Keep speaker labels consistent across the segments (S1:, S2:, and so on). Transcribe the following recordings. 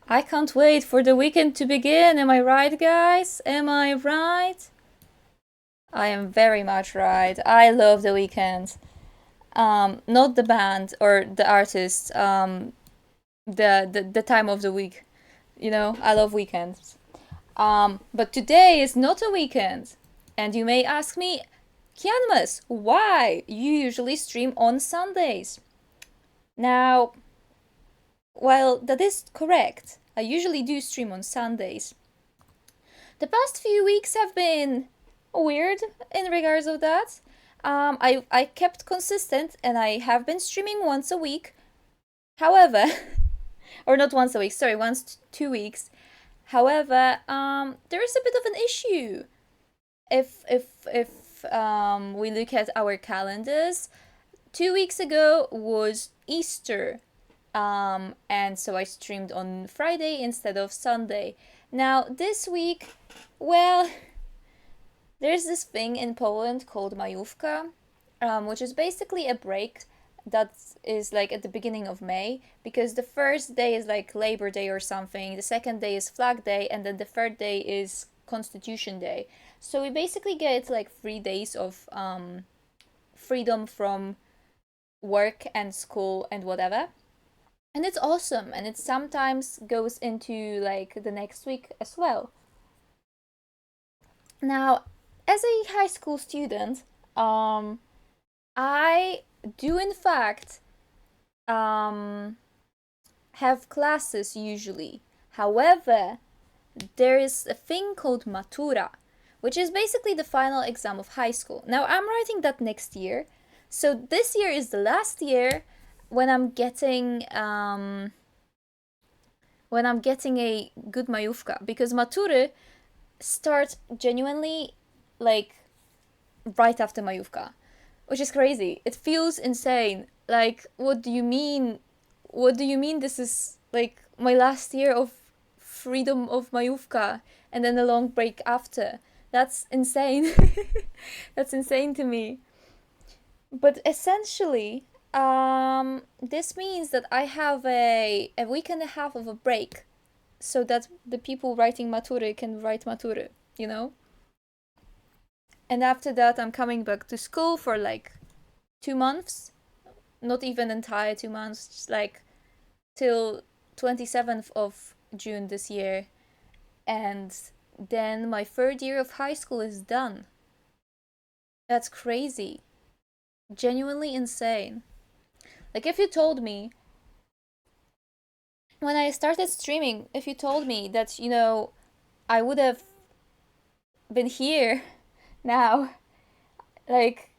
S1: I can't wait for the weekend to begin. Am I right, guys? Am I right? I am very much right. I love the weekend. Not the band or the artist. The time of the week. I love weekends. But today is not a weekend, and you may ask me, Kianmas, why you usually stream on Sundays? Now, while that is correct, I usually do stream on Sundays. The past few weeks have been weird in regards of that. I kept consistent and I have been streaming once a week. However, or not once a week, sorry, once 2 weeks. However, there is a bit of an issue. If we look at our calendars, 2 weeks ago was Easter, and so I streamed on Friday instead of Sunday. Now this week, well, there's this thing in Poland called Majówka, which is basically a break that is like at the beginning of May, because the first day is like Labor Day or something, the second day is Flag Day, and then the third day is Constitution Day. So we basically get like 3 days of freedom from work and school and whatever. And it's awesome, and it sometimes goes into like the next week as well. Now, as a high school student, I do in fact um, have classes usually. However, there is a thing called matura, which is basically the final exam of high school. Now, I'm writing that next year, so this year is the last year when I'm getting a good majówka, because matury starts genuinely like right after majówka, which is crazy. It feels insane. Like, what do you mean? What do you mean this is like my last year of freedom of majówka and then a long break after? That's insane. That's insane to me. But essentially, this means that I have a week and a half of a break so that the people writing mature can write mature, you know? And after that, I'm coming back to school for like 2 months, not even entire 2 months, just like till 27th of June this year. And then my third year of high school is done. That's crazy. Genuinely insane. Like, if you told me when I started streaming, if you told me that, I would have been here now, like,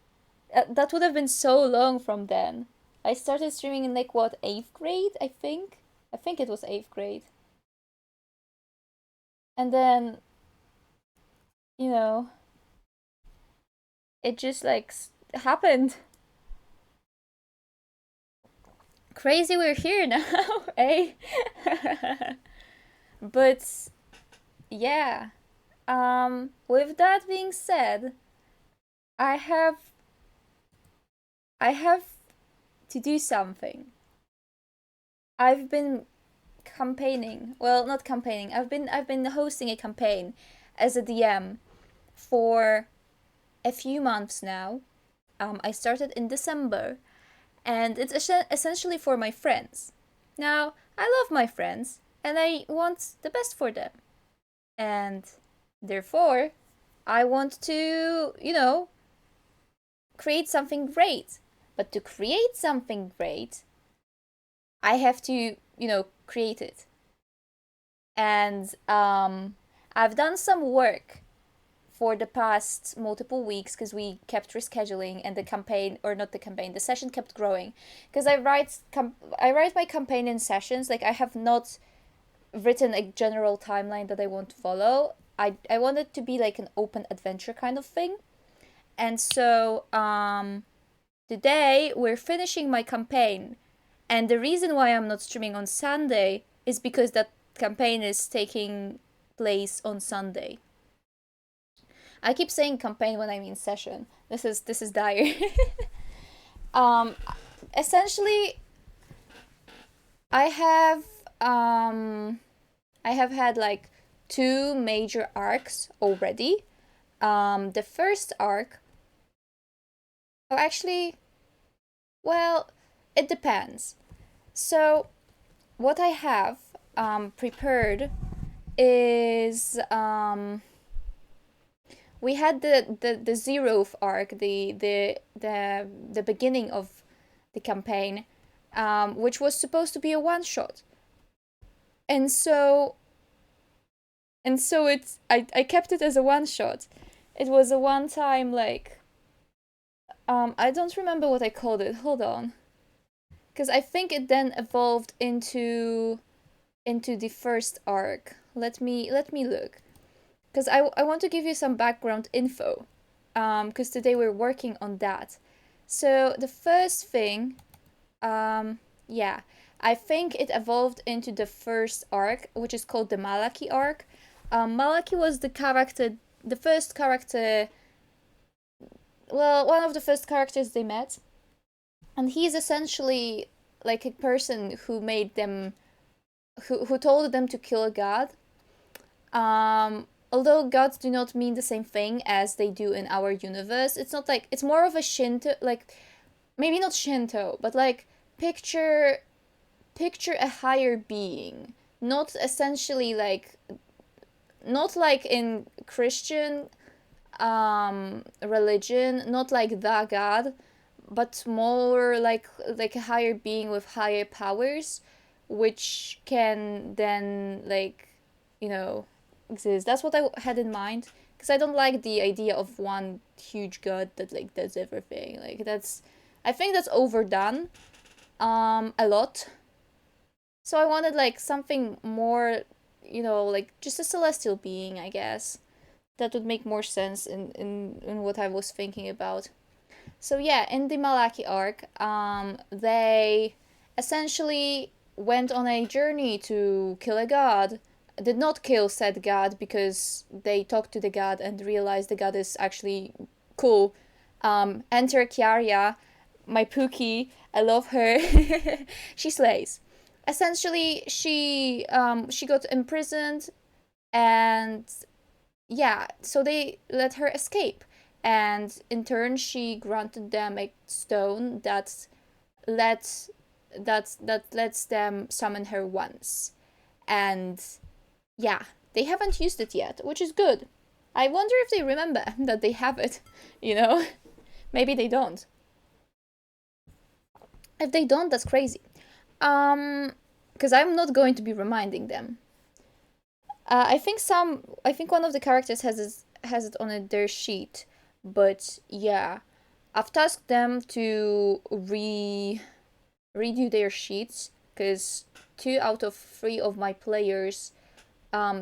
S1: that would have been so long from then. I started streaming in like what, eighth grade, I think? I think it was eighth grade. And then, you know, it just like happened. Crazy we're here now, eh? But yeah. With that being said, I have I have to do something. I've been campaigning. Well, not campaigning. I've been hosting a campaign as a DM for a few months now. I started in December, and it's essentially for my friends. Now, I love my friends, and I want the best for them, and therefore, I want to, create something great. But to create something great, I have to, create it. And I've done some work for the past multiple weeks because we kept rescheduling, and the campaign, or not the campaign, the session kept growing. Because I write my campaign in sessions. Like, I have not written a general timeline that I want to follow. I want it to be like an open adventure kind of thing. And so today we're finishing my campaign, and the reason why I'm not streaming on Sunday is because that campaign is taking place on Sunday. I keep saying campaign when I mean session. This is dire. um, Essentially, I have I have had like two major arcs already. The first arc, oh, actually, well, it depends. So, what I have prepared is we had the zeroth arc, the beginning of the campaign, which was supposed to be a one shot, and so it's I kept it as a one shot. It was a one time like I don't remember what I called it. Hold on, because I think it then evolved into the first arc. Let me look, because I want to give you some background info, because today we're working on that. So the first thing, yeah, I think it evolved into the first arc, which is called the Malaki arc. Malaki was the first character, well, one of the first characters they met, and he's essentially like a person who made them, who told them to kill a god. Although gods do not mean the same thing as they do in our universe, it's not like, it's more of a Shinto, like maybe not Shinto, but like picture picture a higher being, not essentially like, not like in Christian religion, not like the god, but more like a higher being with higher powers, which can then like, you know, exist. That's what I had in mind, because I don't like the idea of one huge god that like does everything. Like that's, I think that's overdone a lot. So I wanted like something more, like just a celestial being, I guess. That would make more sense in what I was thinking about. So yeah, in the Malaki arc, they essentially went on a journey to kill a god. Did not kill said god because they talked to the god and realized the god is actually cool. Enter Kiaria, my Pookie. I love her. She slays. Essentially, she got imprisoned, and yeah, so they let her escape, and in turn she granted them a stone lets that lets them summon her once. And yeah, they haven't used it yet, which is good. I wonder if they remember that they have it, you know? Maybe they don't. If they don't, that's crazy. Because I'm not going to be reminding them. I think one of the characters has it on their sheet, but yeah, I've tasked them to redo their sheets, because 2 out of 3 of my players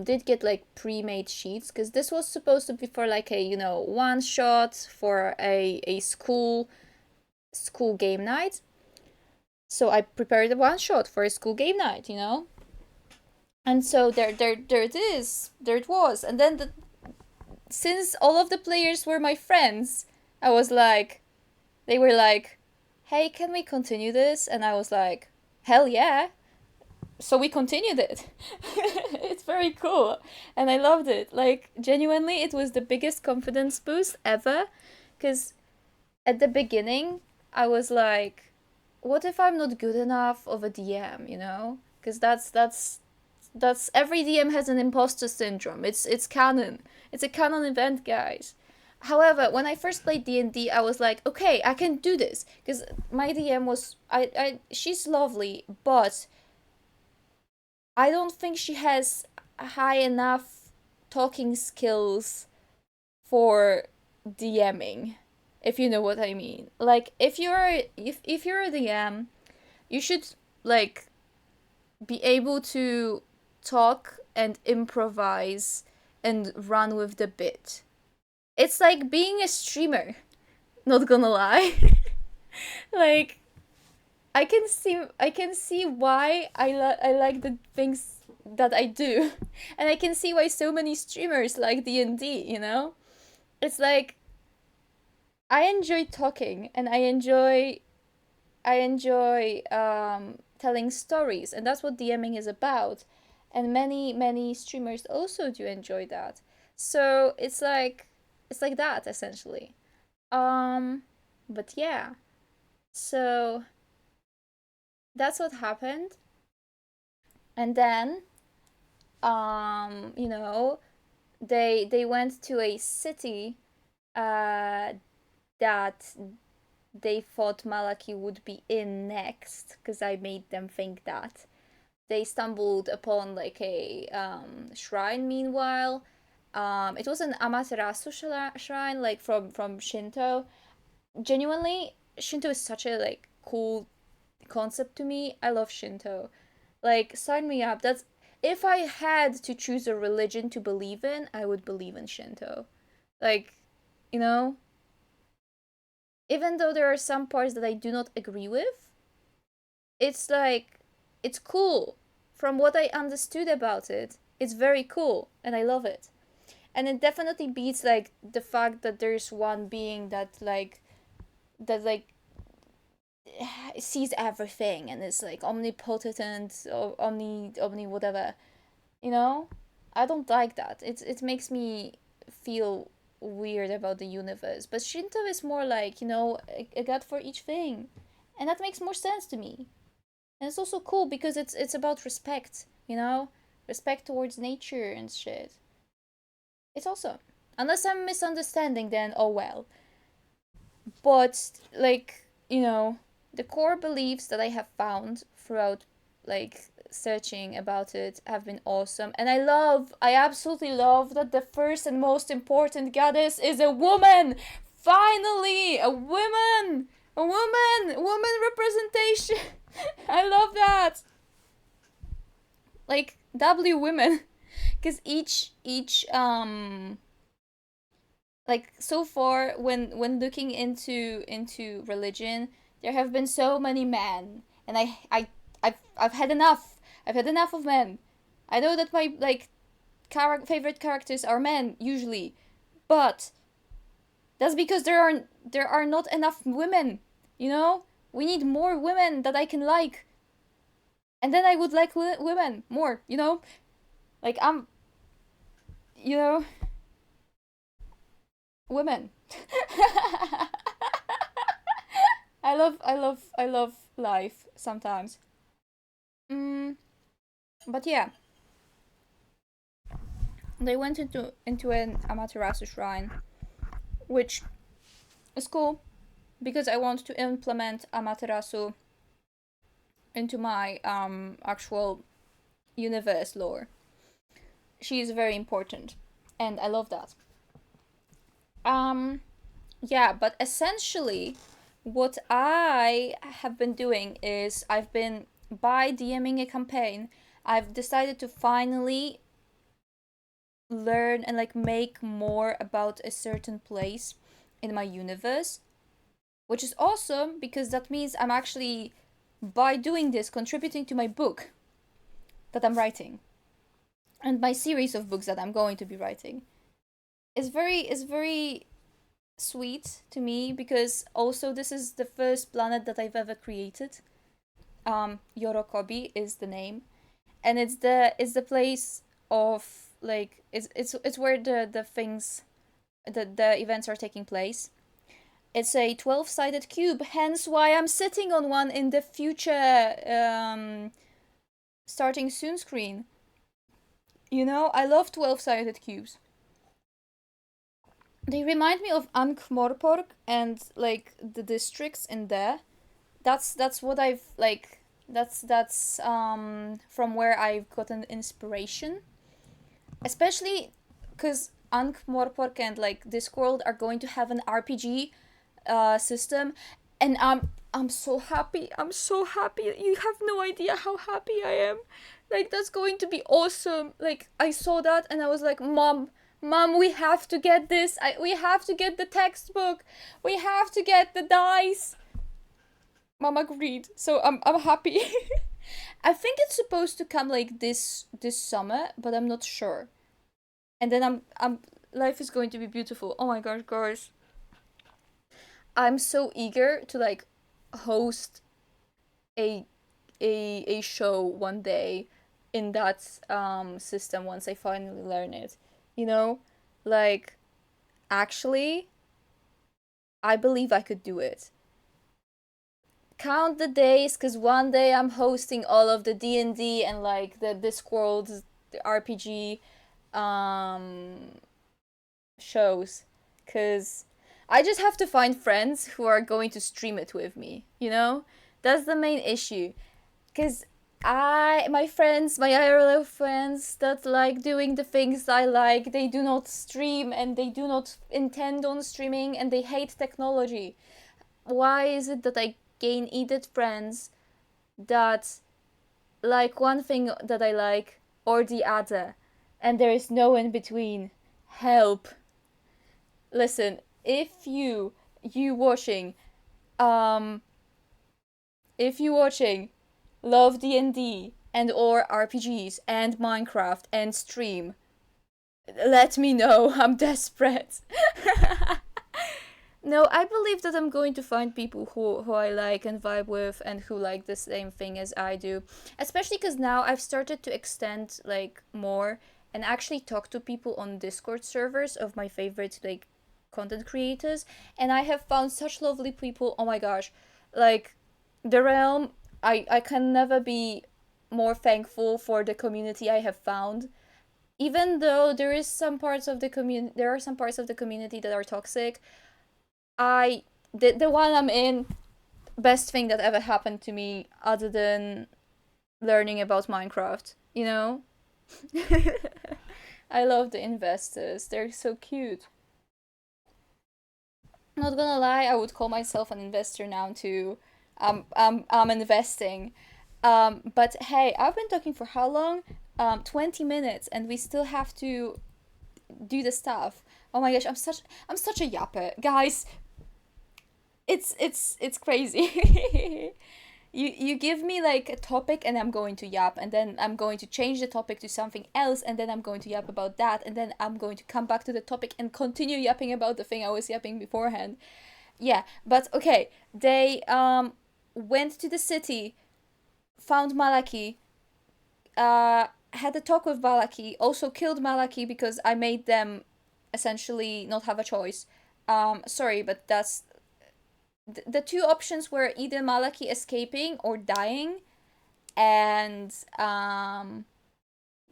S1: did get like pre-made sheets, because this was supposed to be for like a, one shot for a school game night. So I prepared a one shot for a school game night. And so there it is. There it was. And then since all of the players were my friends, I was like, they were like, "Hey, can we continue this?" And I was like, "Hell yeah!" So we continued it. It's very cool, and I loved it. Like genuinely, it was the biggest confidence boost ever. Because at the beginning, I was like, "What if I'm not good enough of a DM?" Because that's every DM has an imposter syndrome. It's canon. It's a canon event, guys. However, when I first played D&D, I was like, okay, I can do this, because my DM was she's lovely, but I don't think she has high enough talking skills for DMing, if you know what I mean. Like if you're a DM, you should like be able to talk and improvise and run with the bit. It's like being a streamer, not gonna lie. Like I can see why I like the things that I do. And I can see why so many streamers like D&D. It's like I enjoy talking, and I enjoy telling stories, and that's what DMing is about. and many streamers also do enjoy that. So it's like that essentially. Um, but yeah, so that's what happened, and then you know, they went to a city uh that they thought Malaki would be in next because I made them think that. They stumbled upon like a shrine meanwhile. It was an Amaterasu shrine, like from Shinto. Genuinely, Shinto is such a like cool concept to me. I love Shinto. Like, sign me up. That's if I had to choose a religion to believe in, I would believe in Shinto. Like, you know, even though there are some parts that I do not agree with, it's like it's cool. From what I understood about it, it's very cool and I love it. And it definitely beats like the fact that there's one being that sees everything and is like omnipotent or omni whatever. You know? I don't like that. It makes me feel weird about the universe. But Shinto is more like, a god for each thing. And that makes more sense to me. And it's also cool because it's about respect, you know? Respect towards nature and shit. It's awesome. Unless I'm misunderstanding, then oh well. But like, the core beliefs that I have found throughout like searching about it have been awesome. And I absolutely love that the first and most important goddess is a woman. Finally, woman representation. I love that. Like W women, because each like so far when looking into religion, there have been so many men, and I've had enough. I've had enough of men. I know that my like favorite characters are men usually, but that's because there are not enough women. You know, we need more women that I can like, and then I would like women more. Like you know, women. I love life sometimes. Mm, but yeah, they went into an Amaterasu shrine, which is cool because I want to implement Amaterasu into my actual universe lore. She is very important, and I love that. Um, yeah, but essentially, what I have been doing is I've been by DMing a campaign. I've decided to finally learn and like make more about a certain place in my universe, which is awesome because that means I'm actually by doing this contributing to my book that I'm writing and my series of books that I'm going to be writing. Is very sweet to me because also this is the first planet that I've ever created. Yorokobi is the name, and it's the place of like it's where the things the events are taking place. It's a 12-sided cube, hence why I'm sitting on one in the future starting soon screen. I love 12-sided cubes. They remind me of Ankh-Morpork and like the districts in there. That's what I've like that's from where I've gotten inspiration. Especially because Ankh-Morpork and like Discworld are going to have an RPG system, and I'm so happy. I'm so happy. You have no idea how happy I am. Like that's going to be awesome. Like I saw that and I was like, Mom, we have to get this. We have to get the textbook. We have to get the dice. Mom agreed. So I'm happy. I think it's supposed to come like this summer, but I'm not sure. And then I'm life is going to be beautiful. Oh my gosh, guys. I'm so eager to like host a a show one day in that system once I finally learn it. You know, like actually, I believe I could do it. Count the days, cause one day I'm hosting all of the D&D and like the Discworld RPG um shows, cause I just have to find friends who are going to stream it with me, you know? That's the main issue. Cause my friends, my IRL friends that like doing the things I like, they do not stream and they do not intend on streaming and they hate technology. Why is it that I gain edit friends that like one thing that I like or the other, and there is no in between? Help. Listen, if you watching um if you watching love D&D and or RPGs and Minecraft and stream, let me know. I'm desperate. No, I believe that I'm going to find people who I like and vibe with and who like the same thing as I do. Especially because now I've started to extend like more and actually talk to people on Discord servers of my favorite like content creators, and I have found such lovely people. Oh my gosh. Like the realm, I can never be more thankful for the community I have found. Even though there are some parts of the community that are toxic, the one I'm in, best thing that ever happened to me other than learning about Minecraft, you know? I love the investors. They're so cute. Not gonna lie, I would call myself an investor now too. I'm investing. But hey, I've been talking for how long? 20 minutes, and we still have to do the stuff. Oh my gosh, I'm such a yapper, guys. It's crazy. You give me like a topic and I'm going to yap, and then I'm going to change the topic to something else, and then I'm going to yap about that, and then I'm going to come back to the topic and continue yapping about the thing I was yapping beforehand. Yeah, but okay. They went to the city, found Malaki, had a talk with Malaki, also killed Malaki because I made them essentially not have a choice. Sorry, but that's the two options were either Malaki escaping or dying, and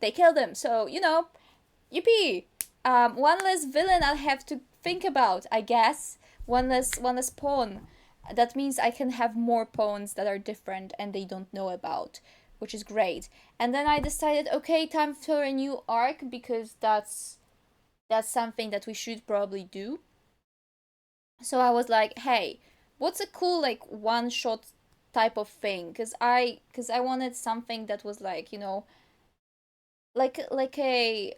S1: they killed him. So yippee! One less villain I'll have to think about, I guess. One less pawn. That means I can have more pawns that are different and they don't know about, which is great. And then I decided, okay, time for a new arc because that's something that we should probably do. So I was like, hey, what's a cool like one shot type of thing? Cause I wanted something that was like like a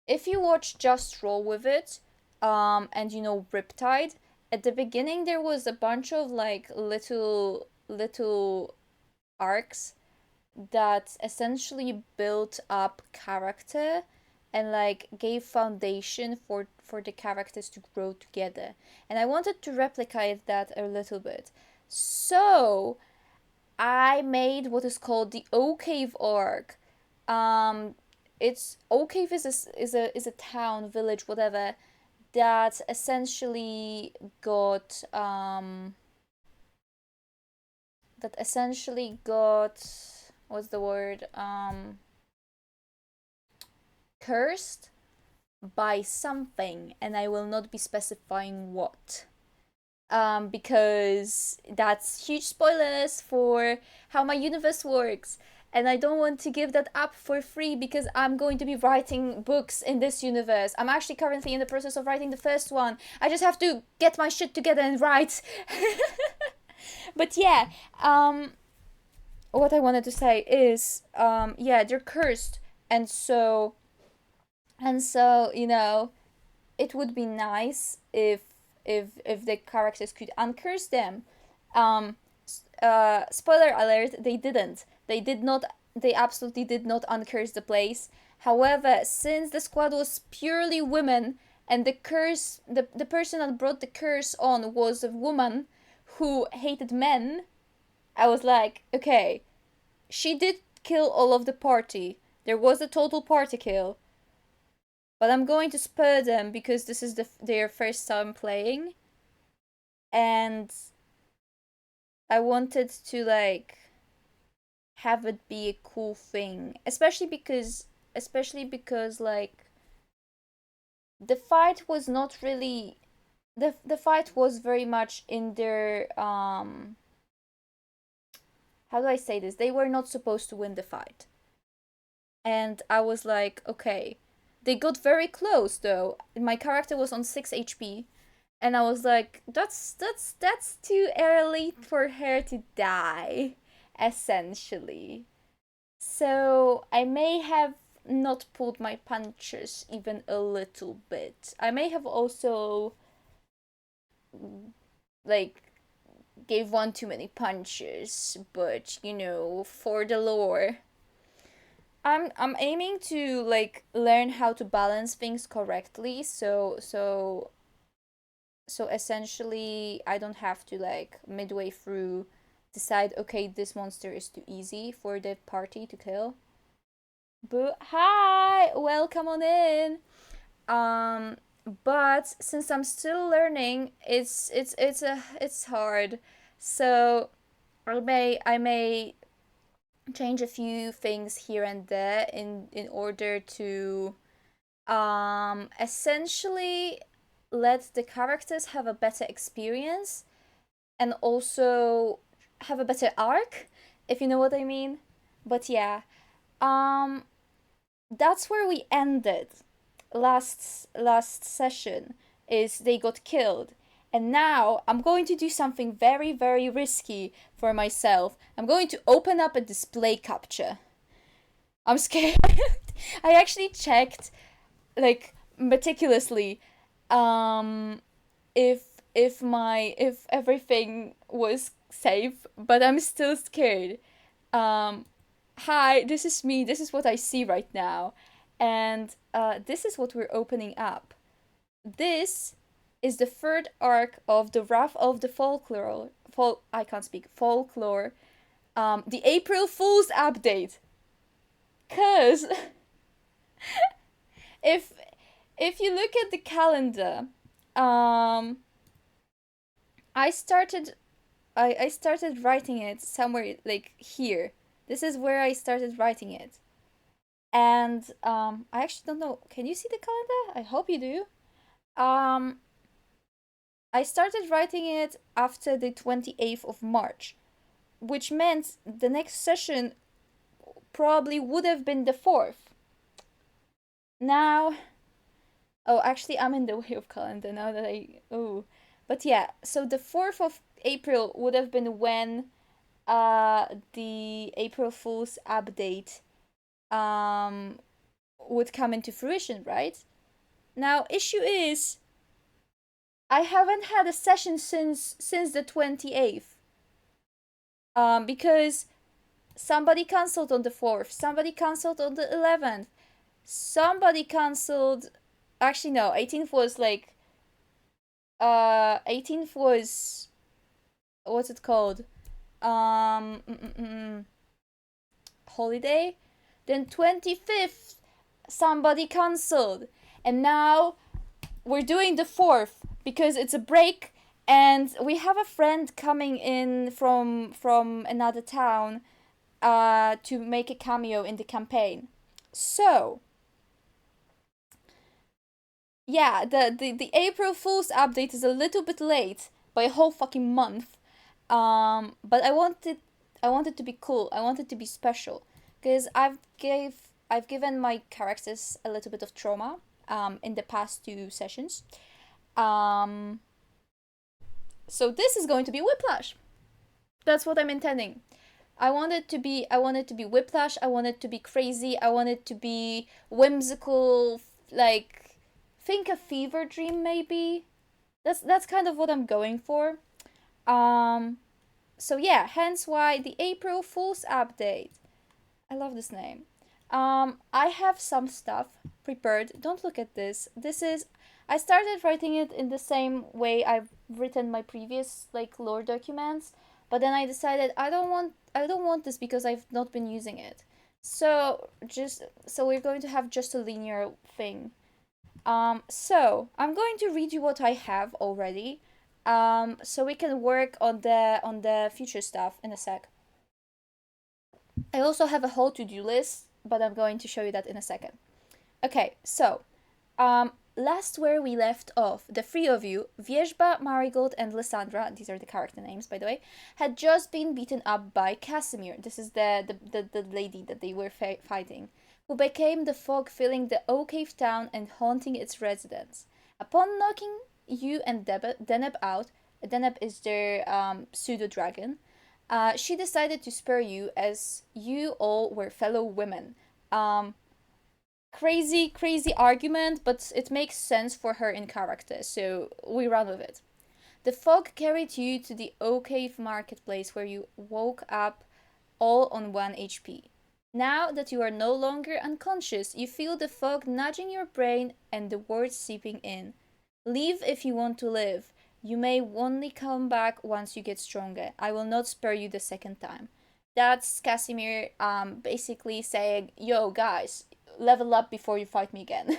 S1: if you watch Just Roll with It, and Riptide, at the beginning there was a bunch of like little arcs that essentially built up character and like gave foundation for the characters to grow together. And I wanted to replicate that a little bit. So I made what is called the O Cave arc. Um, it's O Cave is a town, village, whatever that essentially got what's the word cursed by something, and I will not be specifying what. Because that's huge spoilers for how my universe works. And I don't want to give that up for free because I'm going to be writing books in this universe. I'm actually currently in the process of writing the first one. I just have to get my shit together and write. But yeah, what I wanted to say is, yeah, they're cursed, and so it would be nice if the characters could uncurse them. Um, Spoiler alert: they didn't. They did not. They absolutely did not uncurse the place. However, since the squad was purely women, and the person that brought the curse on was a woman who hated men, I was like, okay, she did kill all of the party. There was a total party kill. But I'm going to spare them because this is their first time playing. And I wanted to, like, have it be a cool thing. Especially because like the fight was not really the fight was very much in their how do I say this? They were not supposed to win the fight. And I was like, okay. They got very close though. My character was on 6 HP, and I was like, that's too early for her to die, essentially. So I may have not pulled my punches even a little bit. I may have also, like, gave one too many punches, but for the lore. I'm aiming to, like, learn how to balance things correctly, so essentially I don't have to, like, midway through decide, okay, this monster is too easy for the party to kill. But hi, welcome on in. Um, but since I'm still learning, it's hard. So I may change a few things here and there in order to essentially let the characters have a better experience and also have a better arc, if you know what I mean. But yeah, um that's where we ended last session, is they got killed. And now I'm going to do something very, very risky for myself. I'm going to open up a display capture. I'm scared. I actually checked, like, meticulously, um if everything was safe, but I'm still scared. um Hi, this is me. This is what I see right now. And this is what we're opening up. This is the third arc of the Wrath of the Folklore. I can't speak. Folklore. The April Fool's update. Cause if if you look at the calendar, um, I started I started writing it somewhere like here. This is where I started writing it. And I actually don't know. Can you see the calendar? I hope you do. Um, I started writing it after the 28th of March, which meant the next session probably would have been the 4th. Now, oh, actually, I'm in the way of calendar now that oh. But yeah, so the 4th of April would have been when the April Fool's update um would come into fruition, right? Now, issue is I haven't had a session since the 28th. Because somebody cancelled on the 4th, somebody cancelled on the 11th, somebody cancelled. Actually, no, 18th was like 18th was, what's it called? Um, mm, mm, mm, Holiday. Then 25th, somebody cancelled, and now we're doing the 4th because it's a break, and we have a friend coming in from another town to make a cameo in the campaign. So yeah, the April Fool's update is a little bit late by a whole fucking month. But I wanted to be cool. I wanted to be special because I've given my characters a little bit of trauma in the past two sessions. Um, so this is going to be Whiplash. That's what I'm intending. I wanted to be Whiplash. I wanted to be crazy. I wanted to be whimsical, like, think a fever dream maybe. That's kind of what I'm going for. Um so yeah, hence why the April Fool's update. I love this name. I have some stuff prepared. Don't look at this. I started writing it in the same way I've written my previous, like, lore documents, but then I decided I don't want this because I've not been using it. So we're going to have just a linear thing. So I'm going to read you what I have already. So we can work on the future stuff in a sec. I also have a whole to-do list, but I'm going to show you that in a second. Okay, so last where we left off, the three of you, Vierzba, Marigold, and Lysandra, these are the character names, by the way, had just been beaten up by Casimir. This is the lady that they were fighting, who became the fog filling the Oak Cave town and haunting its residents. Upon knocking you and Deneb out, Deneb is their pseudo dragon, she decided to spare you as you all were fellow women. Um, crazy argument, but it makes sense for her in character, so we run with it. The fog carried you to the Oak Cave marketplace where you woke up all on 1 HP. Now that you are no longer unconscious, you feel the fog nudging your brain and the words seeping in. Leave if you want to live. You may only come back once you get stronger. I will not spare you the second time. That's Casimir basically saying, yo guys, level up before you fight me again.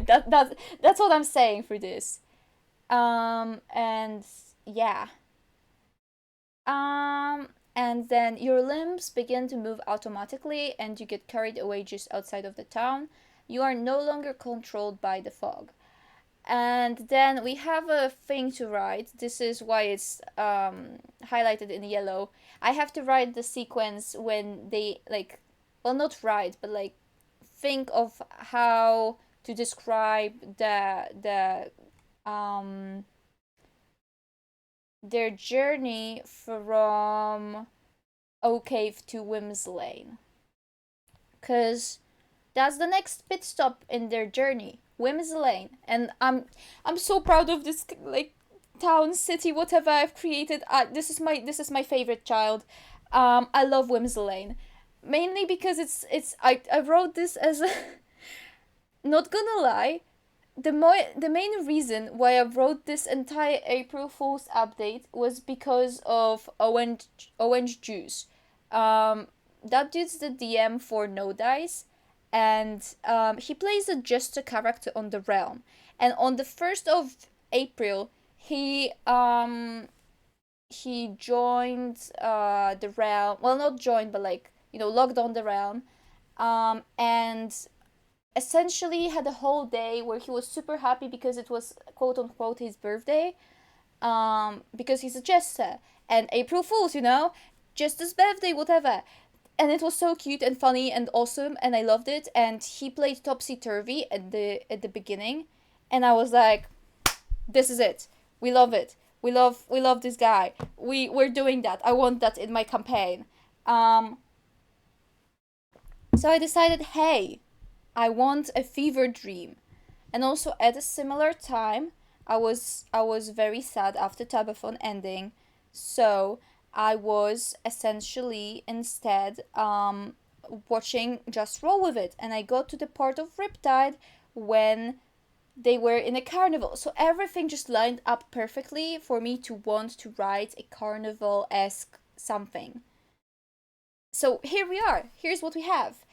S1: That's what I'm saying for this. And yeah. And then your limbs begin to move automatically and you get carried away just outside of the town. You are no longer controlled by the fog. And then we have a thing to write. This is why it's highlighted in yellow. I have to write the sequence when they, like, well, not write, but like think of how to describe um their journey from Oak Cave to Wims Lane, because that's the next pit stop in their journey, Wims Lane. And I'm so proud of this, like, town, city, whatever I've created. This is my favorite child. I love Wims Lane, mainly because I wrote this as a not gonna lie, the main reason why I wrote this entire April Fool's update was because of Orange Juice. Um, that dude's the DM for No Dice, and he plays a jester character on the realm. And on the 1st of April, he joined the realm. Well, not joined, but like, logged on the realm. And essentially had a whole day where he was super happy because it was quote unquote his birthday, because he's a jester and April Fools, just his birthday, whatever. And it was so cute and funny and awesome, and I loved it. And he played Topsy Turvy at the beginning, and I was like, this is it. We love it. We love this guy. We're doing that. I want that in my campaign. Um, so I decided, hey, I want a fever dream. And also at a similar time, I was very sad after Tabathon ending, so I was essentially instead watching Just Roll with It, and I got to the part of Riptide when they were in a carnival. So everything just lined up perfectly for me to want to write a carnival esque something. So here we are. Here's what we have.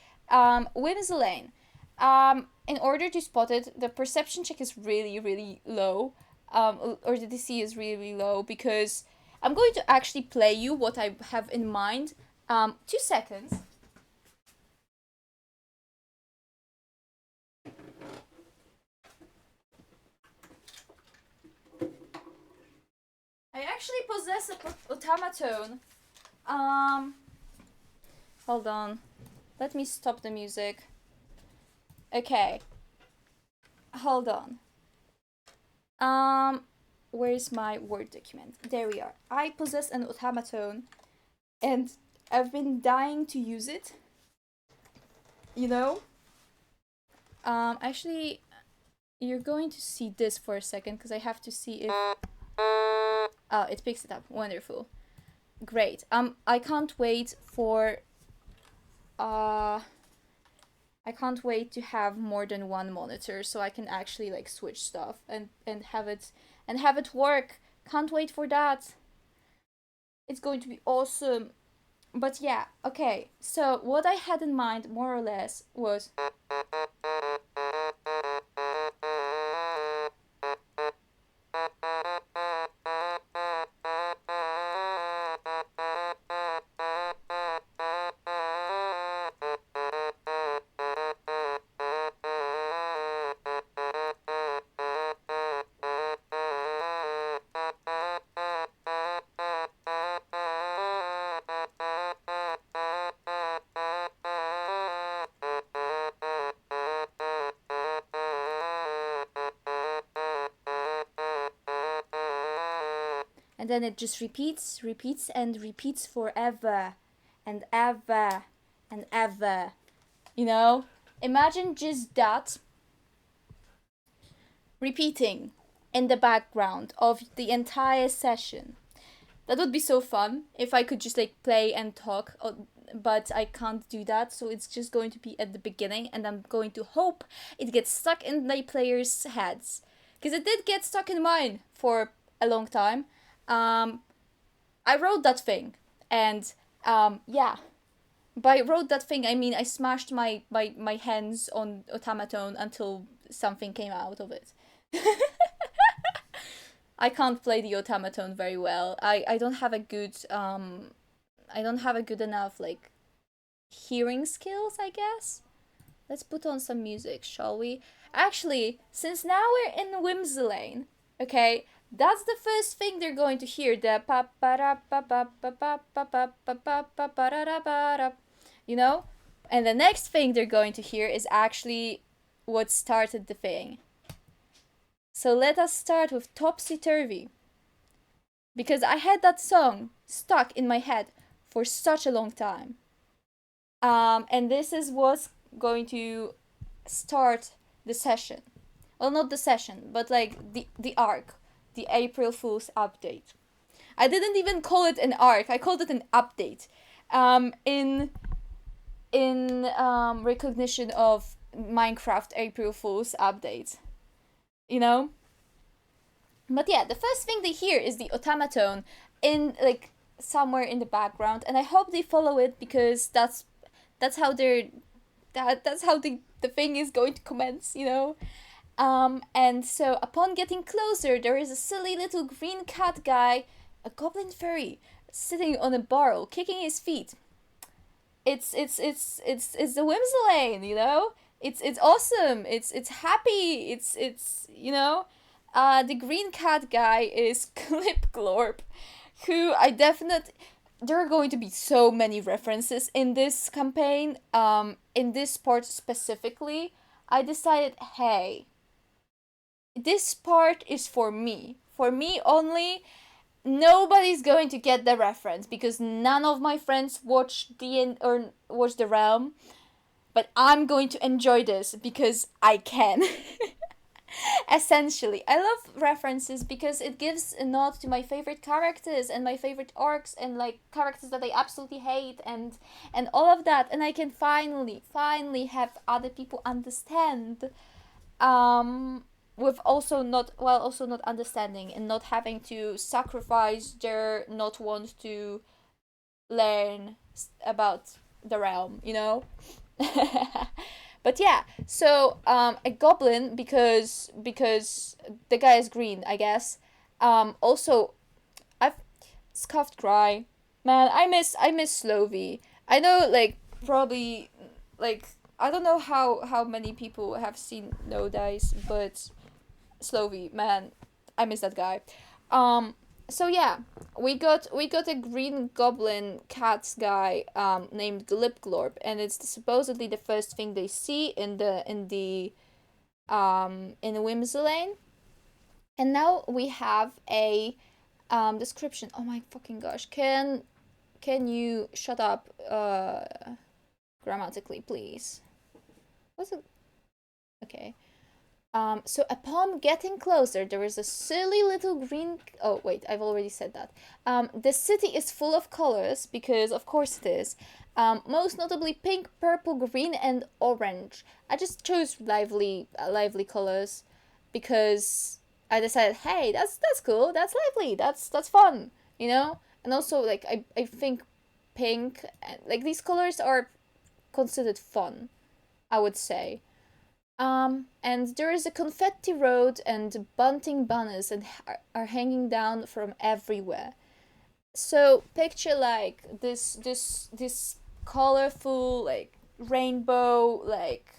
S1: Wims Lane. In order to spot it, the perception check is really, really low. Or the DC is really, really low, because I'm going to actually play you what I have in mind. 2 seconds. I actually possess a automaton. Um, Hold on. Let me stop the music. Okay. Hold on. Where's my Word document? There we are. I possess an automaton, and I've been dying to use it. You know? Actually, you're going to see this for a second, because I have to see if... Oh, it picks it up. Wonderful. Great. I can't wait for... I can't wait to have more than one monitor so I can actually like switch stuff and have it work. Can't wait for that. It's going to be awesome. But yeah, okay. So what I had in mind, more or less, was and then it just repeats, repeats, and repeats forever and ever and ever. You know? Imagine just that repeating in the background of the entire session. That would be so fun if I could just like play and talk, but I can't do that, so it's just going to be at the beginning, and I'm going to hope it gets stuck in the players' heads. Because it did get stuck in mine for a long time. Um, I wrote that thing, and yeah. By wrote that thing, I mean I smashed my hands on automaton until something came out of it. I can't play the automaton very well. I don't have a good I don't have a good enough like hearing skills, I guess. Let's put on some music, shall we? Actually, since now we're in Whimsy Lane, okay, that's the first thing they're going to hear. The pa pa ra pa pa pa pa pa pa pa pa pa pa ra ra pa ra. You know? And the next thing they're going to hear is actually what started the thing. So let us start with Topsy Turvy. Because I had that song stuck in my head for such a long time. And this is what's going to start the session. Well, not the session, but like the arc, the April Fool's update. I didn't even call it an arc. I called it an update. In recognition of Minecraft April Fool's update. You know. But yeah, the first thing they hear is the automaton in like somewhere in the background, and I hope they follow it because that's how they're that's how the thing is going to commence, you know? And so upon getting closer, there is a silly little green cat guy, a goblin fairy, sitting on a barrel, kicking his feet. It's the Whimsy Lane, you know? It's awesome. It's happy. It's you know? The green cat guy is Clip Glorp, who I definitely there are going to be so many references in this campaign. In this part specifically, I decided, hey, this part is for me only. Nobody's going to get the reference because none of my friends watched or watched the realm. But I'm going to enjoy this because I can. Essentially, I love references because it gives a nod to my favorite characters and my favorite arcs and like characters that I absolutely hate and all of that, and I can finally have other people understand with also not while also not understanding and not having to sacrifice their not want to learn about the realm, you know. But yeah, so a goblin because the guy is green, I guess. Also, I've scuffed cry. Man, I miss Slovy. I know like probably like I don't know how many people have seen No Dice, but Slovy, man, I miss that guy. Um, so yeah, we got a green goblin cats guy named Glipglorp, and it's supposedly the first thing they see in the Whimsy Lane. And now we have a description. Oh my fucking gosh! Can you shut up grammatically, please? What's it? Okay. So upon getting closer, there is a silly little green. Oh wait, I've already said that. The city is full of colors because, of course, it is. Most notably, pink, purple, green, and orange. I just chose lively colors because I decided, hey, that's cool. That's lively. That's fun. You know. And also, like I think pink. Like these colors are considered fun, I would say. And there is a confetti road and bunting banners and are hanging down from everywhere. So picture like this colorful like rainbow like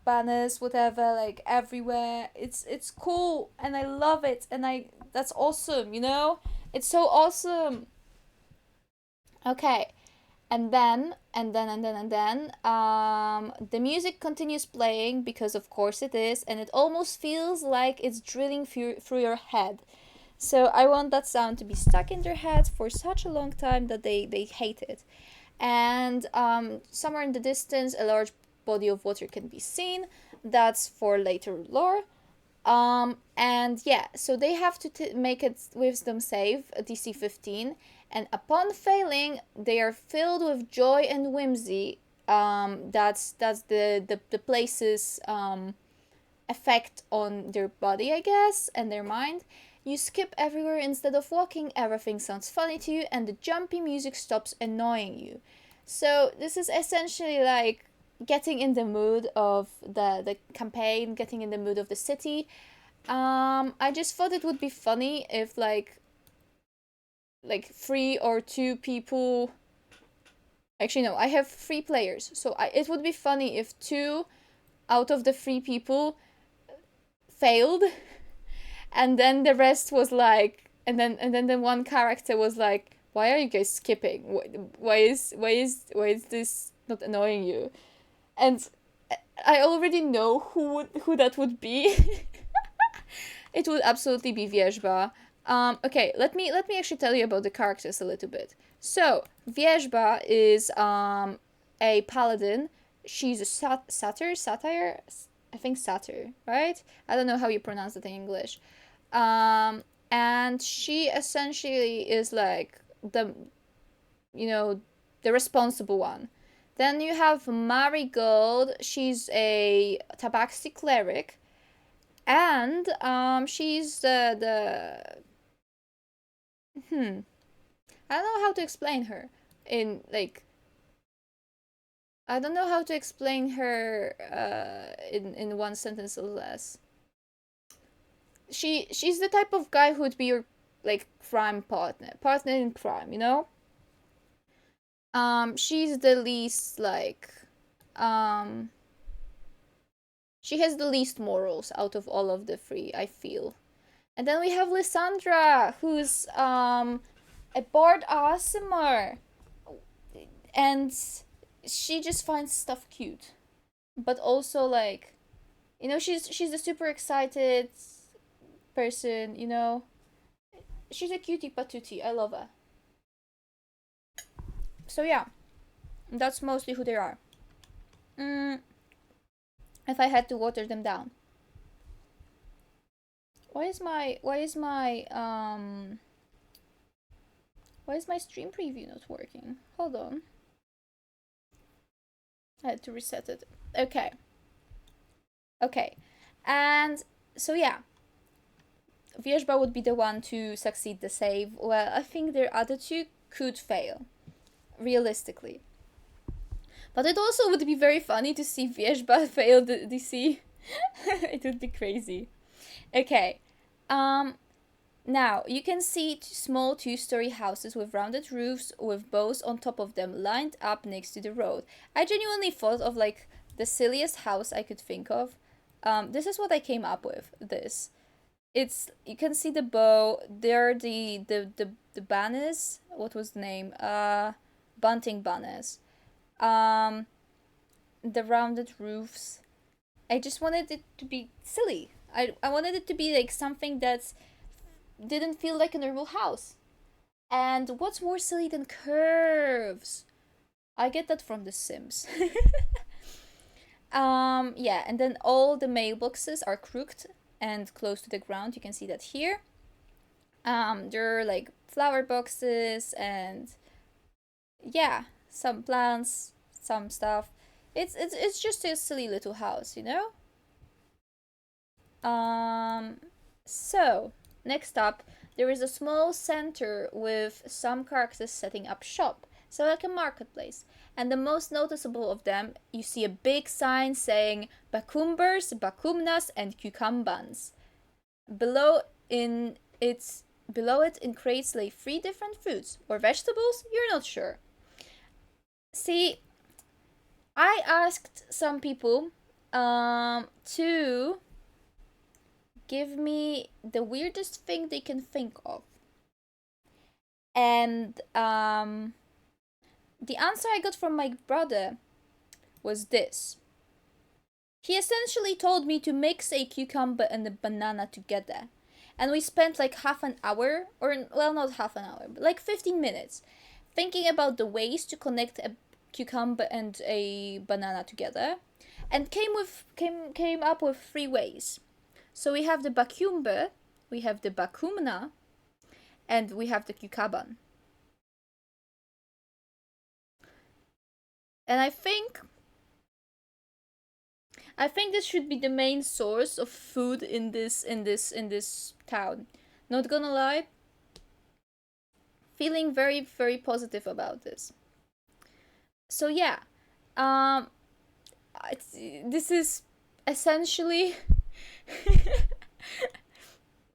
S1: banners whatever like everywhere. It's cool and I love it and I that's awesome, you know? It's so awesome. Okay. And then the music continues playing because of course it is, and it almost feels like it's drilling through your head. So I want that sound to be stuck in their head for such a long time that they hate it. And somewhere in the distance, a large body of water can be seen. That's for later lore. And yeah, so they have to make it wisdom save, DC 15, and upon failing, they are filled with joy and whimsy. That's the place's effect on their body, I guess, and their mind. You skip everywhere instead of walking, everything sounds funny to you, and the jumpy music stops annoying you. So this is essentially like getting in the mood of the campaign, getting in the mood of the city. I just thought it would be funny if like 3 or 2 people. Actually, no, I have 3 players, so it would be funny if 2 out of the 3 people failed, and then the rest was like, and then the one character was like, "Why are you guys skipping? Why is this not annoying you?" And I already know who that would be. It would absolutely be Wierzba. Okay, let me actually tell you about the characters a little bit. So Wierzba is a paladin. She's a satire. I think satyr, right? I don't know how you pronounce it in English. And she essentially is like the responsible one. Then you have Marigold. She's a tabaxi cleric, and she's the I don't know how to explain her in like I don't know how to explain her in one sentence or less. She's the type of guy who would be your like crime partner in crime, you know. She's the least like um she has the least morals out of all of the 3, I feel. And then we have Lysandra, who's a bored ASMR, and she just finds stuff cute, but also like, she's a super excited person. She's a cutie patootie. I love her. So yeah, that's mostly who they are. Mm, if I had to water them down, why is my stream preview not working? Hold on. I had to reset it. Okay. Okay. And so yeah, Wierzba would be the one to succeed the save. Well, I think their other 2 could fail, realistically. But it also would be very funny to see Wierzba fail the DC. It would be crazy. Okay. Now, you can see small 2-story houses with rounded roofs with bows on top of them lined up next to the road. I genuinely thought of like the silliest house I could think of. This is what I came up with. You can see the bow. There are the banners. What was the name? Bunting banners. The rounded roofs. I just wanted it to be silly. I wanted it to be like something that didn't feel like a normal house. And what's more silly than curves? I get that from The Sims. Yeah, and then all the mailboxes are crooked and close to the ground. You can see that here. There are like flower boxes and yeah, some plants, some stuff. It's just a silly little house, you know. So next up, there is a small center with some characters setting up shop, so like a marketplace. And the most noticeable of them, you see a big sign saying Bakumbers, Bakumnas, and Cucumbans. Below in its below it in crates lay three different fruits or vegetables, you're not sure. See, I asked some people to give me the weirdest thing they can think of. And the answer I got from my brother was this. He essentially told me to mix a cucumber and a banana together. And we spent like half an hour, or well, not half an hour, but like 15 minutes, thinking about the ways to connect a cucumber and a banana together, and came up with three ways. So we have the bakumber, we have the bakumna, and we have the cucaban. And I think this should be the main source of food in this town. Not gonna lie, feeling very very positive about this. So yeah, um, this is essentially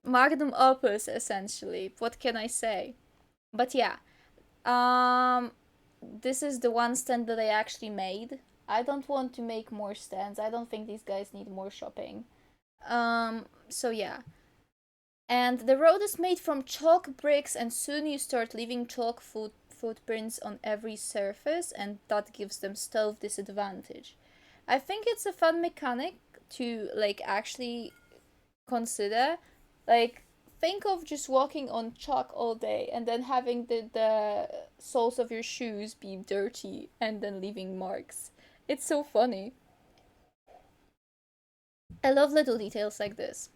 S1: magnum opus. Essentially, what can I say? But yeah, um, this is the one stand that I actually made. I don't want to make more stands. I don't think these guys need more shopping. So yeah. And the road is made from chalk bricks, and soon you start leaving chalk footprints on every surface, and that gives them stealth disadvantage. I think it's a fun mechanic to like actually consider. Like, think of just walking on chalk all day and then having the soles of your shoes be dirty and then leaving marks. It's so funny. I love little details like this.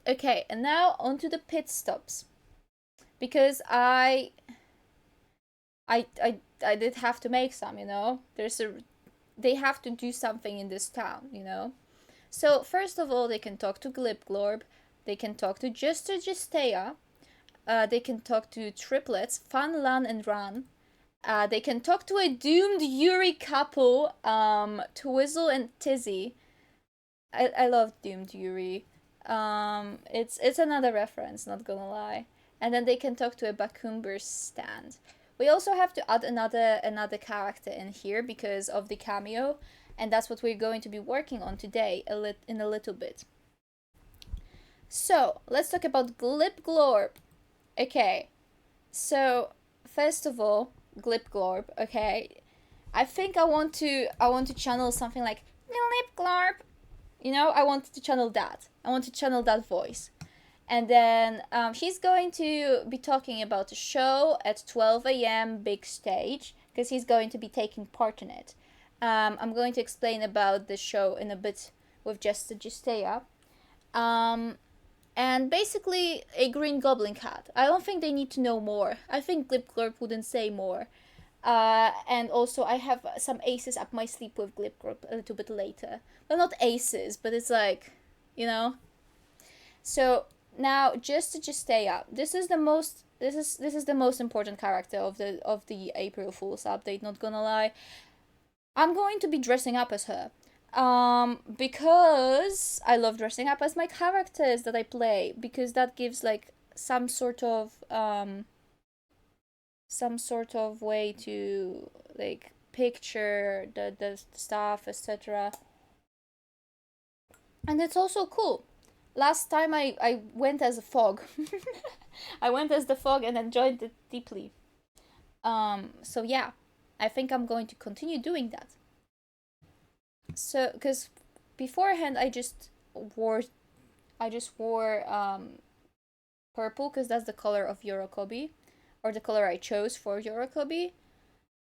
S1: Okay, and now onto the pit stops. Because I did have to make some, you know? They have to do something in this town, you know? So first of all, they can talk to Glibglorb, they can talk to Juster Justea, they can talk to triplets, Fan, Lan, and Ran. They can talk to a doomed Yuri couple, Twizzle and Tizzy. I love doomed Yuri. It's another reference, not gonna lie. And then they can talk to a Bakumber stand. We also have to add another character in here because of the cameo, and that's what we're going to be working on today in a little bit. So let's talk about Glibglorb. Okay, so first of all, Glibglorb. Okay, I think I want to channel something like Glibglorb. You know, I want to channel that. I want to channel that voice. And then he's going to be talking about the show at 12 a.m. big stage because he's going to be taking part in it. I'm going to explain about the show in a bit with Juster Justea. And basically a green goblin cat. I don't think they need to know more. I think Glibglorb wouldn't say more. And also I have some aces up my sleeve with Glibglorb a little bit later. Well, not aces, but it's like, you know. So now Juster Justea. This is the most important character of the April Fool's update, not gonna lie. I'm going to be dressing up as her. Because I love dressing up as my characters that I play, because that gives like some sort of way to like picture the stuff, etc. And it's also cool. Last time I went as a fog. I went as the fog and enjoyed it deeply. So yeah, I think I'm going to continue doing that. So, because beforehand I just wore purple because that's the color of Yorokobi, or the color I chose for Yorokobi.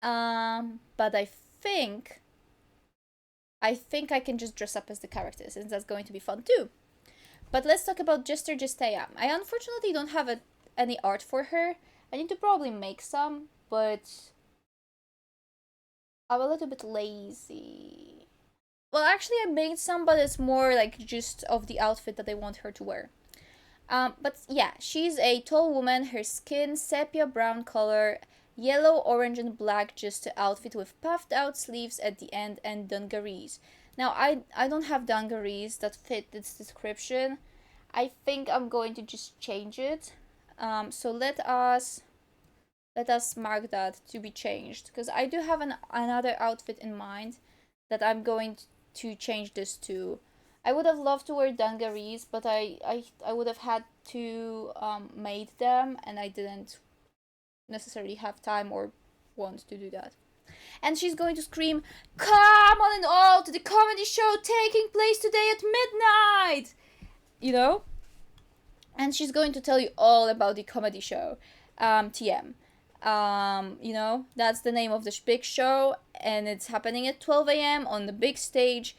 S1: But I think I can just dress up as the characters, and that's going to be fun too. But let's talk about Juster Justea. I unfortunately don't have any art for her. I need to probably make some, but I'm a little bit lazy. Well, actually, I made some, but it's more like just of the outfit that I want her to wear. But yeah, she's a tall woman, her skin sepia brown color, yellow, orange, and black, just the outfit with puffed out sleeves at the end and dungarees. Now, I don't have dungarees that fit this description. I think I'm going to just change it. So let us mark that to be changed, because I do have another outfit in mind that I'm going to change this to. I would have loved to wear dungarees, but I would have had to made them, and I didn't necessarily have time or want to do that. And she's going to scream, "Come on and all to the comedy show taking place today at midnight!" You know? And she's going to tell you all about the comedy show, TM. That's the name of the big show, and it's happening at 12 a.m. on the big stage.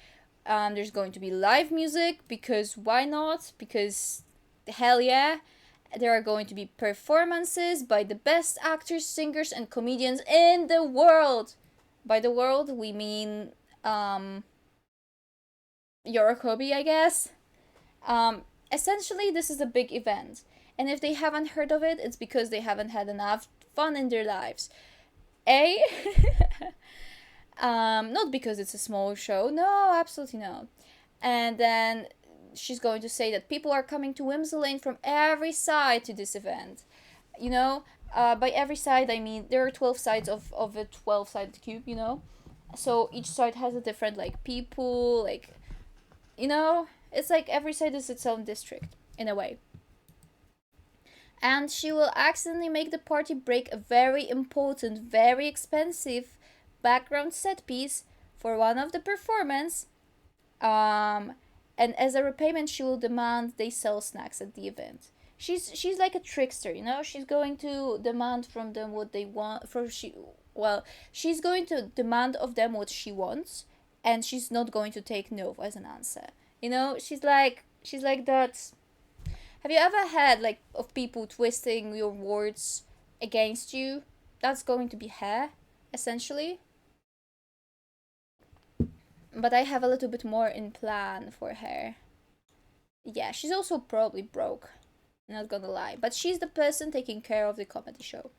S1: There's going to be live music, because why not? Because hell yeah. There are going to be performances by the best actors, singers, and comedians in the world. By the world, we mean Yorokobi, I guess. Essentially, this is a big event. And if they haven't heard of it, it's because they haven't had enough fun in their lives. A? Not because it's a small show. No, absolutely not. And then she's going to say that people are coming to Whimsy Lane from every side to this event. By every side, I mean there are 12 sides of a 12-sided cube. So each side has a different, like, people, like, it's like every side is its own district, in a way. And she will accidentally make the party break a very important, very expensive background set piece for one of the performance. And as a repayment, she will demand they sell snacks at the event. She's like a trickster. She's going to demand from them what they want. She's going to demand of them what she wants, and she's not going to take no as an answer. She's like that. Have you ever had, like, of people twisting your words against you? That's going to be her, essentially. But I have a little bit more in plan for her. Yeah, she's also probably broke. Not gonna lie. But she's the person taking care of the comedy show.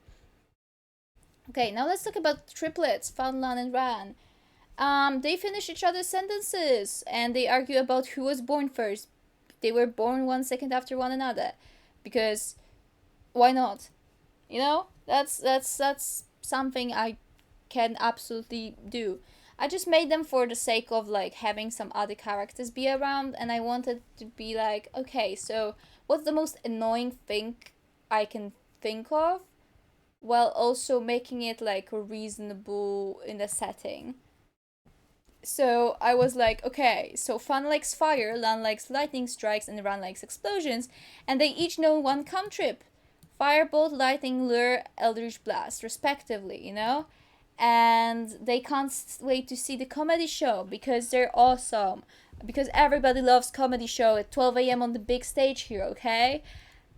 S1: Okay, now let's talk about triplets, Funlan and Ran. They finish each other's sentences and they argue about who was born first. They were born 1 second after one another. Because why not? That's something I can absolutely do. I just made them for the sake of, like, having some other characters be around, and I wanted to be like, okay, so what's the most annoying thing I can think of, while also making it, like, reasonable in the setting. So I was like, okay, so Fun likes fire, Lan likes lightning strikes, and Ran likes explosions, and they each know one cantrip: Firebolt, Lightning Lure, Eldritch Blast, respectively. And they can't wait to see the comedy show because they're awesome. Because everybody loves comedy show at 12 a.m. on the big stage here, okay?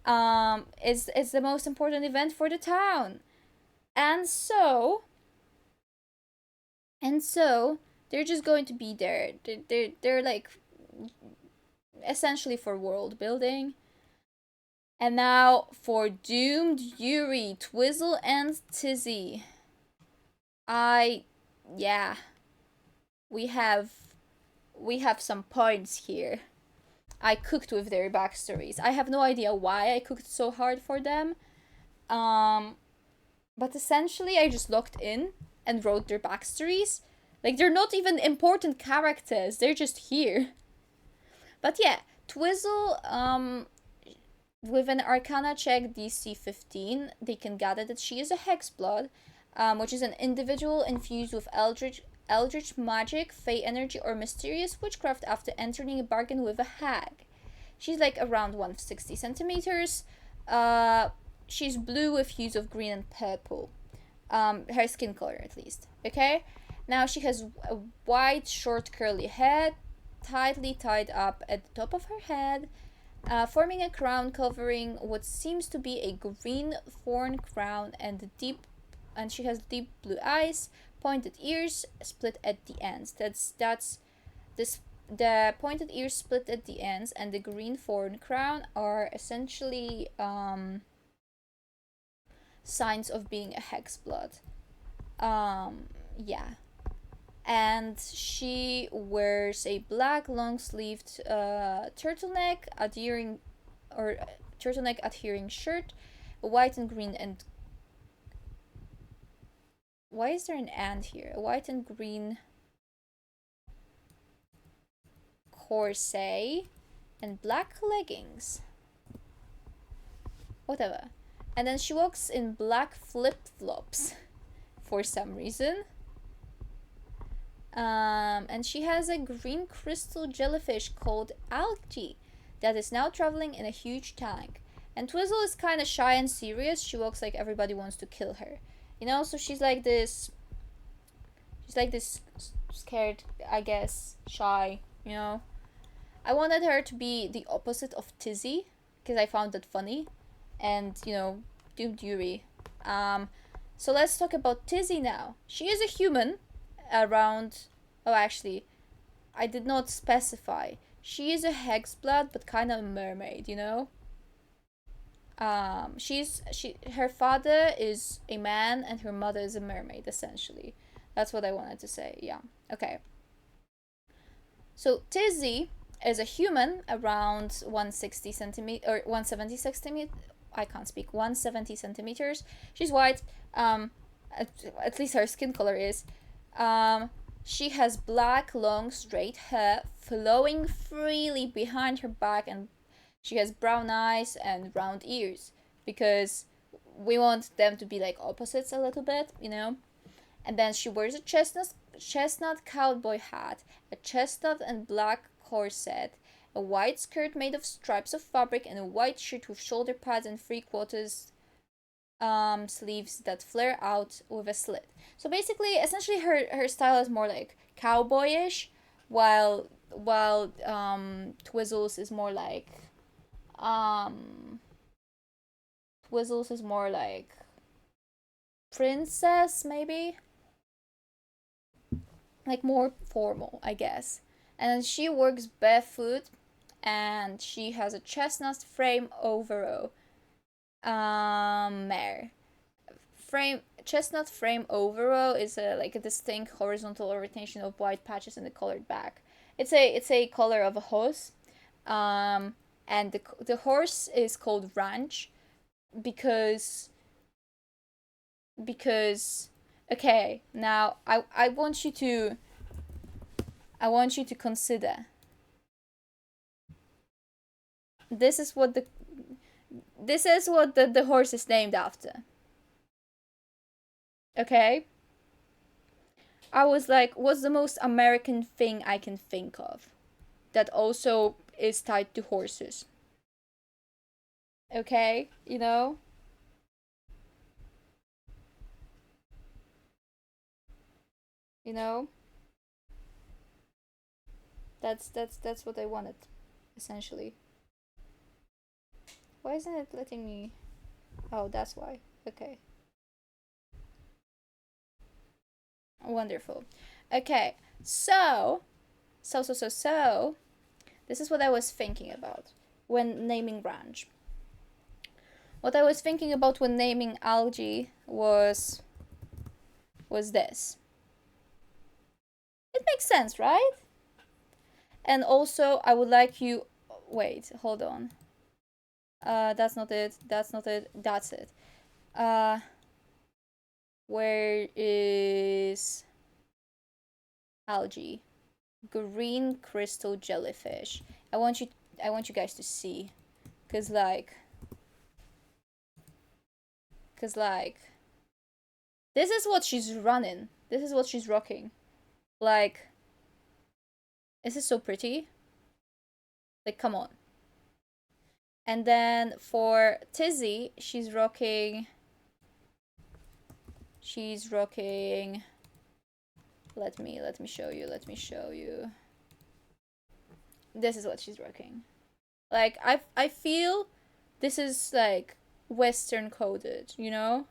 S1: It's the most important event for the town. And so they're just going to be there. They're like essentially for world building. And now for Doomed Yuri, Twizzle and Tizzy. Yeah, we have some points here. I cooked with their backstories. I have no idea why I cooked so hard for them. But essentially I just logged in and wrote their backstories. Like, they're not even important characters, they're just here. But yeah, Twizzle, with an Arcana check DC 15, they can gather that she is a Hexblood, which is an individual infused with eldritch magic, fey energy, or mysterious witchcraft after entering a bargain with a hag. She's like around 160 centimeters. She's blue with hues of green and purple. Her skin color, at least. Okay? Now she has a white, short, curly hair, tightly tied up at the top of her head, forming a crown covering what seems to be a green thorn crown, and she has deep blue eyes, pointed ears, split at the ends. That's this The pointed ears split at the ends and the green thorn crown are essentially signs of being a hexblood. Yeah. And she wears a black long-sleeved turtleneck adhering or turtleneck adhering shirt, a white and green and why is there an and here? A white and green corset and black leggings. Whatever. And then she walks in black flip-flops for some reason. And she has a green crystal jellyfish called Algae that is now traveling in a huge tank. And Twizzle is kind of shy and serious. She walks like everybody wants to kill her. You know, so she's like this. She's like this scared, I guess, shy, you know. I wanted her to be the opposite of Tizzy because I found that funny. And, you know, Doom Dury. So let's talk about Tizzy now. She is a human around. Oh, actually, I did not specify. She is a hexblood, but kind of a mermaid, you know. Her father is a man and her mother is a mermaid, essentially. That's what I wanted to say. Yeah. Okay. So Tizzy is a human around 160 centimeter or 170 centimeter. I can't speak. 170 centimeters. She's white. At least her skin color is. She has black, long, straight hair flowing freely behind her back, and she has brown eyes and round ears because we want them to be like opposites a little bit, you know. And then she wears a chestnut cowboy hat, a chestnut and black corset, a white skirt made of stripes of fabric, and a white shirt with shoulder pads and three-quarters sleeves that flare out with a slit. So basically, essentially, her style is more like cowboyish, while Twizzles is more like um Twizzles is more like princess, maybe like more formal, I guess. And she works barefoot, and she has a chestnut frame overall. Mare. Frame chestnut frame overall is like a distinct horizontal orientation of white patches in the colored back. It's a color of a horse, and the horse is called Ranch because because okay, now I want you to consider this is what the horse is named after. Okay? I was like, what's the most American thing I can think of that also is tied to horses? Okay? You know? You know? That's what I wanted, essentially. Why isn't it letting me? Oh, that's why. Okay. Wonderful. Okay. So, this is what I was thinking about when naming Ranch. What I was thinking about when naming Algae was this. It makes sense, right? And also, I would like you. Wait, hold on. That's not it. That's not it. That's it. Uh, where is Algae? Green crystal jellyfish. I want you. I want you guys to see, cause like, cause like, this is what she's running. This is what she's rocking. Like, this is so pretty. Like, come on. And then for Tizzy, she's rocking. She's rocking. Let me show you. Let me show you. This is what she's rocking. Like I feel this is like Western coded, you know?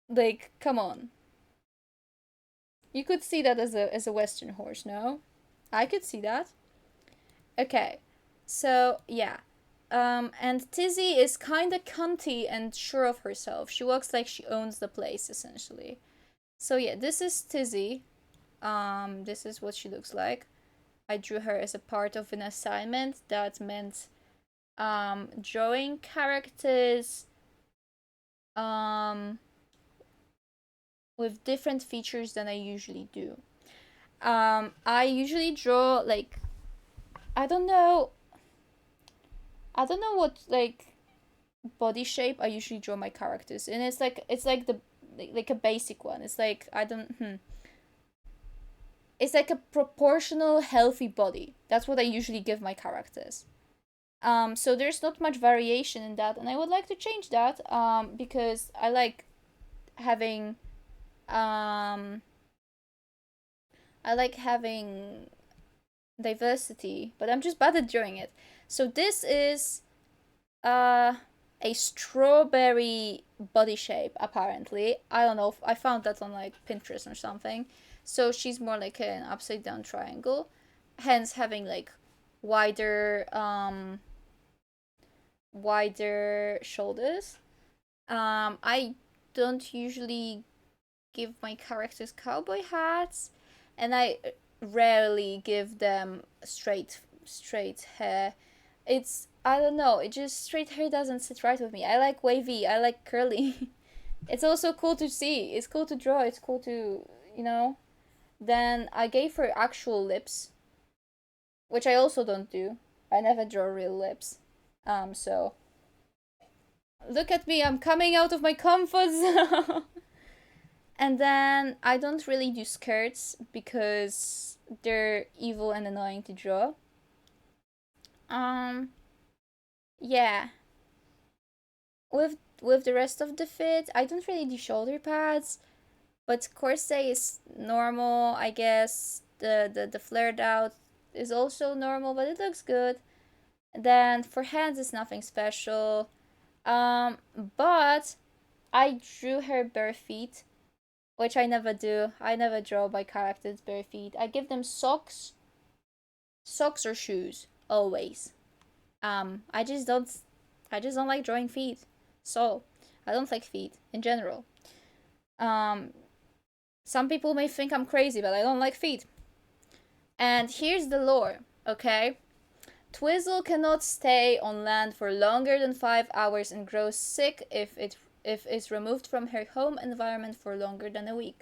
S1: Like, come on. You could see that as a Western horse, no? I could see that. Okay, so yeah. And Tizzy is kinda cunty and sure of herself. She walks like she owns the place, essentially. So yeah, this is Tizzy. This is what she looks like. I drew her as a part of an assignment that meant drawing characters um with different features than I usually do. I usually draw like I don't know I don't know what like body shape I usually draw my characters, and it's like the like a basic one. It's like I don't it's like a proportional healthy body. That's what I usually give my characters. So there's not much variation in that, and I would like to change that because I like having um I like having diversity, but I'm just bad at drawing it. So this is uh a strawberry body shape apparently. I don't know if I found that on like Pinterest or something. So she's more like an upside down triangle, hence having like wider wider shoulders. I don't usually give my characters cowboy hats, and I rarely give them straight hair. It's I don't know, it just straight hair doesn't sit right with me. I like wavy, I like curly. It's also cool to see. It's cool to draw, it's cool to, you know. Then I gave her actual lips, which I also don't do. I never draw real lips. So look at me, I'm coming out of my comfort zone. And then I don't really do skirts because they're evil and annoying to draw. Um yeah. With the rest of the fit, I don't really do shoulder pads, but corset is normal, I guess. The flared out is also normal, but it looks good. Then for hands it's nothing special. Um but I drew her bare feet, which I never do. I never draw my characters bare feet. I give them socks or shoes always. I just don't like drawing feet. So I don't like feet in general. Um, some people may think I'm crazy, but I don't like feet. And here's the lore, okay? Twizzle cannot stay on land for longer than 5 hours and grows sick if it's removed from her home environment for longer than a week.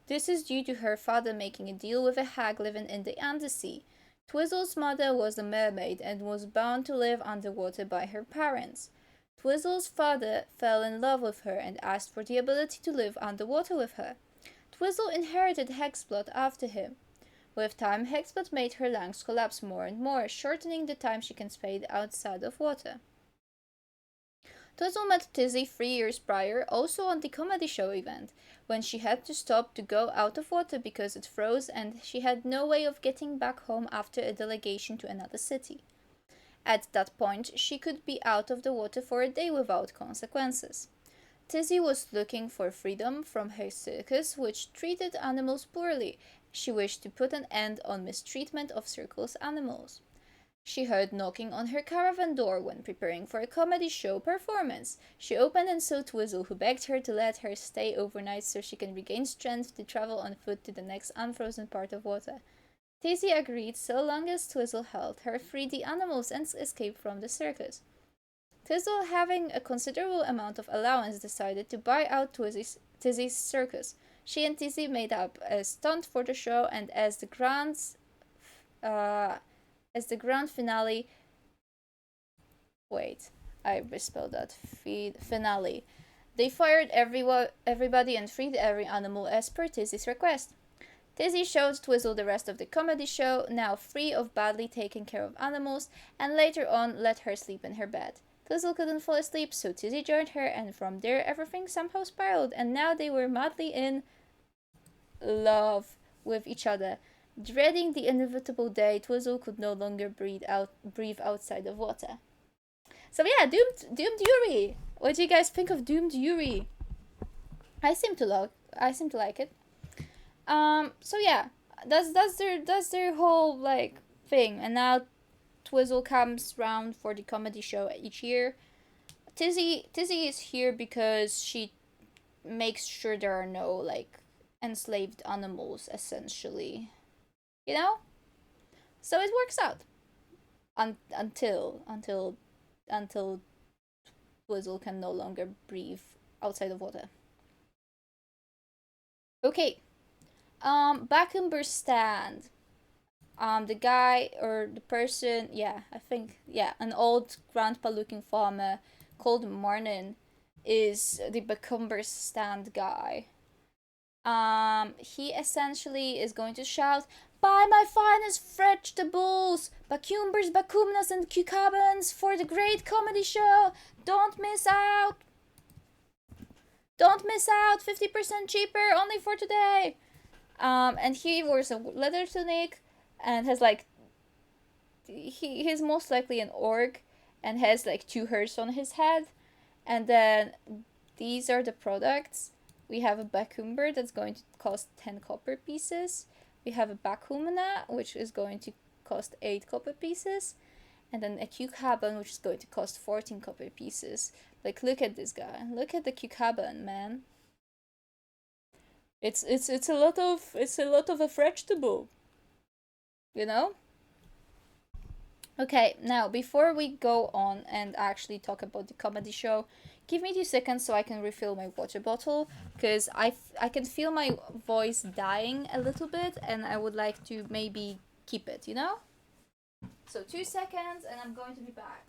S1: This is due to her father making a deal with a hag living in the Andasea. Twizzle's mother was a mermaid and was bound to live underwater by her parents. Twizzle's father fell in love with her and asked for the ability to live underwater with her. Twizzle inherited Hexblood after him. With time, Hexblood made her lungs collapse more and more, shortening the time she can spend outside of water. Twizzle met Tizzy 3 years prior, also on the comedy show event, when she had to stop to go out of water because it froze and she had no way of getting back home after a delegation to another city. At that point, she could be out of the water for a day without consequences. Tizzy was looking for freedom from her circus, which treated animals poorly. She wished to put an end on mistreatment of circus animals. She heard knocking on her caravan door when preparing for a comedy show performance. She opened and saw Twizzle, who begged her to let her stay overnight so she can regain strength to travel on foot to the next unfrozen part of water. Tizzy agreed so long as Twizzle helped her free the animals and escape from the circus. Twizzle, having a considerable amount of allowance, decided to buy out Tizzy's circus. She and Tizzy made up a stunt for the show, and as the grand finale. Wait, I misspelled that. Finale. They fired everybody and freed every animal as per Tizzy's request. Tizzy showed Twizzle the rest of the comedy show, now free of badly taken care of animals, and later on let her sleep in her bed. Twizzle couldn't fall asleep, so Tizzy joined her, and from there everything somehow spiraled, and now they were madly in love with each other. Dreading the inevitable day, Twizzle could no longer breathe outside of water. So yeah, Doomed Yuri. What do you guys think of Doomed Yuri? I seem to like it. So yeah, that's their whole like thing. And now Twizzle comes round for the comedy show each year. Tizzy is here because she makes sure there are no like enslaved animals, essentially. You know? So it works out. Until Twizzle can no longer breathe outside of water. Okay. Bakumber stand. The guy or the person, yeah, I think, yeah, an old grandpa looking farmer called Marnin is the Bakumber stand guy. He essentially is going to shout, "Buy my finest vegetables, bacumbers, bacumnas, and cucumbers for the great comedy show! Don't miss out! Don't miss out! 50% cheaper only for today!" And he wears a leather tunic and has like he's most likely an orc and has like two hairs on his head. And then these are the products. We have a Bakumber that's going to cost 10 copper pieces. We have a Bakumana, which is going to cost 8 copper pieces. And then a Cucaban, which is going to cost 14 copper pieces. Like, look at this guy. Look at the Cucaban, man. It's a lot of a vegetable. You know? Okay, now before we go on and actually talk about the comedy show, give me 2 seconds so I can refill my water bottle because I can feel my voice dying a little bit and I would like to maybe keep it, you know? So 2 seconds and I'm going to be back.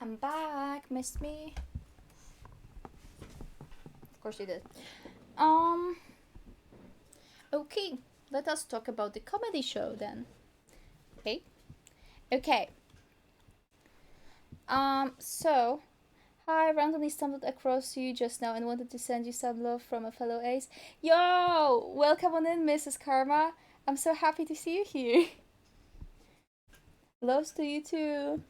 S1: I'm back. Missed me? Of course you did. Okay, let us talk about the comedy show then. Okay. Okay. So hi, randomly stumbled across you just now and wanted to send you some love from a fellow ace. Yo! Welcome on in, Mrs. Karma. I'm so happy to see you here. Loves to you too.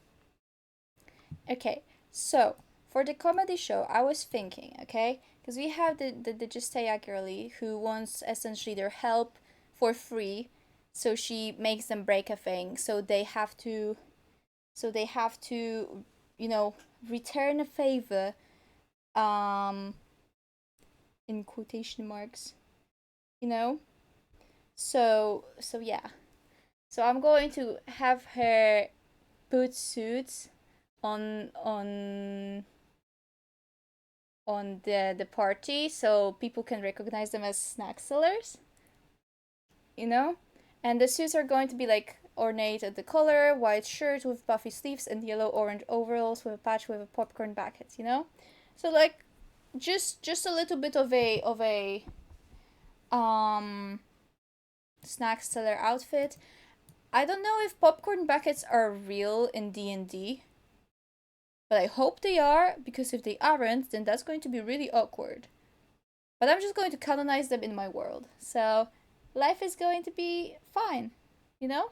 S1: Okay, so for the comedy show, I was thinking, okay, because we have the Justaya girlie who wants essentially their help for free, so she makes them break a thing, so they have to, you know, return a favor, um, in quotation marks, you know. So yeah. So I'm going to have her put suits on the party so people can recognize them as snack sellers, you know? And the suits are going to be like ornate at the collar, white shirt with puffy sleeves and yellow orange overalls with a patch with a popcorn bucket, you know? So like just a little bit of a um snack seller outfit. I don't know if popcorn buckets are real in D&D, but I hope they are, because if they aren't, then that's going to be really awkward. But I'm just going to canonize them in my world. So life is going to be fine, you know?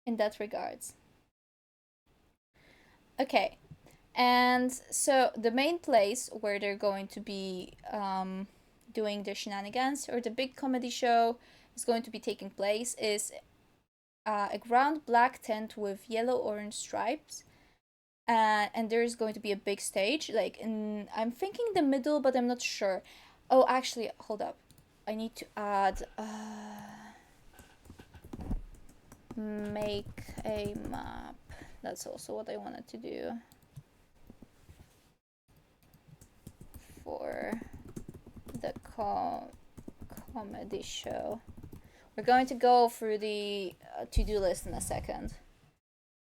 S1: In that regards. Okay. And so the main place where they're going to be doing the shenanigans or the big comedy show is going to be taking place is a ground black tent with yellow orange stripes. And there's going to be a big stage, like I'm thinking the middle, but I'm not sure. Oh, actually, hold up. I need to add make a map. That's also what I wanted to do for the comedy show. We're going to go through the to-do list in a second.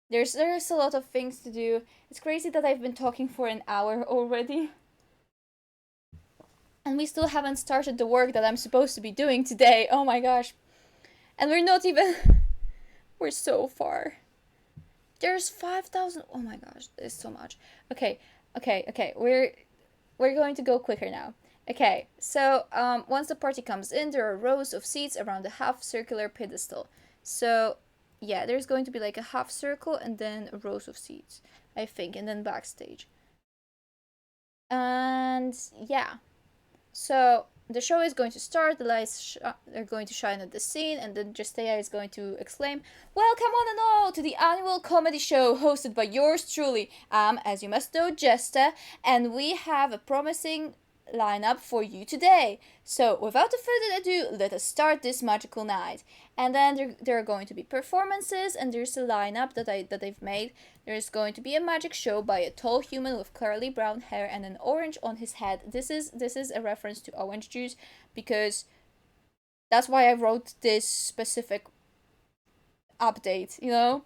S1: There's a lot of things to do. It's crazy that I've been talking for an hour already. And we still haven't started the work that I'm supposed to be doing today. Oh my gosh. And we're not even... we're so far. There's 5,000... Oh my gosh, there's so much. Okay. We're going to go quicker now. Okay, so once the party comes in, there are rows of seats around a half-circular pedestal. So, yeah, there's going to be like a half circle and then rows of seats, I think, and then backstage. And yeah, so the show is going to start, the lights are going to shine at the scene, and then Justeya is going to exclaim, "Welcome one and all to the annual comedy show hosted by yours truly. As you must know, Jesta, and we have a promising lineup for you today. So, without further ado, let us start this magical night." And then there are going to be performances, and there's a lineup that they've made. There's going to be a magic show by a tall human with curly brown hair and an orange on his head. This is a reference to orange juice, because that's why I wrote this specific update, you know?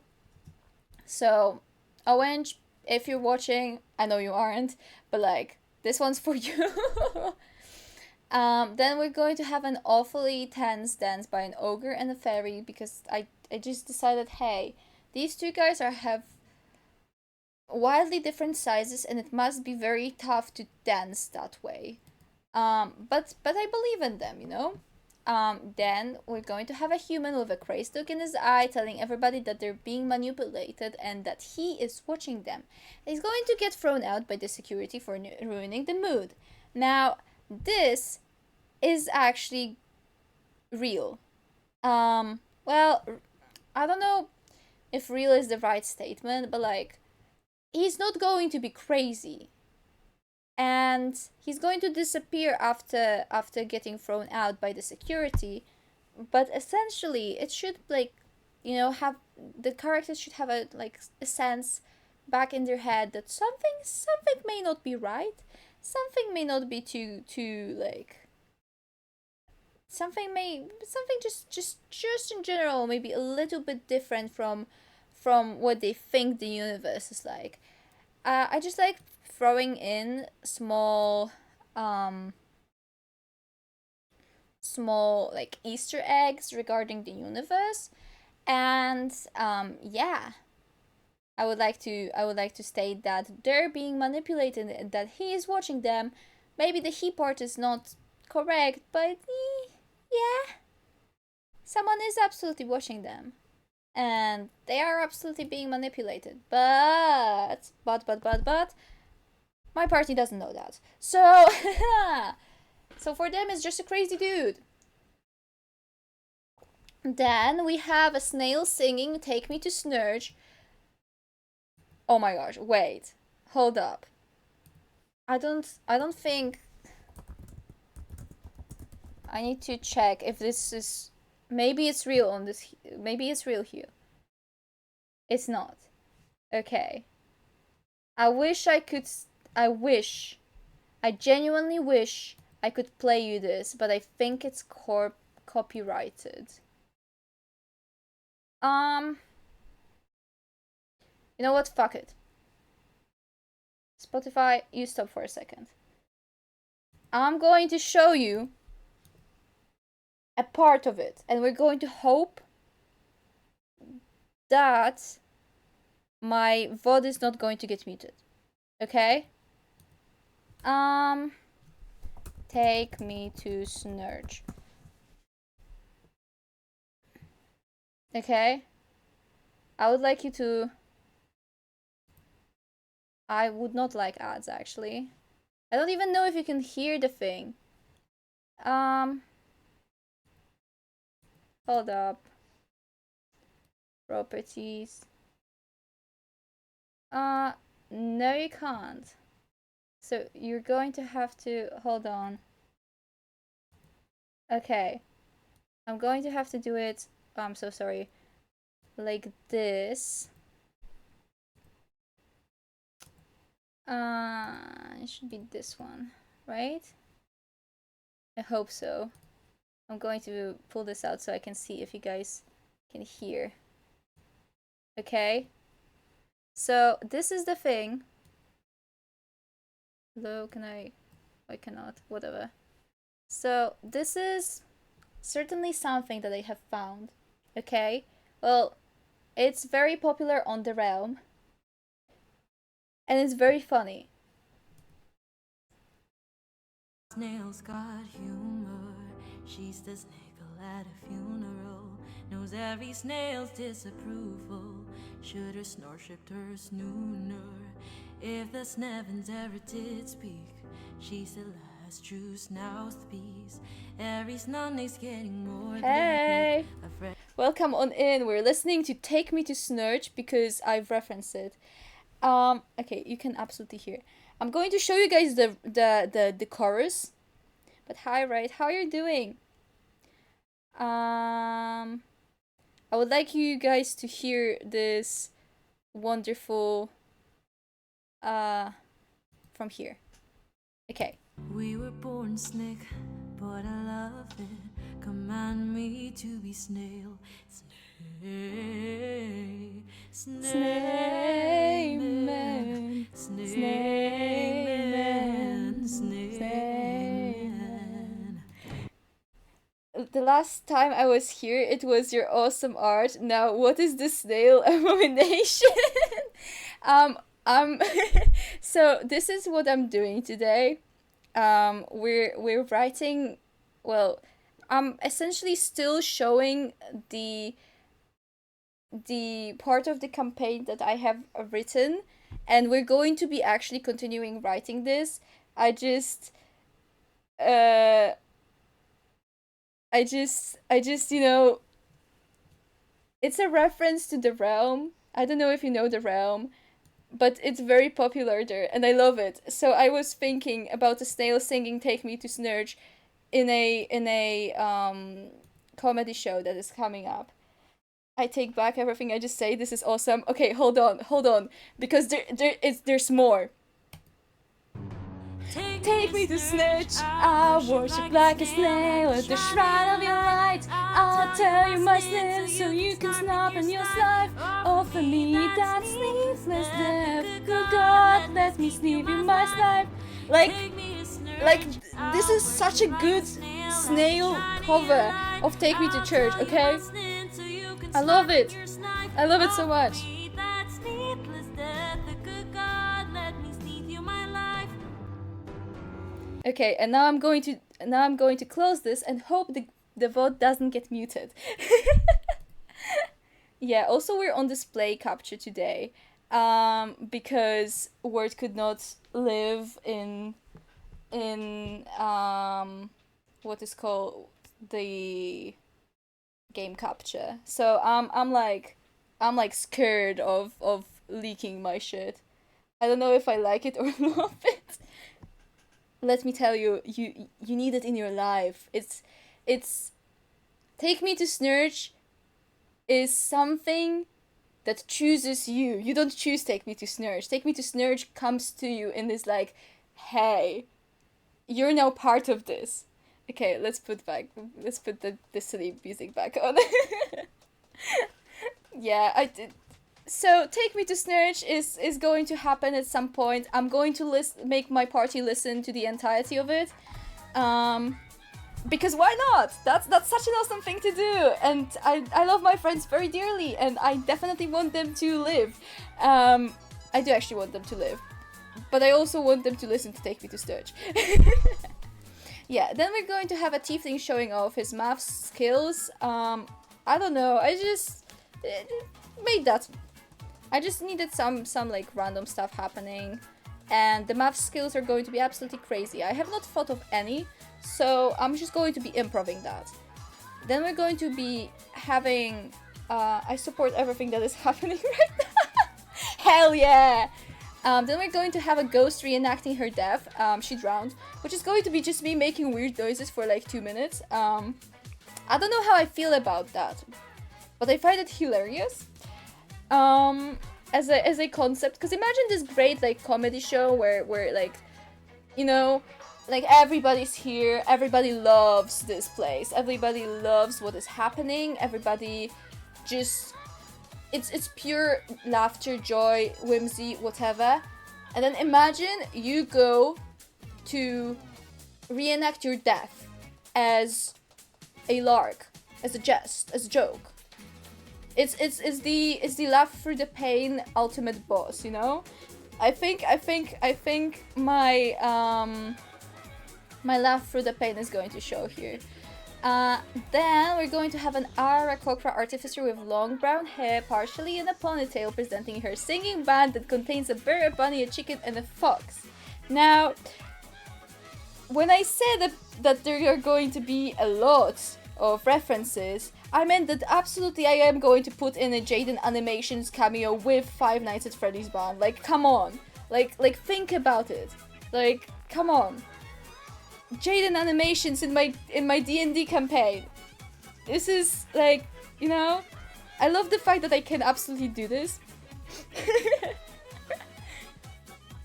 S1: So, Orange, if you're watching, I know you aren't, but like, this one's for you. Then we're going to have an awfully tense dance by an ogre and a fairy, because I just decided, hey, these two guys have wildly different sizes, and it must be very tough to dance that way. But I believe in them, you know? Then we're going to have a human with a crazed look in his eye telling everybody that they're being manipulated and that he is watching them. He's going to get thrown out by the security for ruining the mood. Now, this is actually real. Well, I don't know if real is the right statement, but like, he's not going to be crazy. And he's going to disappear after getting thrown out by the security, but essentially it should, like, you know, have the characters should have a sense back in their head that something may not be right, something may not be too like, something just in general maybe a little bit different from what they think the universe is like. I just like throwing in small like Easter eggs regarding the universe, and yeah, I would like to state that they're being manipulated and that he is watching them. Maybe the he part is not correct, but yeah, someone is absolutely watching them, and they are absolutely being manipulated. But my party doesn't know that. So, so for them, it's just a crazy dude. Then we have a snail singing "Take Me to Snurge." Oh my gosh, wait. Hold up. I don't think I need to check if this is, maybe it's real on this, maybe it's real here. It's not. Okay. I wish I could, I genuinely wish I could play you this, but I think it's copyrighted. You know what? Fuck it. Spotify, you stop for a second. I'm going to show you a part of it, and we're going to hope that my VOD is not going to get muted. Okay? Take me to Snurge. Okay? I would like you to... I would not like ads, actually. I don't even know if you can hear the thing. Hold up. Properties. No, you can't. So you're going to have to... Hold on. Okay. I'm going to have to do it... Oh, I'm so sorry. Like this. It should be this one, right? I hope so. I'm going to pull this out so I can see if you guys can hear. Okay. So this is the thing. Hello, can I cannot, whatever. So this is certainly something that I have found. Okay. Well, it's very popular on the realm. And it's very funny.
S2: Snail's got humor. She's the sniggle at a funeral. Knows every snail's disapproval. Should her snore shipped her snooner. If the Snevens ever did speak, she's the last true snouthed piece. Every snonny's getting more.
S1: Hey! Welcome on in. We're listening to Take Me to Snurch because I've referenced it. Okay, you can absolutely hear. I'm going to show you guys the chorus. But hi, right? How are you doing? I would like you guys to hear this wonderful from here. Okay.
S2: We were born snick, but I love it. Command me to be snail. Snake, snake man, snake man, snake man.
S1: The last time I was here, it was your awesome art. Now, what is the snail abomination? So this is what I'm doing today. We're writing. Well, I'm essentially still showing the part of the campaign that I have written, and we're going to be actually continuing writing this. I just you know, it's a reference to the realm. I don't know if you know the realm, but it's very popular there, and I love it. So I was thinking about a snail singing "Take Me to Snurch" in a comedy show that is coming up. I take back everything I just say. This is awesome. Okay, hold on, because there's more. Take me to Snitch, I worship like a snail at the shrine of your light. I'll tell you my sins so you can snap in your life. Offer me that sleepless death. Good God, let me sleep in my life. Like, this is such a good snail cover of Take Me to Church, okay? I love it. I love it so much. Okay, and now I'm going to close this and hope the vote doesn't get muted. Yeah, also we're on display capture today. Because Word could not live in what is called the game capture. So I'm like scared of leaking my shit. I don't know if I like it or love it. Let me tell you, you need it in your life. It's Take Me to Snurch is something that chooses you. You don't choose Take Me to Snurch. Take Me to Snurch comes to you and is like, hey, you're now part of this. Okay, let's put the silly music back on. Yeah, I did. So Take Me to Snurch is going to happen at some point. I'm going to make my party listen to the entirety of it. Because why not? That's such an awesome thing to do, and I love my friends very dearly, and I definitely want them to live. I do actually want them to live, but I also want them to listen to Take Me to Snurch. Yeah, then we're going to have a tiefling showing off his math skills. I don't know. I just made that. I just needed some like random stuff happening, and the math skills are going to be absolutely crazy. I have not thought of any, so I'm just going to be improvising that. Then we're going to be having. I support everything that is happening right now. Hell yeah! Then we're going to have a ghost reenacting her death. She drowned, which is going to be just me making weird noises for like 2 minutes. I don't know how I feel about that, but I find it hilarious. As a concept, because imagine this great like comedy show where like, you know, like everybody's here, everybody loves this place, everybody loves what is happening, everybody just, it's pure laughter, joy, whimsy, whatever. And then imagine you go to reenact your death as a lark, as a jest, as a joke. It's the laugh through the pain ultimate boss, you know? I think my my laugh through the pain is going to show here. Then we're going to have an Aarakocra artificer with long brown hair, partially in a ponytail, presenting her singing band that contains a bear, a bunny, a chicken, and a fox. Now, when I said that there are going to be a lot of references, I meant that absolutely I am going to put in a Jaden Animations cameo with Five Nights at Freddy's band. Like, come on. Like think about it. Like, come on. Jaden Animations in my D&D campaign. This is like, you know, I love the fact that I can absolutely do this.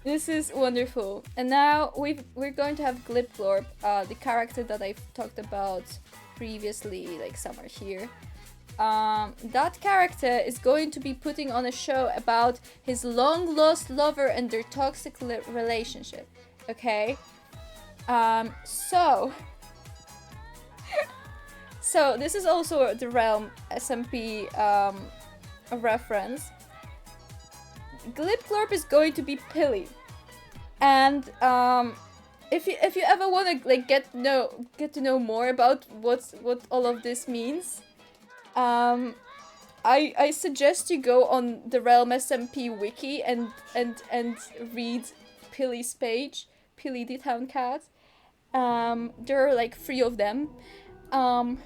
S1: This is wonderful. And now we're going to have Glipglorp, the character that I've talked about previously, like somewhere here. That character is going to be putting on a show about his long lost lover and their toxic relationship. Okay? So this is also the Realm SMP reference. Glipglorp is going to be Pilly, and if you ever want to like get to know more about what all of this means, I suggest you go on the Realm SMP wiki and read Pilly's page, Pilly the Town Cat. There are like 3 of them, and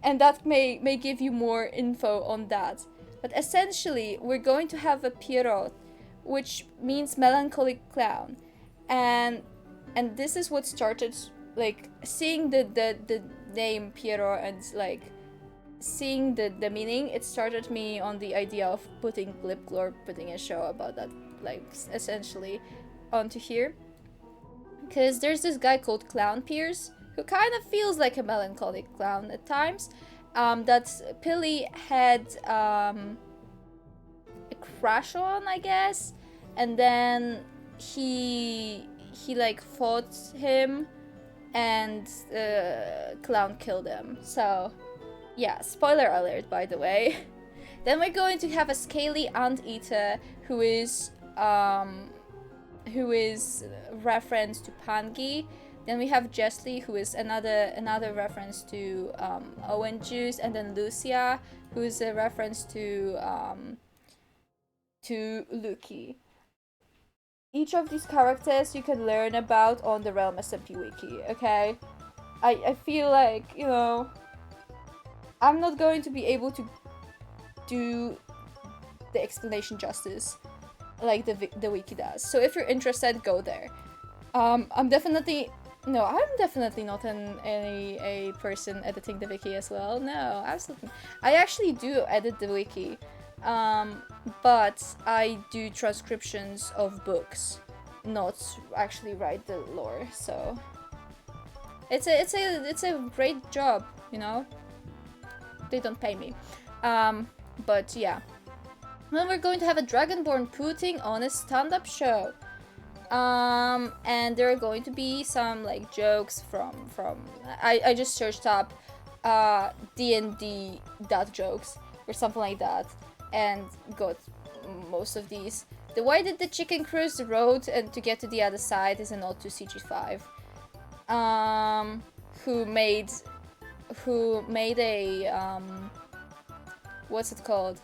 S1: that may give you more info on that. But essentially, we're going to have a Pierrot, which means melancholic clown, and this is what started, like, seeing the name Pierrot and like seeing the meaning. It started me on the idea of putting Glipglorp, putting a show about that, like, essentially onto here. Because there's this guy called Clown Pierce, who kind of feels like a melancholic clown at times, that Pilly had a crush on, I guess, and then he like fought him, and Clown killed him. So yeah, spoiler alert, by the way. Then we're going to have a scaly anteater who is reference to Pangi. Then we have Jesly, who is another reference to Owen Juice, and then Lucia, who is a reference to Luki. Each of these characters you can learn about on the Realm SMP wiki, okay? I feel like, you know, I'm not going to be able to do the explanation justice like the wiki does. So if you're interested, go there. I'm definitely not a person editing the wiki as well. No, absolutely. I actually do edit the wiki, but I do transcriptions of books, not actually write the lore. So it's a great job, you know. They don't pay me, but yeah. Then we're going to have a Dragonborn putting on a stand-up show. And there are going to be some like jokes from I just searched up D&D jokes or something like that and got most of these. The why did the chicken cross the road and to get to the other side is a nod to CG5, who made a what's it called,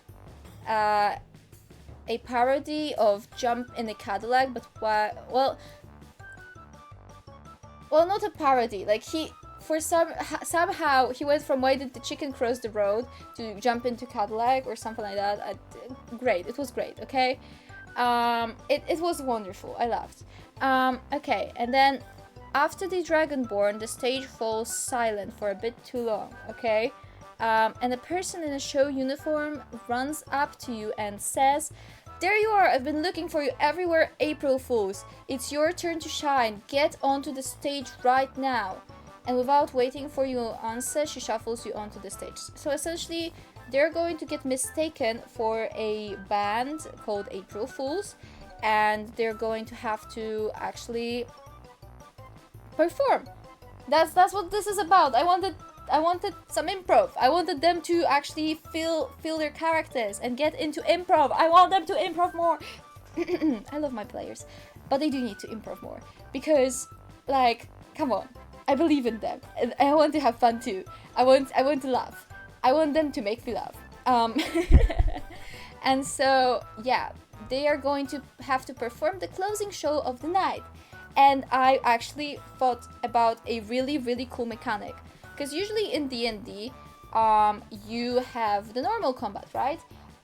S1: a parody of Jump in a Cadillac, but well, not a parody. Like somehow he went from why did the chicken cross the road to Jump into Cadillac or something like that. Great, it was great. Okay, it was wonderful. I laughed. Okay, and then after the Dragonborn, the stage falls silent for a bit too long. Okay. And a person in a show uniform runs up to you and says, There you are, I've been looking for you everywhere, April Fools. It's your turn to shine. Get onto the stage right now. And without waiting for you to answer, she shuffles you onto the stage. So essentially, they're going to get mistaken for a band called April Fools, and they're going to have to actually perform. That's what this is about. I wanted some improv. I wanted them to actually feel their characters and get into improv. I want them to improv more. I love my players, but they do need to improv more because, like, come on, I believe in them, and I want to have fun too. I want to laugh. I want them to make me laugh. And so yeah, they are going to have to perform the closing show of the night. And I actually thought about a really cool mechanic, because usually in D&D, you have the normal combat, right?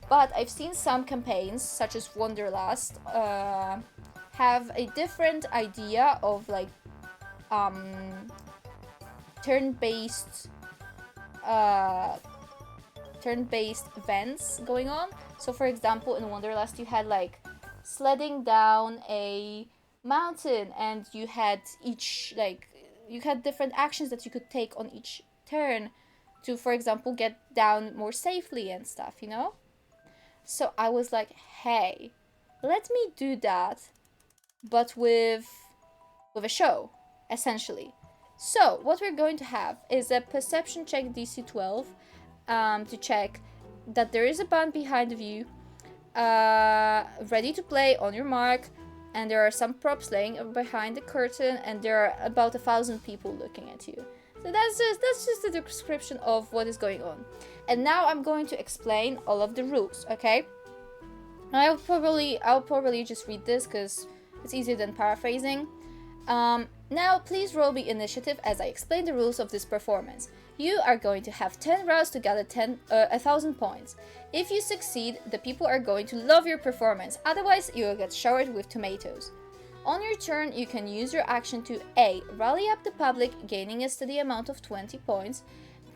S1: But I've seen some campaigns, such as Wanderlust, have a different idea of like turn-based events going on. So for example, in Wanderlust you had like sledding down a mountain, and you had different actions that you could take on each turn to, for example, get down more safely and stuff, you know? So I was like, hey, let me do that, but with a show, essentially. So what we're going to have is a perception check DC 12, to check that there is a band behind of you, ready to play on your mark, and there are some props laying behind the curtain, and there are about 1,000 people looking at you. So that's just a description of what is going on. And now I'm going to explain all of the rules, okay? I'll probably just read this because it's easier than paraphrasing. Now, please roll me initiative as I explain the rules of this performance. You are going to have 10 rounds to gather 1,000 points. If you succeed, the people are going to love your performance, otherwise you will get showered with tomatoes. On your turn, you can use your action to A. Rally up the public, gaining a steady amount of 20 points.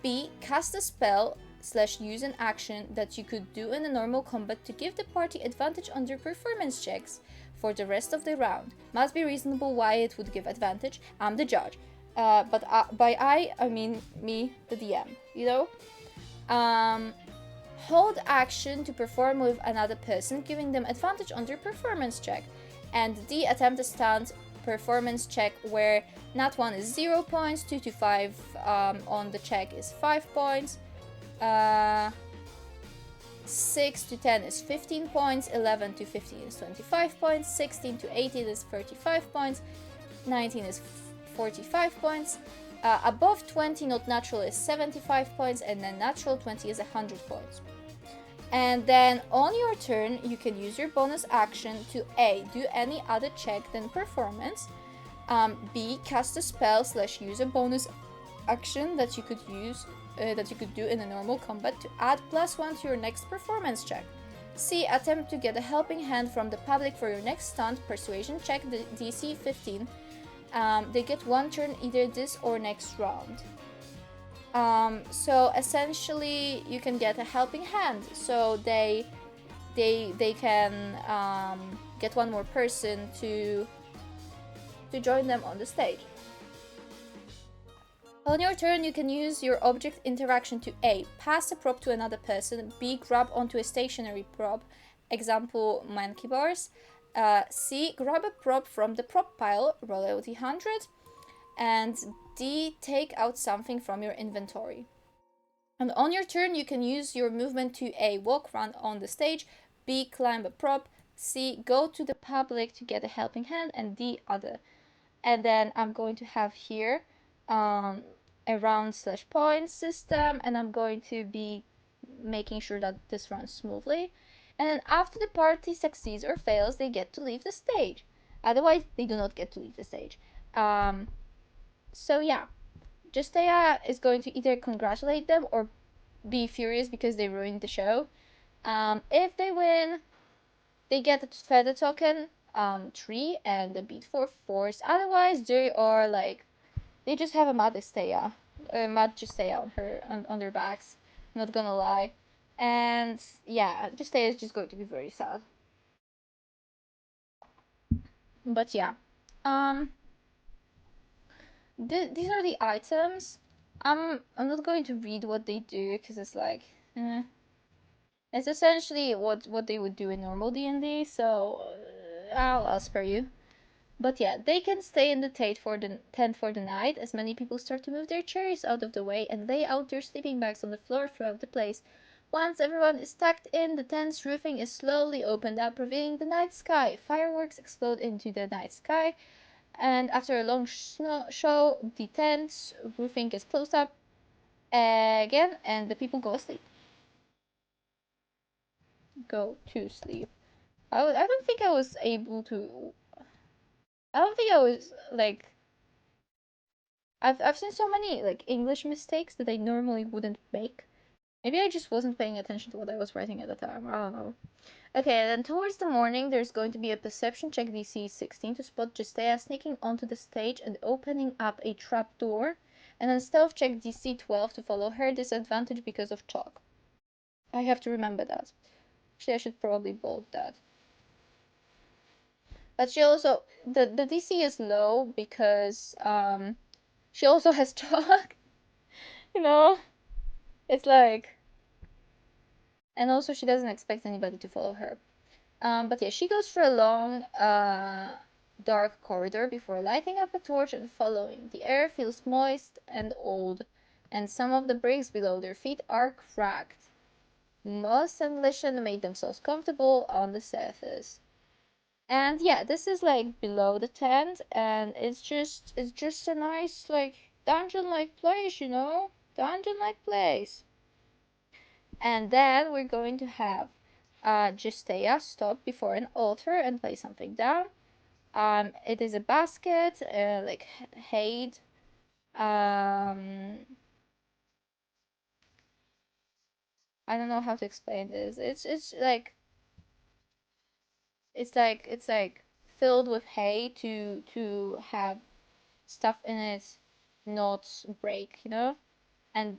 S1: B. Cast a spell / use an action that you could do in a normal combat to give the party advantage on their performance checks for the rest of the round. Must be reasonable why it would give advantage. I'm the judge. But by I mean me, the DM, you know? Hold action to perform with another person, giving them advantage on their performance check. And D. Attempt a stunt performance check where nat 1 is 0 points, 2 to 5 on the check is 5 points, 6 to 10 is 15 points, 11 to 15 is 25 points, 16 to 18 is 35 points, 19 is 45 points, above 20 not natural is 75 points, and then natural 20 is 100 points. And then on your turn, you can use your bonus action to A. Do any other check than performance, B. Cast a spell / use a bonus action that you could do in a normal combat to add +1 to your next performance check. C. Attempt to get a helping hand from the public for your next stunt persuasion check, the DC 15. They get 1 turn either this or next round. So essentially you can get a helping hand, so they can get 1 more person to join them on the stage. On your turn, you can use your object interaction to A. Pass a prop to another person, B. Grab onto a stationary prop, example monkey bars, C. Grab a prop from the prop pile, roll a D100, and D. Take out something from your inventory. And on your turn, you can use your movement to A. Walk around on the stage, B. Climb a prop, C. Go to the public to get a helping hand, and D. Other. And then I'm going to have here a round / points system, and I'm going to be making sure that this runs smoothly. And then after the party succeeds or fails, they get to leave the stage. Otherwise, they do not get to leave the stage. So yeah, Justeya is going to either congratulate them or be furious because they ruined the show. If they win, they get a feather token, 3, and a beat for force. Otherwise, they are like, they just have a mad Justeya on their backs. Not gonna lie. And yeah, Justeya is just going to be very sad. But yeah. Um, these are the items. I'm not going to read what they do because it's like, it's essentially what they would do in normal D&D. So I'll spare you. But yeah, they can stay in the tent for the night as many people start to move their chairs out of the way and lay out their sleeping bags on the floor throughout the place. Once everyone is tucked in, the tent's roofing is slowly opened up, revealing the night sky. Fireworks explode into the night sky, and after a long show, the tent's roofing gets closed up again, and the people go asleep. Go to sleep. I don't think I was able to. I don't think I was like I've seen so many like English mistakes that I normally wouldn't make. Maybe I just wasn't paying attention to what I was writing at the time. I don't know. Okay, then towards the morning, there's going to be a perception check DC 16 to spot Justea sneaking onto the stage and opening up a trap door, and then stealth check DC 12 to follow her. Disadvantage because of chalk. I have to remember that. Actually, I should probably bold that. But she also the DC is low because she also has chalk. You know, it's like, and also she doesn't expect anybody to follow her. But yeah, she goes for a long, dark corridor before lighting up a torch and following. The air feels moist and old, and some of the bricks below their feet are cracked. Moss and lichen made themselves comfortable on the surface. And yeah, this is like below the tent, and it's just a nice like dungeon-like place, you know, dungeon-like place. And then we're going to have Justea stop before an altar and lay something down. It is a basket, like Hade. Um, I don't know how to explain this. It's like filled with hay to have stuff in it not break, you know, and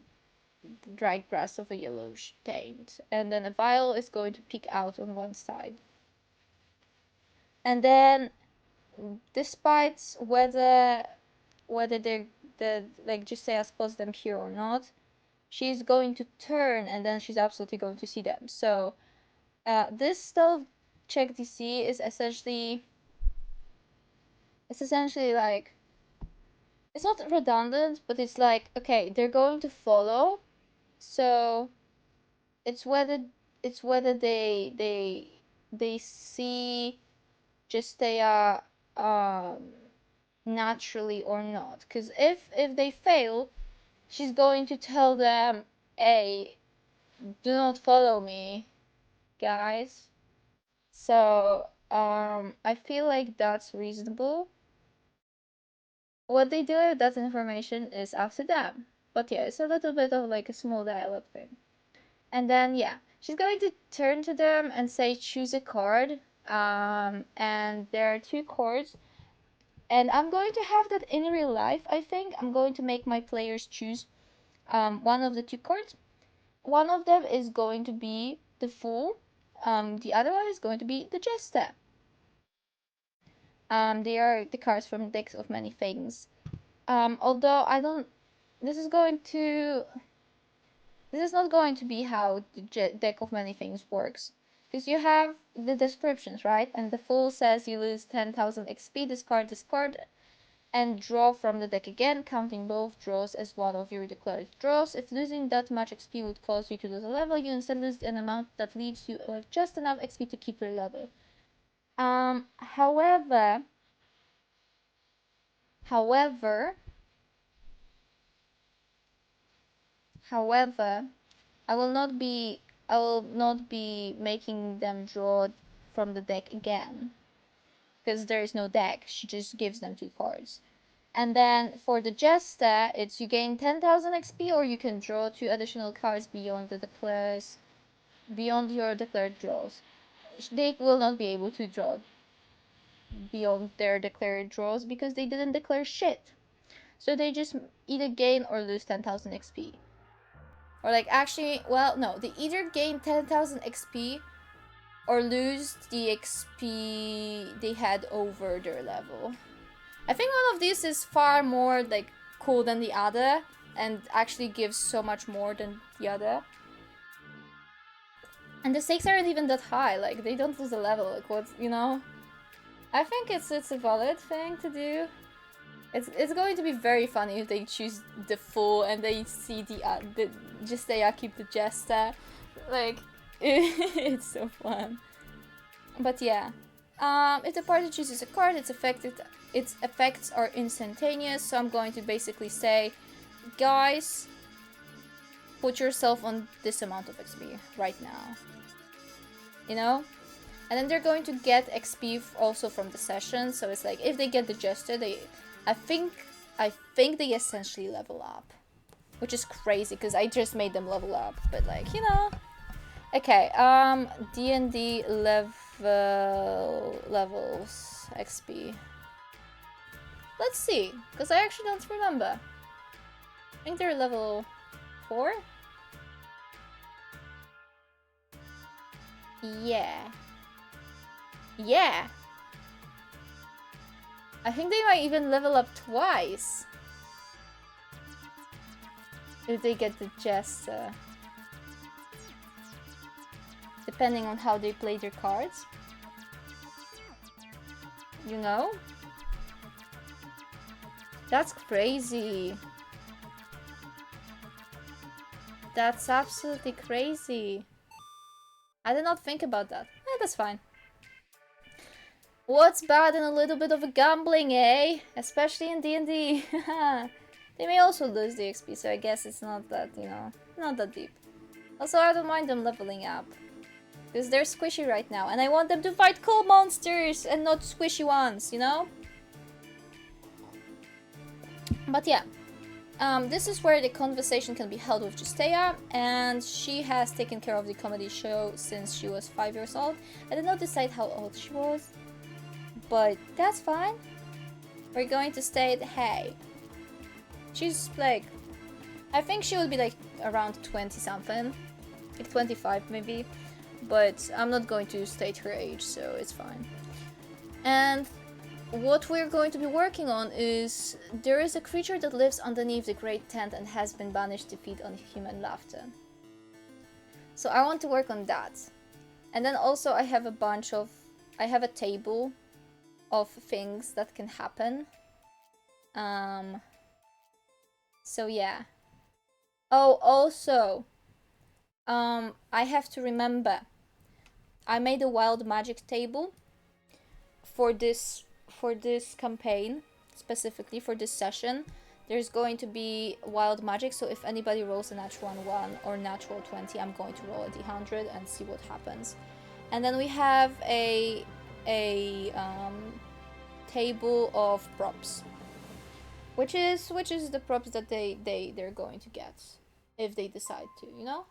S1: dried grass of a yellowish tint. And then a vial is going to peek out on one side. And then, despite whether they're the like just say I suppose them here or not, she's going to turn and then she's absolutely going to see them. So this stealth check DC is essentially like, it's not redundant, but it's like, okay, they're going to follow, so it's whether they see just they are naturally or not. Because if they fail, she's going to tell them, hey, do not follow me, guys. So I feel like that's reasonable. What they do with that information is up to them. But yeah, it's a little bit of like a small dialogue thing. And then yeah, she's going to turn to them and say choose a card. And there are two cards. And I'm going to have that in real life, I think. I'm going to make my players choose one of the two cards. One of them is going to be the Fool. The other one is going to be the Jester. They are the cards from decks of many things. Although I don't, this is going to, this is not going to be how the deck of many things works. Because you have the descriptions, right? And the Fool says you lose 10,000 XP, discard this card, and draw from the deck again, counting both draws as one of your declared draws. If losing that much XP would cause you to lose a level, you instead lose an amount that leaves you with just enough XP to keep your level. However, however, however, I will not be making them draw from the deck again because there is no deck. She just gives them two cards. And then for the Jester, it's you gain 10,000 XP or you can draw two additional cards beyond your declared draws. They will not be able to draw beyond their declared draws because they didn't declare shit. So they just either gain or lose 10,000 XP. Or like actually, well, no, they either gain 10,000 XP or lose the XP they had over their level. I think one of these is far more like cool than the other and actually gives so much more than the other. And the stakes aren't even that high, like they don't lose a level, like what, you know? I think it's a valid thing to do. It's going to be very funny if they choose the full and they see the Justeya keep the Jester. Like, it's so fun. But yeah. If the party chooses a card, its effects are instantaneous, so I'm going to basically say, guys, put yourself on this amount of XP right now. You know? And then they're going to get XP also from the session, so it's like, if they get the Jester, I think they essentially level up. Which is crazy, because I just made them level up, but like, you know. Okay, D&D levels XP. Let's see, because I actually don't remember. I think they're level 4? Yeah. Yeah! I think they might even level up twice. If they get the Jester. Depending on how they play their cards. You know? That's crazy. That's absolutely crazy. I did not think about that. That's fine. What's bad in a little bit of a gambling, eh? Especially in D&D. They may also lose the XP, so I guess it's not that, you know, not that deep. Also, I don't mind them leveling up. Because they're squishy right now, and I want them to fight cool monsters and not squishy ones, you know? But yeah. This is where the conversation can be held with Justeya, and she has taken care of the comedy show since she was 5 years old. I did not decide how old she was, but that's fine. We're going to state, hey, she's like, I think she would be like around 20 something, like 25 maybe, but I'm not going to state her age, so it's fine. And what we're going to be working on is, there is a creature that lives underneath the great tent and has been banished to feed on human laughter. So I want to work on that. And then also I have a table of things that can happen. So yeah. Oh, also, I have to remember, I made a wild magic table for this campaign, specifically for this session. There's going to be wild magic, so if anybody rolls a natural 1 or natural 20, I'm going to roll a d100 and see what happens. And then we have a table of props, which is the props that they're going to get if they decide to, you know.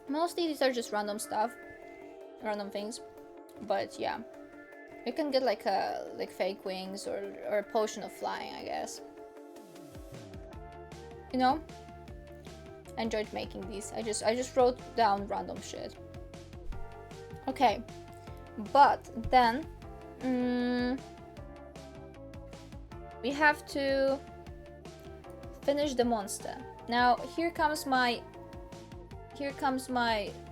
S1: Mostly these are just random stuff, random things, but yeah, you can get like fake wings or a potion of flying, I guess. You know, I enjoyed making these. I just wrote down random shit. Okay, but then we have to finish the monster. Now here comes my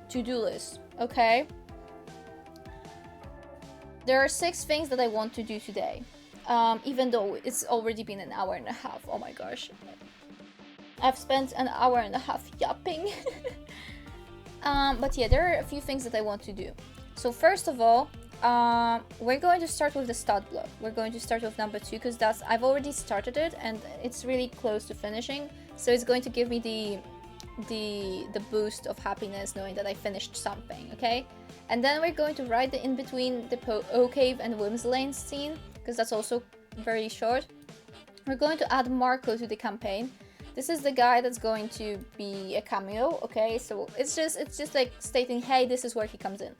S1: to-do list, okay? There are 6 things that I want to do today, even though it's already been an hour and a half. Oh my gosh. I've spent an hour and a half yapping. But yeah, there are a few things that I want to do. So first of all, we're going to start with the stat block. We're going to start with number 2, because I've already started it and it's really close to finishing. So it's going to give me the boost of happiness knowing that I finished something, okay? And then we're going to write the in between the O Cave and Whimslane scene, because that's also very short. We're going to add Marco to the campaign. This is the guy that's going to be a cameo, okay? So it's just like stating, hey, this is where he comes in.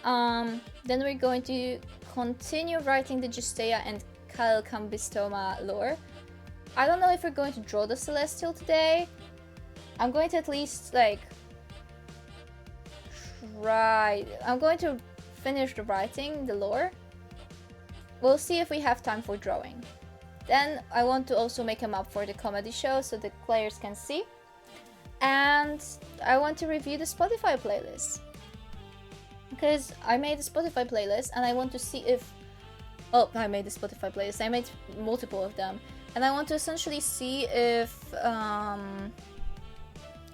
S1: Then we're going to continue writing the Justeya and Kyle Kambistoma lore. I don't know if we're going to draw the Celestial today, I'm going to at least like try. I'm going to finish the writing, the lore. We'll see if we have time for drawing. Then I want to also make a map for the comedy show so the players can see. And I want to review the Spotify playlist. Because I made a Spotify playlist and I want to see if... Oh, I made a Spotify playlist. I made multiple of them. And I want to essentially see if I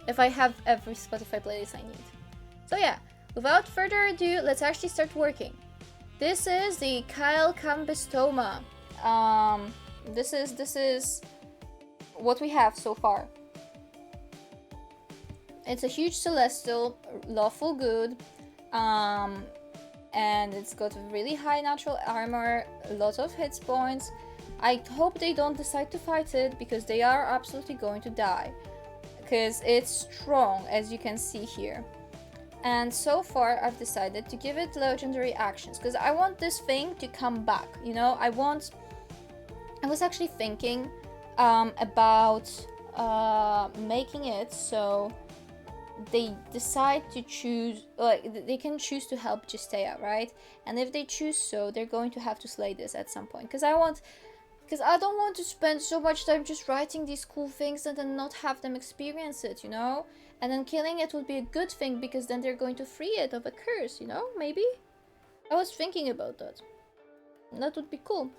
S1: have every Spotify playlist I need. So yeah, without further ado, let's actually start working. This is the Kyle Cambistoma. This is what we have so far. It's a huge celestial, lawful good, and it's got really high natural armor, a lot of hit points. I hope they don't decide to fight it, because they are absolutely going to die, because it's strong, as you can see here. And so far I've decided to give it legendary actions, because I want this thing to come back, you know. I was actually thinking about making it so they decide to choose, like, they can choose to help Justea, right? And if they choose so, they're going to have to slay this at some point, because I don't want to spend so much time just writing these cool things and then not have them experience it, you know? And then killing it would be a good thing, because then they're going to free it of a curse, you know? Maybe? I was thinking about that. That would be cool.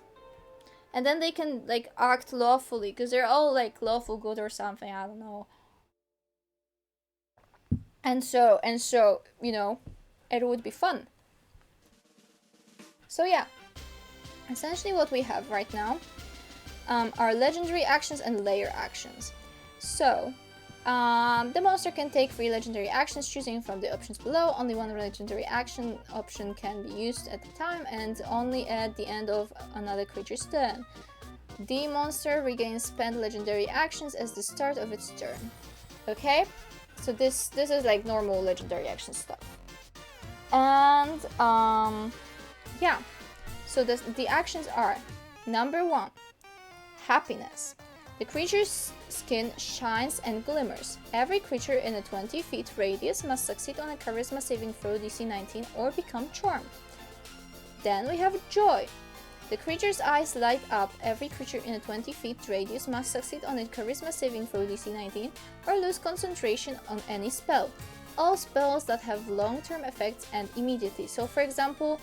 S1: And then they can, like, act lawfully, because they're all, like, lawful good or something, I don't know. And so, you know, it would be fun. So yeah, essentially what we have right now are legendary actions and layer actions. So, the monster can take 3 legendary actions, choosing from the options below. Only 1 legendary action option can be used at the time, and only at the end of another creature's turn. The monster regains spent legendary actions as the start of its turn. Okay, so this is like normal legendary action stuff. And yeah, so the actions are: number 1, happiness. The creature's skin shines and glimmers. Every creature in a 20 feet radius must succeed on a charisma saving throw DC 19 or become charmed. Then we have joy. The creature's eyes light up. Every creature in a 20 feet radius must succeed on a charisma saving throw DC 19 or lose concentration on any spell. All spells that have long-term effects end immediately. So for example,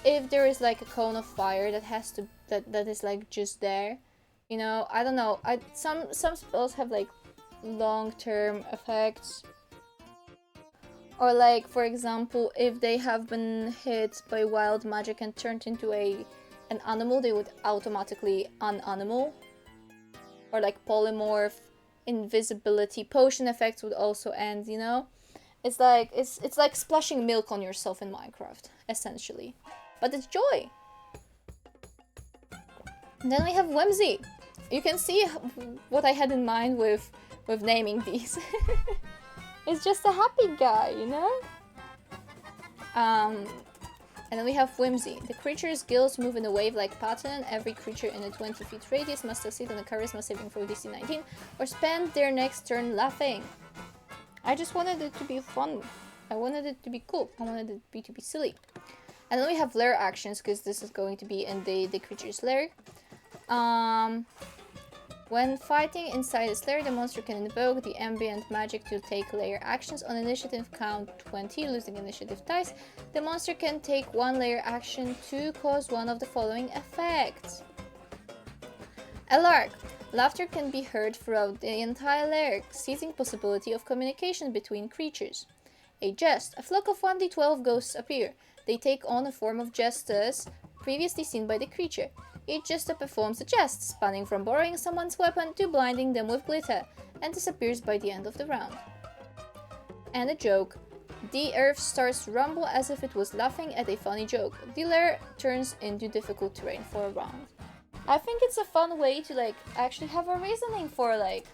S1: if there is like a cone of fire that is like just there, you know, I don't know. Some spells have like long-term effects. Or like, for example, if they have been hit by wild magic and turned into an animal, they would automatically unanimal. Or like polymorph, invisibility, potion effects would also end, you know? It's like splashing milk on yourself in Minecraft, essentially. But it's joy. And then we have whimsy. You can see what I had in mind with naming these. It's just a happy guy, you know? And then we have whimsy. The creature's gills move in a wave-like pattern. Every creature in a 20 feet radius must succeed on a charisma saving throw DC 19 or spend their next turn laughing. I just wanted it to be fun. I wanted it to be cool. I wanted it to be silly. And then we have lair actions, because this is going to be in the creature's lair. When fighting inside its lair, the monster can invoke the ambient magic to take lair actions. On initiative count 20, losing initiative dice, the monster can take 1 lair action to cause one of the following effects. A lark. Laughter can be heard throughout the entire lair, seizing possibility of communication between creatures. A jest. A flock of 1d12 ghosts appear. They take on a form of jesters previously seen by the creature. Each jester performs a jest, spanning from borrowing someone's weapon to blinding them with glitter, and disappears by the end of the round. And a joke. The earth starts to rumble as if it was laughing at a funny joke. The lair turns into difficult terrain for a round. I think it's a fun way to like actually have a reasoning for like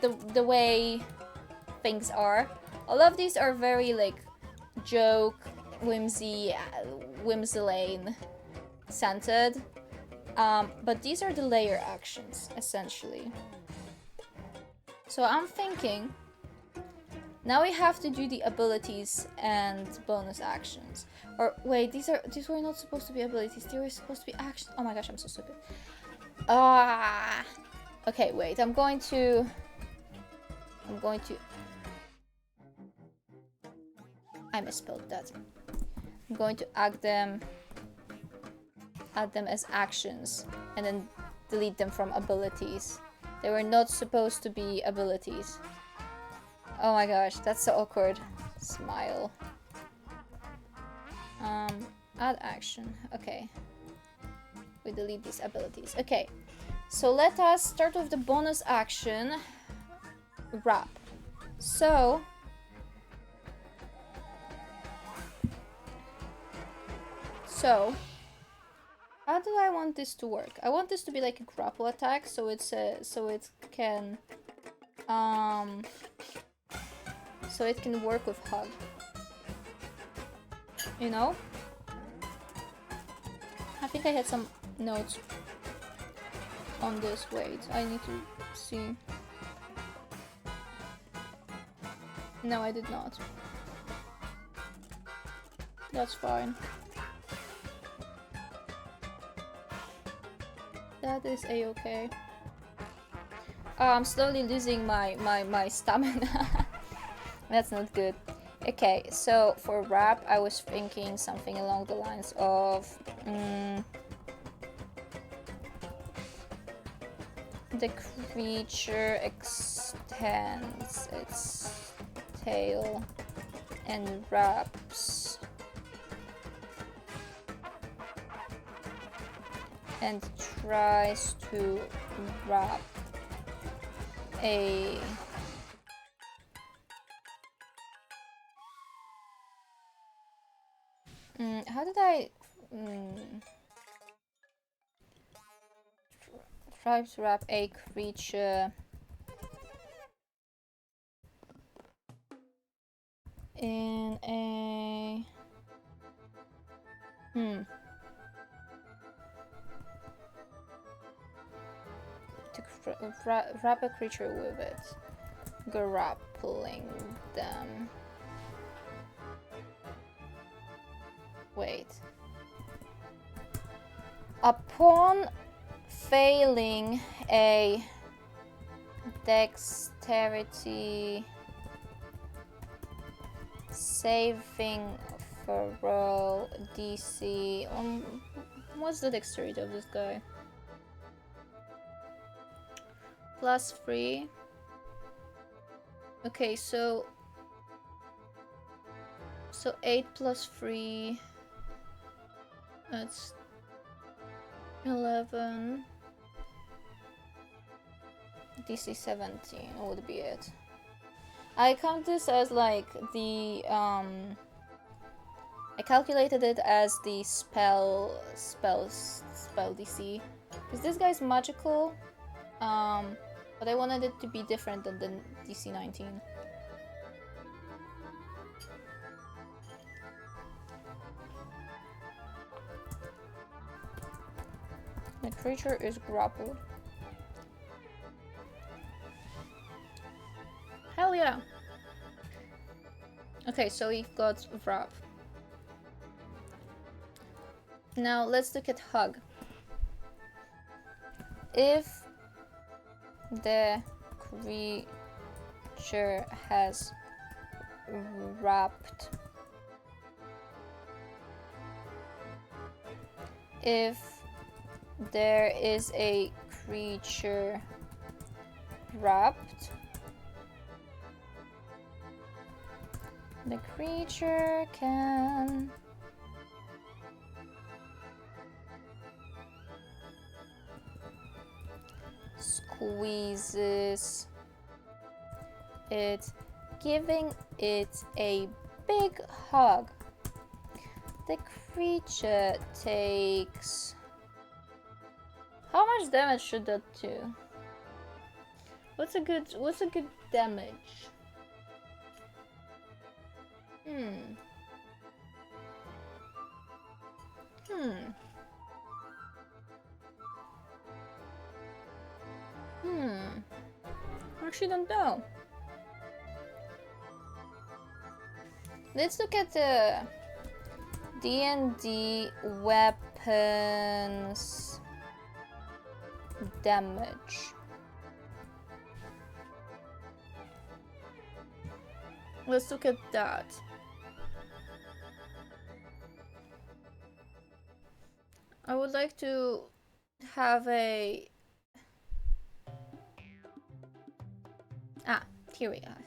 S1: the way things are. All of these are very like joke, whimsy lane centered, but these are the layer actions essentially. So I'm thinking now we have to do the abilities and bonus actions. Or wait, these were not supposed to be abilities. They were supposed to be actions. Oh my gosh, I'm so stupid. Okay, wait. I'm going to I misspelled that. I'm going to add them as actions and then delete them from abilities. They were not supposed to be abilities. Oh my gosh, that's so awkward. Smile. Add action. Okay. We delete these abilities. Okay. So let us start with the bonus action. Wrap. So how do I want this to work? I want this to be like a grapple attack, so it can work with hug. You know? I think I had some notes on this. Wait, I need to see. No, I did not. That's fine. That is a-okay. Oh, I'm slowly losing my stamina. That's not good. Okay, so for wrap, I was thinking something along the lines of the creature extends its tail and wraps and tries to wrap a how did I tries to wrap a creature in a to wrap a creature with it, grappling them. Wait. Upon failing a dexterity saving throw DC. What's the dexterity of this guy? +3. Okay, so 8 + 3. That's 11. DC 17 would be it. I count this as like the I calculated it as the spell DC because this guy's magical, but I wanted it to be different than the DC 19. The creature is grappled. Hell yeah! Okay, so we've got wrap. Now let's look at hug. If the creature has wrapped, if there is a creature wrapped, the creature can squeezes it, giving it a big hug. The creature takes... How much damage should that do? What's a good damage? actually don't know. Let's look at the D&D weapons damage. Let's look at that. I would like to have a... here we are.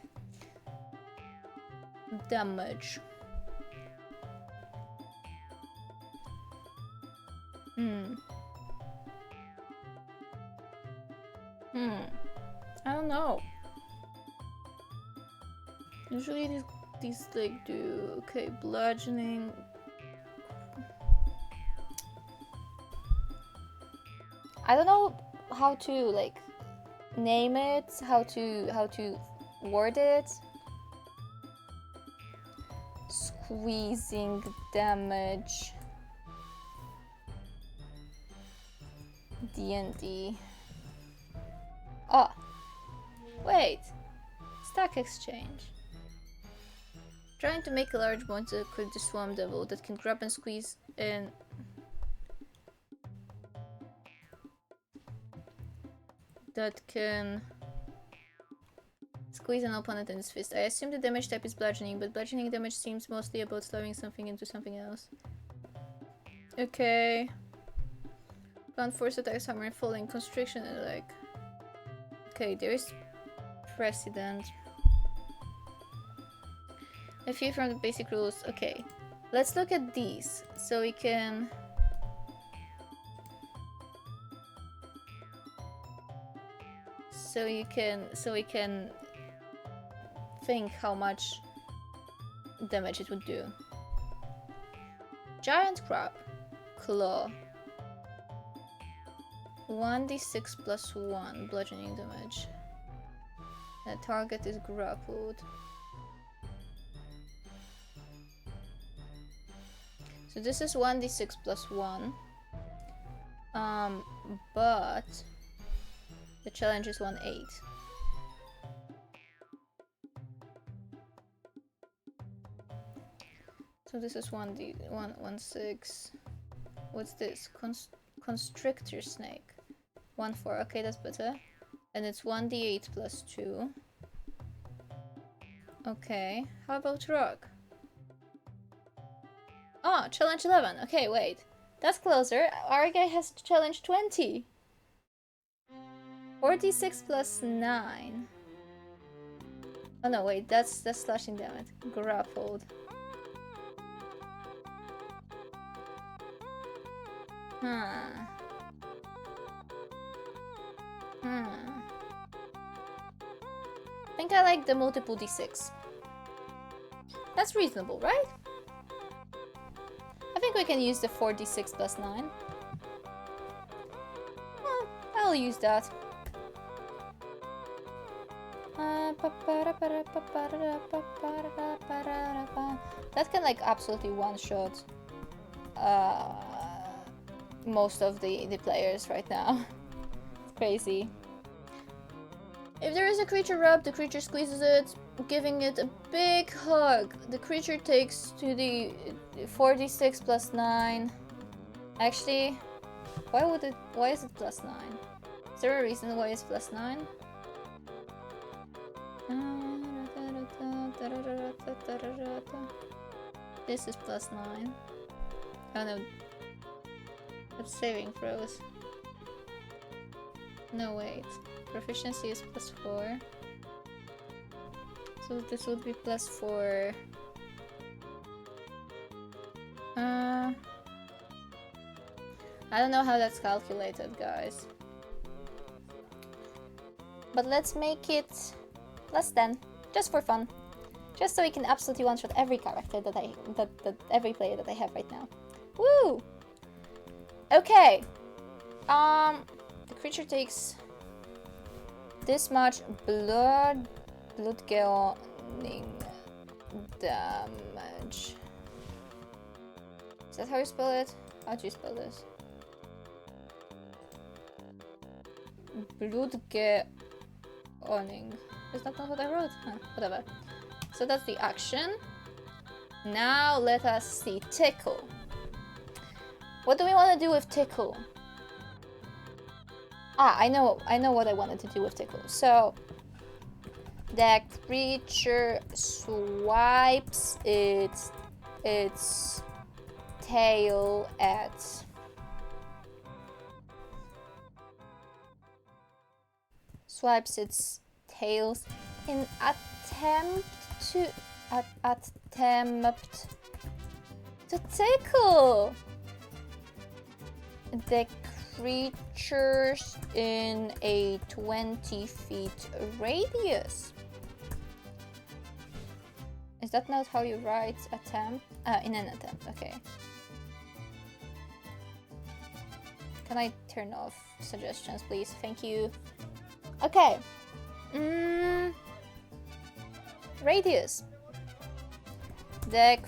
S1: Damage. I don't know. Usually these like do okay, bludgeoning. I don't know how to like name it, how to word it. Squeezing damage. D&D. Oh, wait. Stack exchange. Trying to make a large monster with the Swarm Devil that can grab and squeeze in. That can squeeze an opponent in his fist. I assume the damage type is bludgeoning, but bludgeoning damage seems mostly about slowing something into something else. Okay. Blunt force attacks, hammer and falling, constriction and like. Okay, there is precedent. A few from the basic rules. Okay, let's look at these so we can. So we can think how much damage it would do. Giant crab, claw. 1d6 plus 1 bludgeoning damage. The target is grappled. So this is 1d6 plus 1. But the challenge is 1/8. So this is 1d1 What's this? Constrictor snake. 1/4. Okay, that's better. And it's 1d8 plus 2. Okay. How about rock? Oh, challenge 11. Okay, wait. That's closer. Our guy has challenge 20. 46 plus 9. Oh no, wait, that's slashing damage. Grappled. I think I like the multiple d6. That's reasonable, right? I think we can use the 4d6 plus 9. Well, I'll use that. That can like absolutely one-shot most of the players right now. It's crazy. If there is a creature rub, the creature squeezes it, giving it a big hug. The creature takes to the 4d6 plus 9. Actually, why is it plus 9? Is there a reason why it's plus 9? This is plus 9. Oh no. That's saving throws. No, wait. Proficiency is plus 4. So this would be plus 4. I don't know how that's calculated, guys. But let's make it plus 10, just for fun. Just so we can absolutely one-shot every character that every player that I have right now. Woo! Okay. The creature takes this much blood gaining damage. Is that how you spell it? How do you spell this? owning. Is that not what I wrote? Huh, whatever. So that's the action. Now let us see tickle. What do we want to do with tickle? I know what I wanted to do with tickle. So the creature swipes its tail at in attempt to tickle the creatures in a 20 feet radius. Is that not how you write attempt? In an attempt, okay. Can I turn off suggestions, please? Thank you. Okay. Radius. The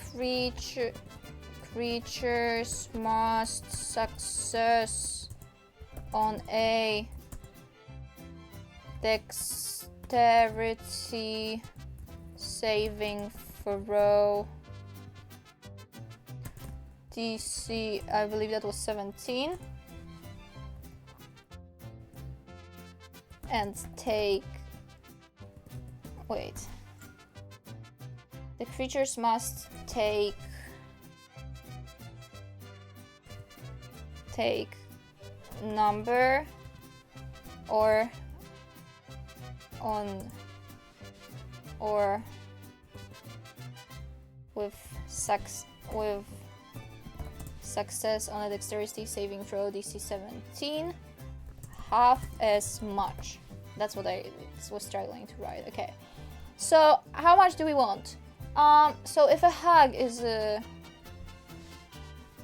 S1: creatures must success on a dexterity saving throw. DC, I believe that was 17. And take... Wait. The creatures must take number or with success on a dexterity saving throw DC 17, half as much. That's what I was struggling to write. Okay, so how much do we want? So if a hug is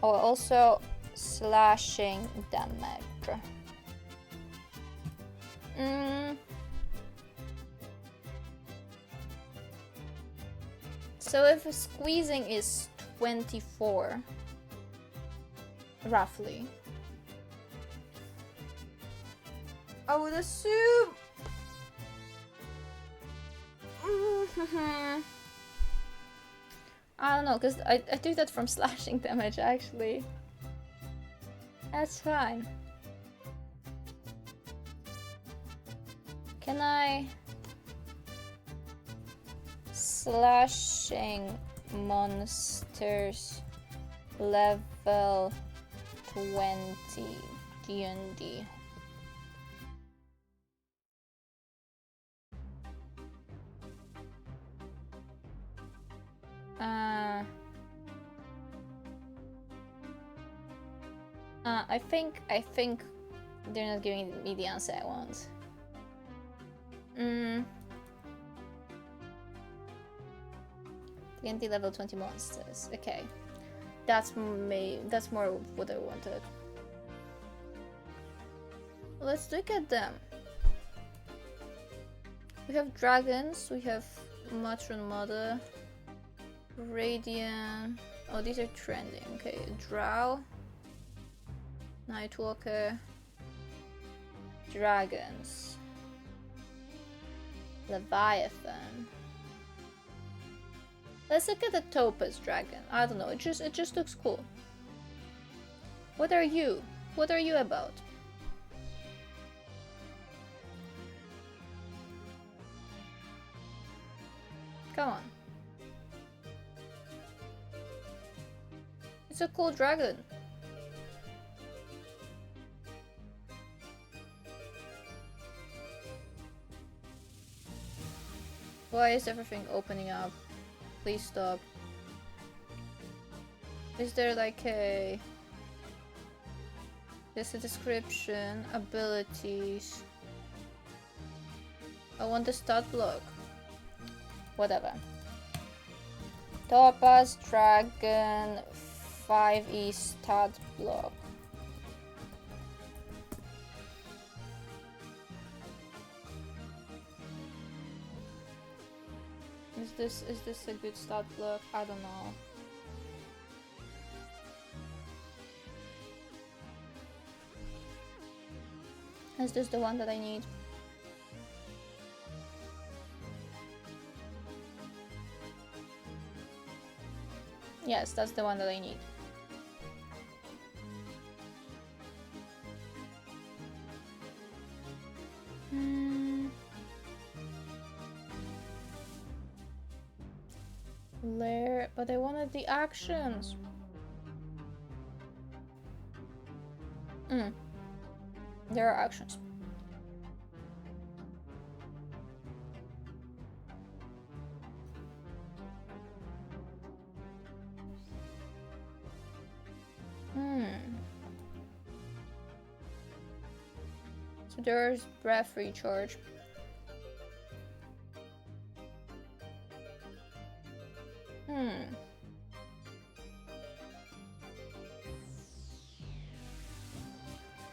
S1: also slashing damage. So if squeezing is 24, roughly, I would assume. I don't know, because I do that from slashing damage, actually. That's fine. Can I... Slashing monsters level 20 D&D. I think they're not giving me the answer I want. D&D level 20 monsters. Okay, that's more what I wanted. Let's look at them. We have dragons. We have Matron Mother, Radiant. Oh, these are trending. Okay, Drow, Nightwalker, dragons, Leviathan. Let's look at the Topaz Dragon. I don't know, it just looks cool. What are you? What are you about? Come on. It's a cool dragon. Why is everything opening up? Please stop. Is there like a... There's a description, abilities. I want the stat block. Whatever. Topaz Dragon 5e stat block. Is this a good stat block? I don't know. Is this the one that I need? Yes, that's the one that I need. Lair, but I wanted the actions. There are actions. So there's breath recharge.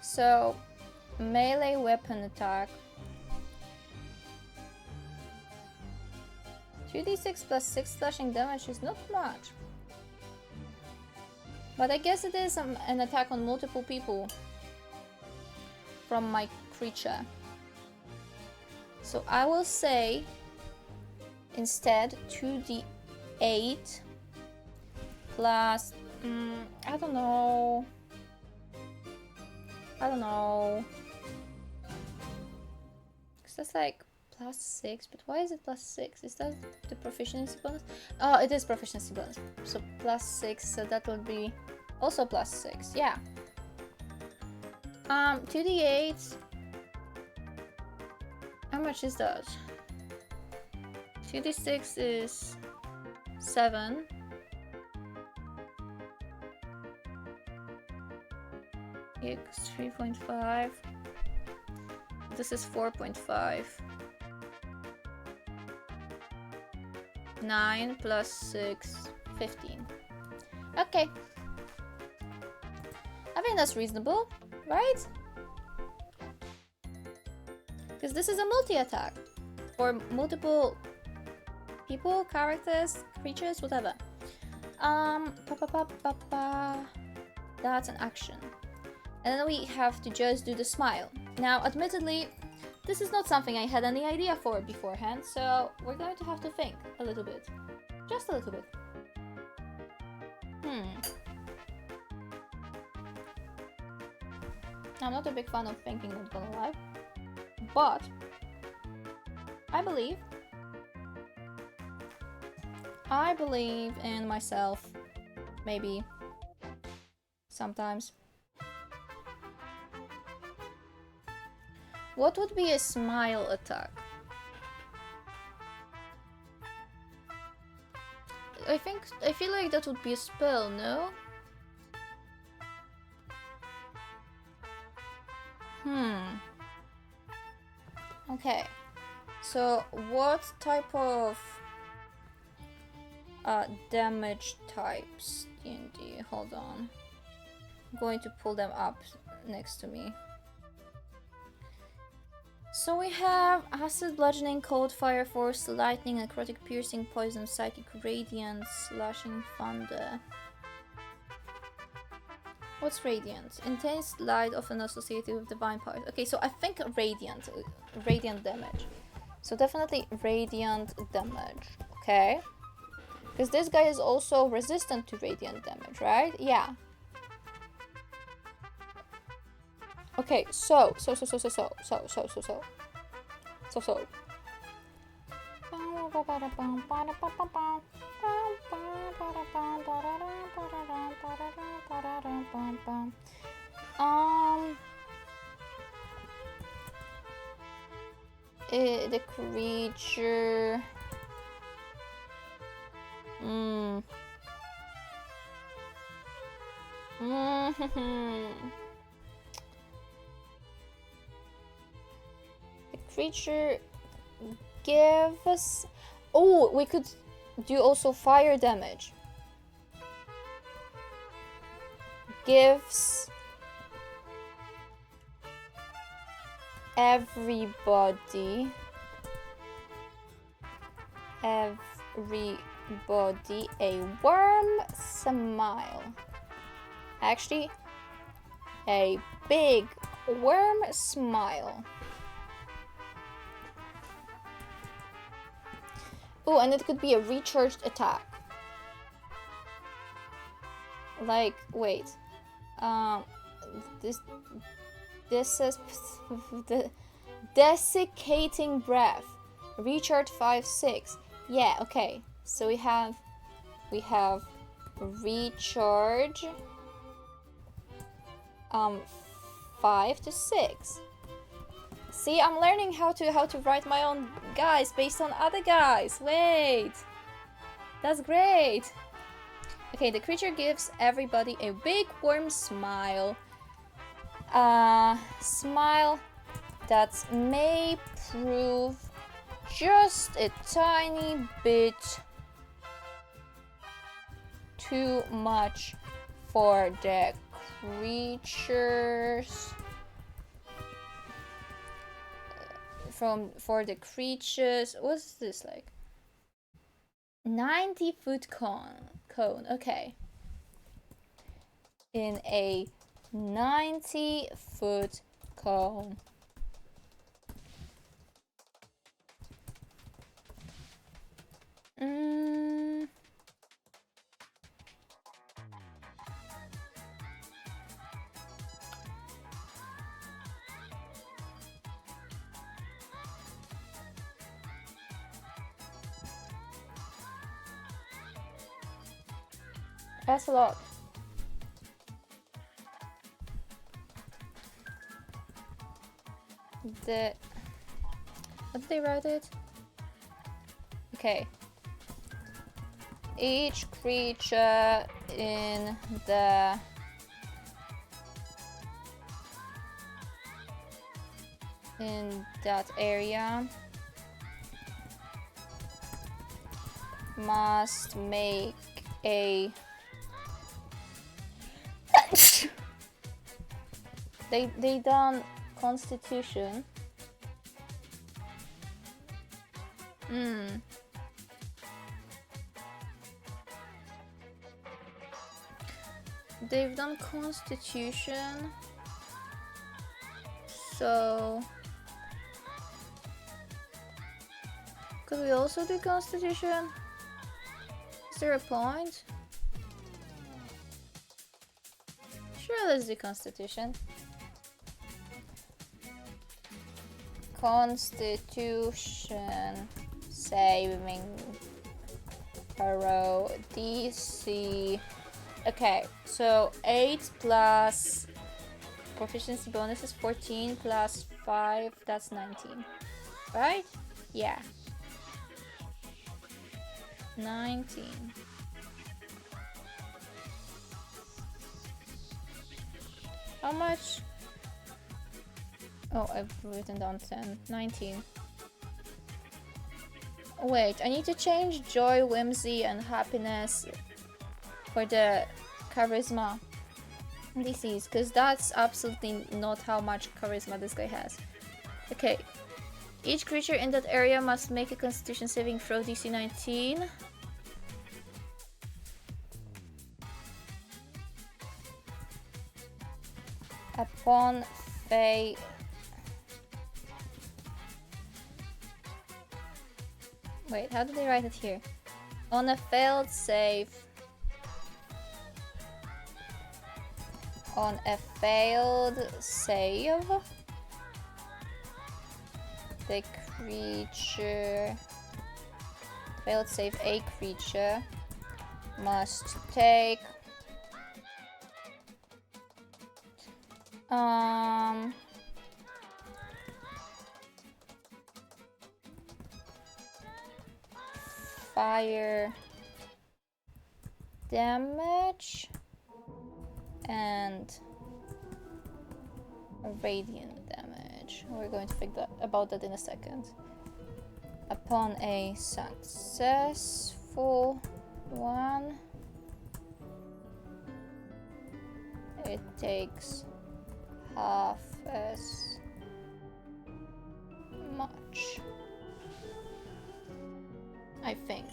S1: So, melee weapon attack. 2d6 plus 6 slashing damage is not much. But I guess it is an attack on multiple people from my creature. So I will say instead 2d8 plus... I don't know. Because that's like plus 6, but why is it plus 6? Is that the proficiency bonus? Oh, it is proficiency bonus. So plus 6, so that would be also plus 6, yeah. 2d8. How much is that? 2d6 is 7. X 3.5. This is 4.5. 9 plus 6, 15. Okay. I think that's reasonable, right? Because this is a multi-attack. For multiple people, characters, creatures, whatever. That's an action. And then we have to just do the smile. Now, admittedly, this is not something I had any idea for beforehand, so we're going to have to think a little bit. Just a little bit. I'm not a big fan of thinking, not gonna lie. But I believe in myself. Maybe. Sometimes. What would be a smile attack? I feel like that would be a spell, no? Okay. So what type of damage types D&D? Hold on. I'm going to pull them up next to me. So we have acid, bludgeoning, cold, fire, force, lightning, necrotic, piercing, poison, psychic, radiant, slashing, thunder. What's radiant? Intense light, often associated with divine powers. Okay, so I think radiant damage. So definitely radiant damage. Okay, because this guy is also resistant to radiant damage, right? Yeah. Okay, so. The creature. The creature gives... Oh, we could do also fire damage. Gives everybody a warm smile. Actually, a big warm smile. Oh, and it could be a recharged attack. Like, wait. This is the desiccating breath. Recharge 5-6. Yeah, okay. So we have recharge 5 to 6. See, I'm learning how to write my own guys based on other guys. Wait. That's great. Okay, the creature gives everybody a big warm smile. Smile that may prove just a tiny bit too much for the creatures. For the creatures. What's this like? 90-foot cone. Okay. In a 90-foot cone. That's a lot. What did they write it? Okay. Each creature in that area must make a they done Constitution. They've done Constitution. So could we also do Constitution? Is there a point? Sure, let's do Constitution. Constitution saving throw DC. Okay, so 8 plus proficiency bonus is 14 plus 5, that's 19. Right? Yeah. 19. How much? Oh, I've written down 10. 19. Wait, I need to change joy, whimsy, and happiness for the charisma DCs, because that's absolutely not how much charisma this guy has. Okay. Each creature in that area must make a Constitution saving throw DC 19. Upon fail. Wait, how did they write it here? On a failed save. On a failed save, the creature. Failed save, a creature must take fire damage and radiant damage. We're going to think about that in a second. Upon a successful one, it takes half as much, I think.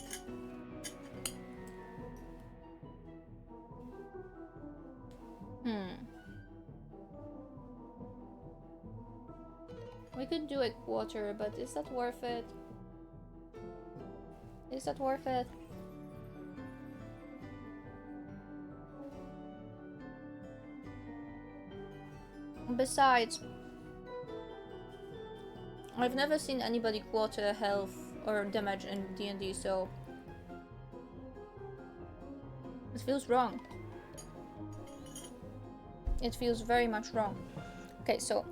S1: We could do a quarter, but is that worth it? Is that worth it? Besides, I've never seen anybody quarter health or damage in D&D, so it feels wrong. It feels very much wrong. Okay, so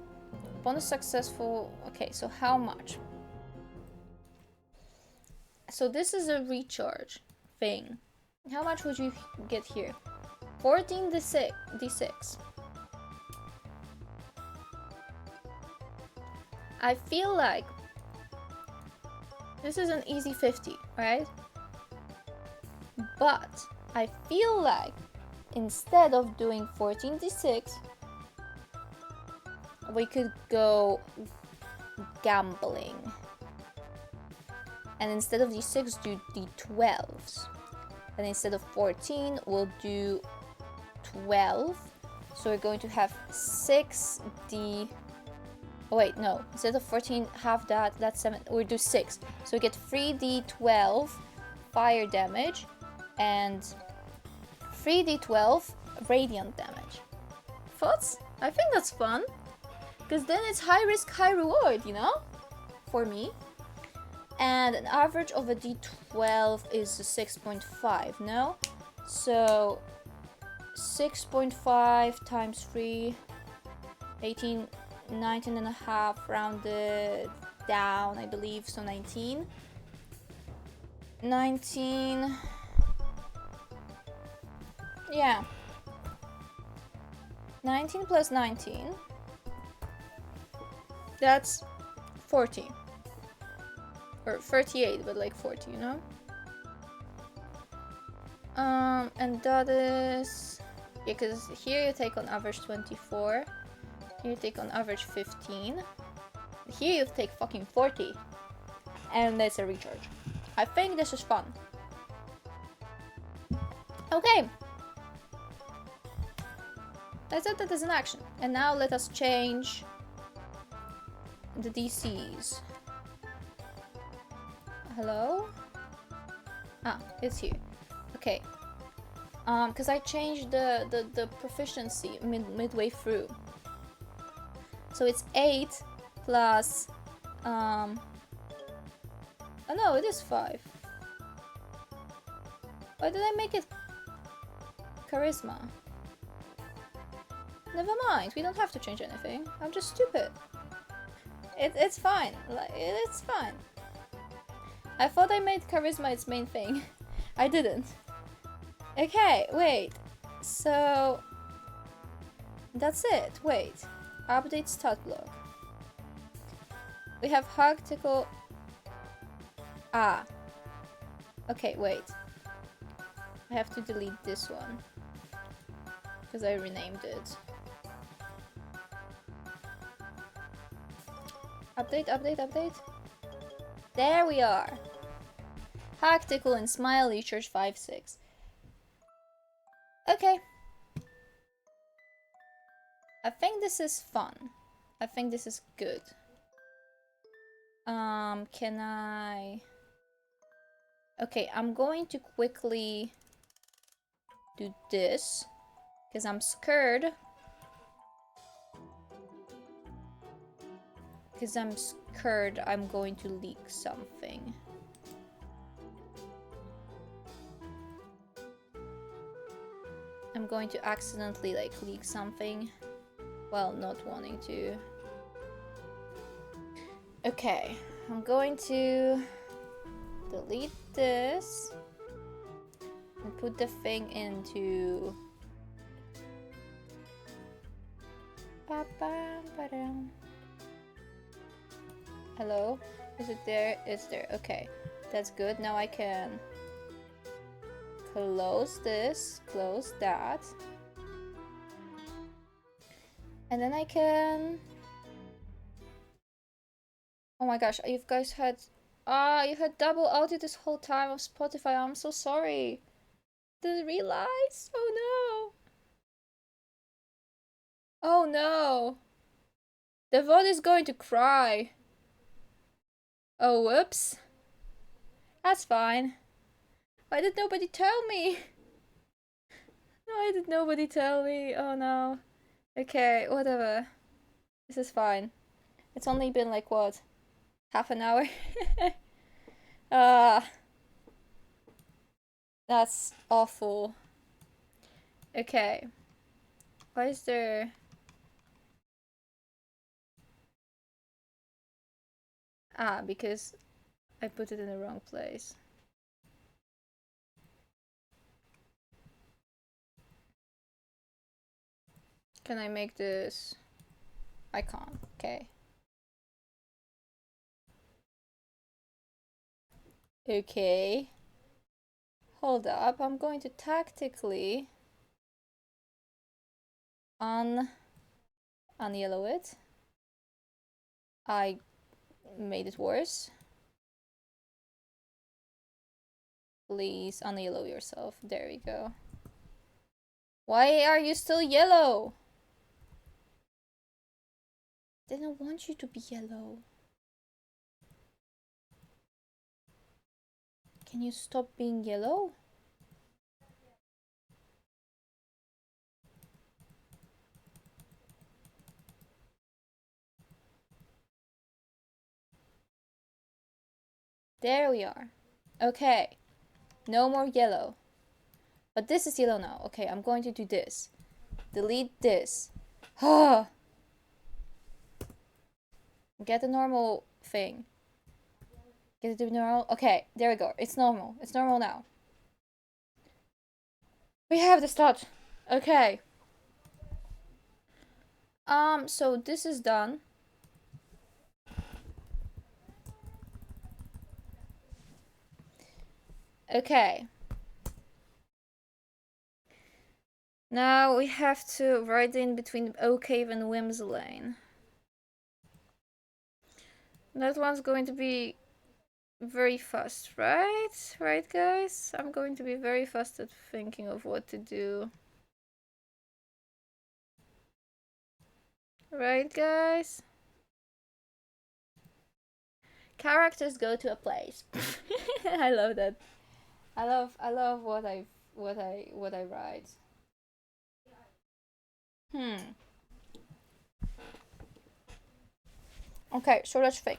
S1: upon a successful... Okay, so how much? So this is a recharge thing. How much would you get here? 14 d6. I feel like this is an easy 50, right? But I feel like instead of doing 14d6, we could go gambling. And instead of d6, do d12s. And instead of 14, we'll do 12. So we're going to have 6d... Oh wait, no. Instead of 14, half that, that's 7. We'll do 6. So we get 3d12 fire damage and 3d12 radiant damage. Thoughts? I think that's fun. Because then it's high risk, high reward, you know? For me. And an average of a d12 is 6.5, no? So 6.5 times 3, 18, 19 and a half, rounded down, I believe, so 19. 19. Yeah. 19 plus 19. That's 40. Or 38, but like 40, you know? And that is... Yeah, because here you take on average 24. Here you take on average 15. Here you take fucking 40. And that's a recharge. I think this is fun. Okay. Let's set that as an action. And now let us change the DCs. Hello? Ah, it's here. Okay. Because I changed the proficiency midway through. So it's 8 plus... Oh no, it is 5. Why did I make it charisma? Never mind, we don't have to change anything. I'm just stupid. It's fine. Like, it's fine. I thought I made charisma its main thing. I didn't. Okay, wait. So... That's it. Wait. Update stat block. We have hug, tickle... Ah. Okay, wait. I have to delete this one. Because I renamed it. Update, update, update. There we are. Hack, tickle, and smile, recharge 5-6. Okay. I think this is fun. I think this is good. Can I... Okay, I'm going to quickly do this. Because I'm scared. Because I'm scared I'm going to leak something. I'm going to accidentally like leak something while not wanting to. Okay, I'm going to delete this and put the thing into hello? Is it there? It's there. Okay, that's good. Now I can close this, close that. And then I can... Oh my gosh, you guys had... you had double audio this whole time of Spotify. I'm so sorry. Didn't realize. Oh no. Oh no. The VOD is going to cry. Oh, whoops. That's fine. Why did nobody tell me? Why did nobody tell me? Oh no. Okay, whatever. This is fine. It's only been like what? Half an hour? Ah, that's awful. Okay. Why is there... Ah, because I put it in the wrong place. Can I make this? I can't. Okay. Okay. Hold up. I'm going to tactically unyellow it. I made it worse. Please unyellow yourself. There we go. Why are you still yellow? Didn't want you to be yellow. Can you stop being yellow? There we are. Okay. No more yellow. But this is yellow now. Okay, I'm going to do this. Delete this. Ah. Get the normal thing. Get it to normal. Okay, there we go. It's normal. It's normal now. We have the start. Okay. So this is done. Okay. Now we have to write in between Oak Cave and Wim's Lane. That one's going to be very fast, right? Right, guys? I'm going to be very fast at thinking of what to do. Right, guys? Characters go to a place. I love that. I love what I write. Okay, so let's think.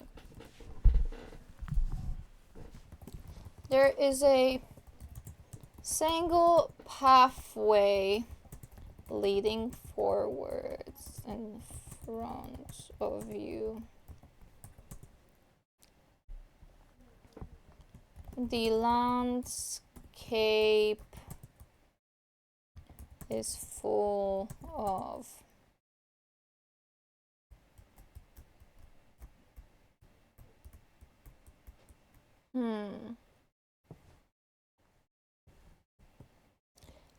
S1: There is a single pathway leading forwards in front of you. The landscape is full of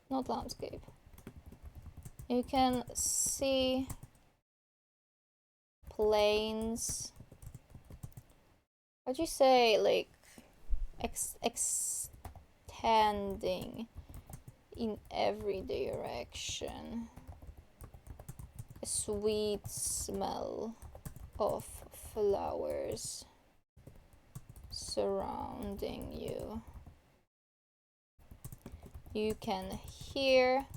S1: not landscape. You can see planes. How'd you say, like, extending in every direction. A sweet smell of flowers surrounding you. You can hear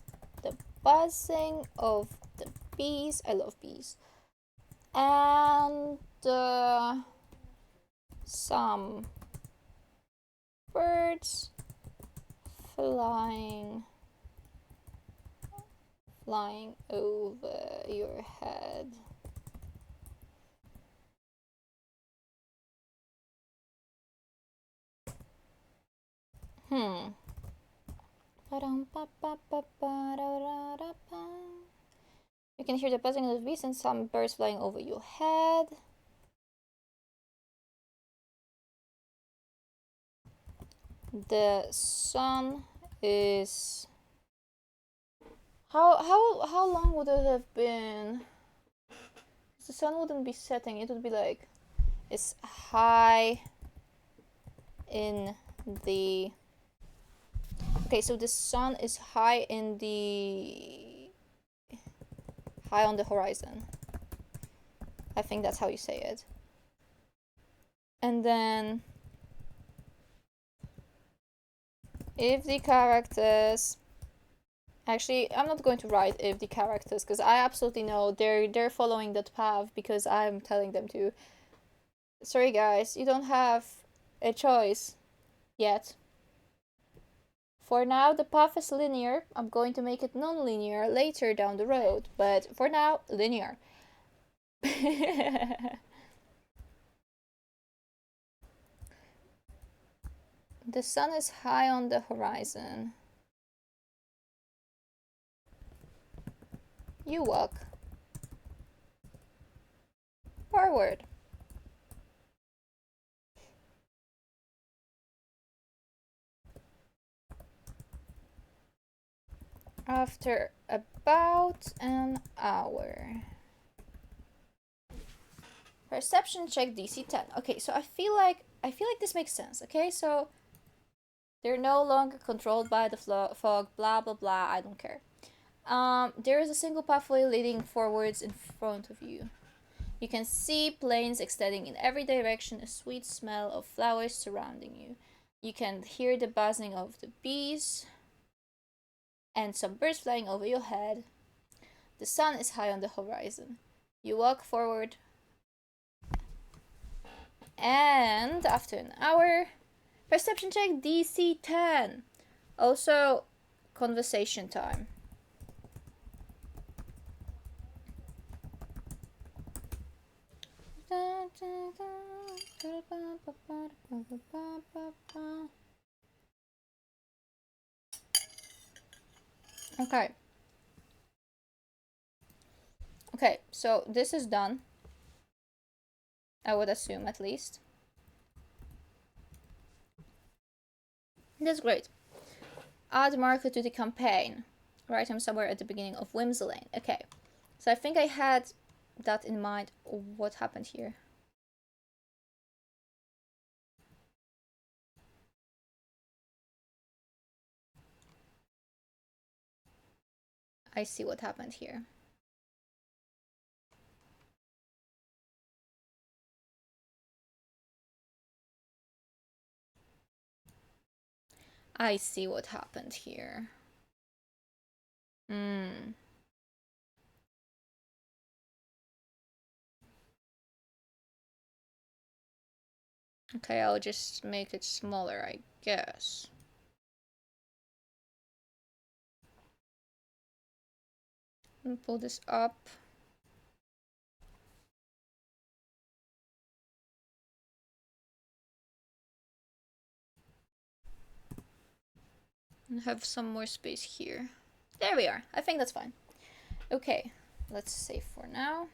S1: the buzzing of the bees. I love bees. And some birds flying over your head. You can hear the buzzing of the bees and some birds flying over your head. The sun is... How long would it have been? The sun wouldn't be setting, it would be like... It's high in the... Okay, so the sun is high in the... High on the horizon. I think that's how you say it. And then... If the characters Actually, I'm not going to write if the characters, because I absolutely know they're following that path because I'm telling them to. Sorry guys, you don't have a choice yet. For now, the path is linear. I'm going to make it non-linear later down the road, but for now, linear. The sun is high on the horizon. You walk forward. After about an hour. Perception check DC 10. Okay, so I feel like this makes sense. Okay, so they're no longer controlled by the fog. Blah blah blah. I don't care. There is a single pathway leading forwards in front of you. You can see plains extending in every direction, a sweet smell of flowers surrounding you. You can hear the buzzing of the bees and some birds flying over your head. The sun is high on the horizon. You walk forward, and after an hour, perception check DC 10. Also, conversation time. Okay. Okay, so this is done. I would assume, at least. That's great. Add marker to the campaign. Write him somewhere at the beginning of Whimsylane. Okay. So I think I had that in mind. What happened here? I see what happened here. I see what happened here. Okay, I'll just make it smaller, I guess. And pull this up. And have some more space here. There we are. I think that's fine. Okay, let's save for now.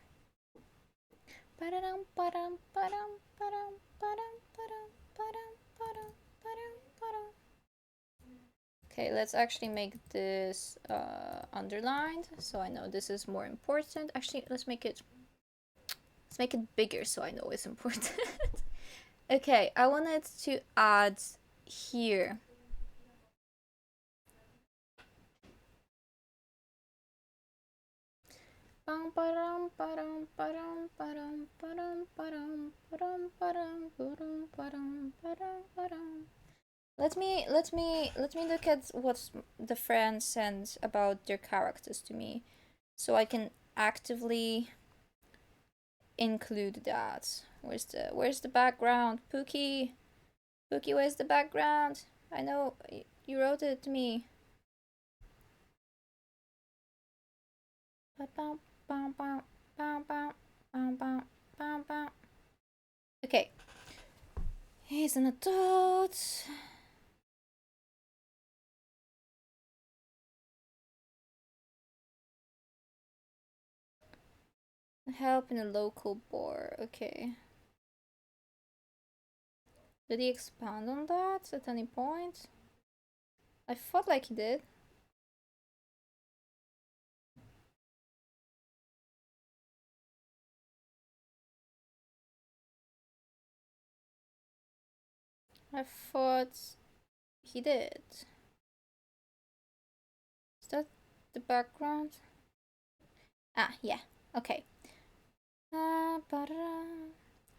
S1: Okay, let's actually make this underlined so I know this is more important. Actually, let's make it bigger so I know it's important. Okay, I wanted to add here. Let me look at what the friend sent about their characters to me, so I can actively include that. Where's the background? Pookie, where's the background? I know you wrote it to me. Okay. He's an adult. Help in a local bar. Okay. Did he expand on that at any point? I felt like he did. I thought he did. Is that the background? Ah, yeah. Okay.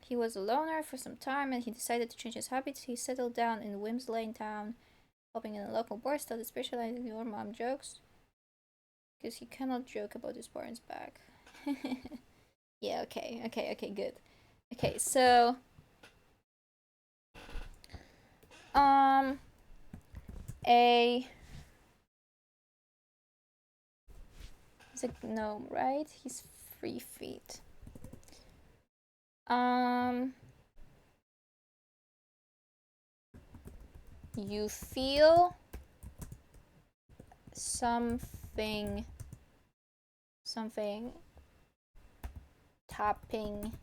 S1: He was a loner for some time and he decided to change his habits. He settled down in Whimsylane town, helping in a local bar, started specializing in your mom jokes. Because you cannot joke about his parents back. Yeah, okay, good. Okay, so um a he's a gnome, right? He's 3 feet. You feel something tapping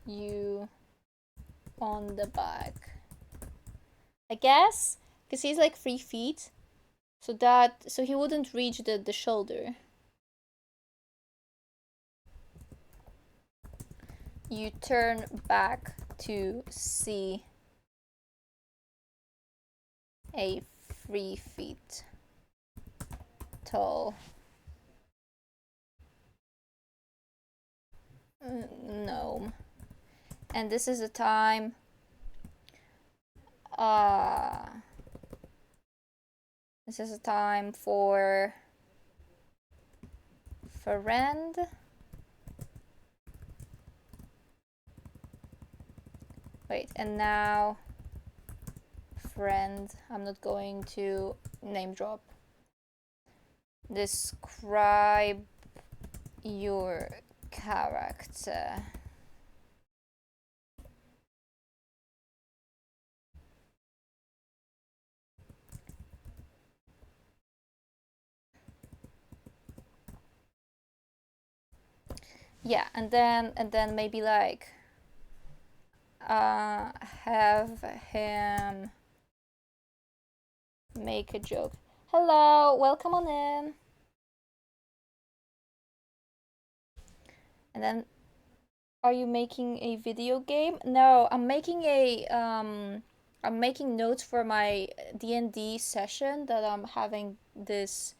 S1: you on the back. I guess because he's like 3 feet, so he wouldn't reach the shoulder. You turn back to see a 3 feet tall gnome, and this is a time. This is a time for friend. Wait, and now friend. I'm not going to name drop. Describe your character. Yeah, and then maybe like have him make a joke. Hello, welcome on in. And then, are you making a video game? No, I'm making I'm making notes for my D&D session that I'm having this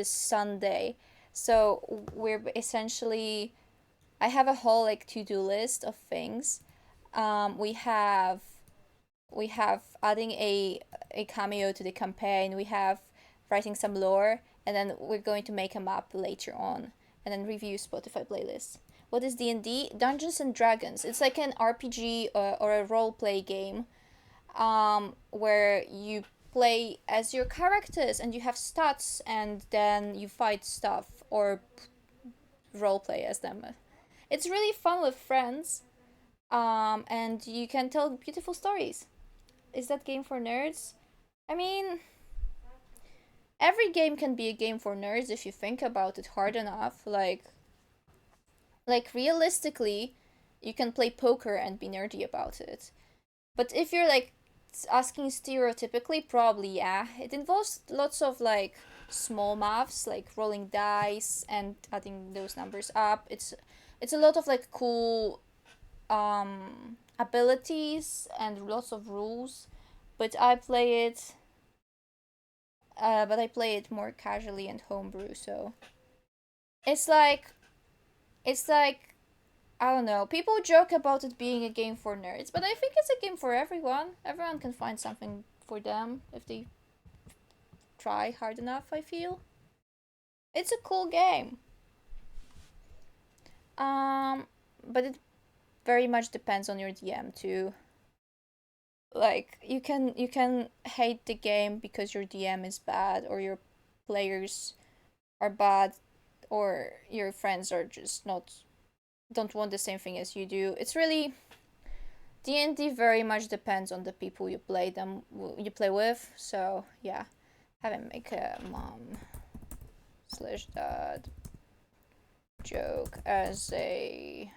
S1: Sunday. So we're essentially, I have a whole like to-do list of things. We have adding a cameo to the campaign. We have writing some lore, and then we're going to make a map later on, and then review Spotify playlists. What is D&D? Dungeons and Dragons. It's like an RPG or a role play game, where you play as your characters and you have stats, and then you fight stuff or role play as them. It's really fun with friends, and you can tell beautiful stories. Is that game for nerds? I mean, every game can be a game for nerds if you think about it hard enough. Like realistically, you can play poker and be nerdy about it. But if you're like asking stereotypically, probably yeah. It involves lots of like small maths, like rolling dice and adding those numbers up. It's a lot of like cool abilities and lots of rules. But I play it but I play it more casually and homebrew, so it's like it's like I don't know. People joke about it being a game for nerds, but I think it's a game for everyone. Everyone can find something for them if they try hard enough, I feel. It's a cool game. But it very much depends on your DM too. Like you can hate the game because your DM is bad or your players are bad or your friends are just not don't want the same thing as you do. It's really D&D very much depends on the people you play with. So yeah, have him make a mom/dad joke as a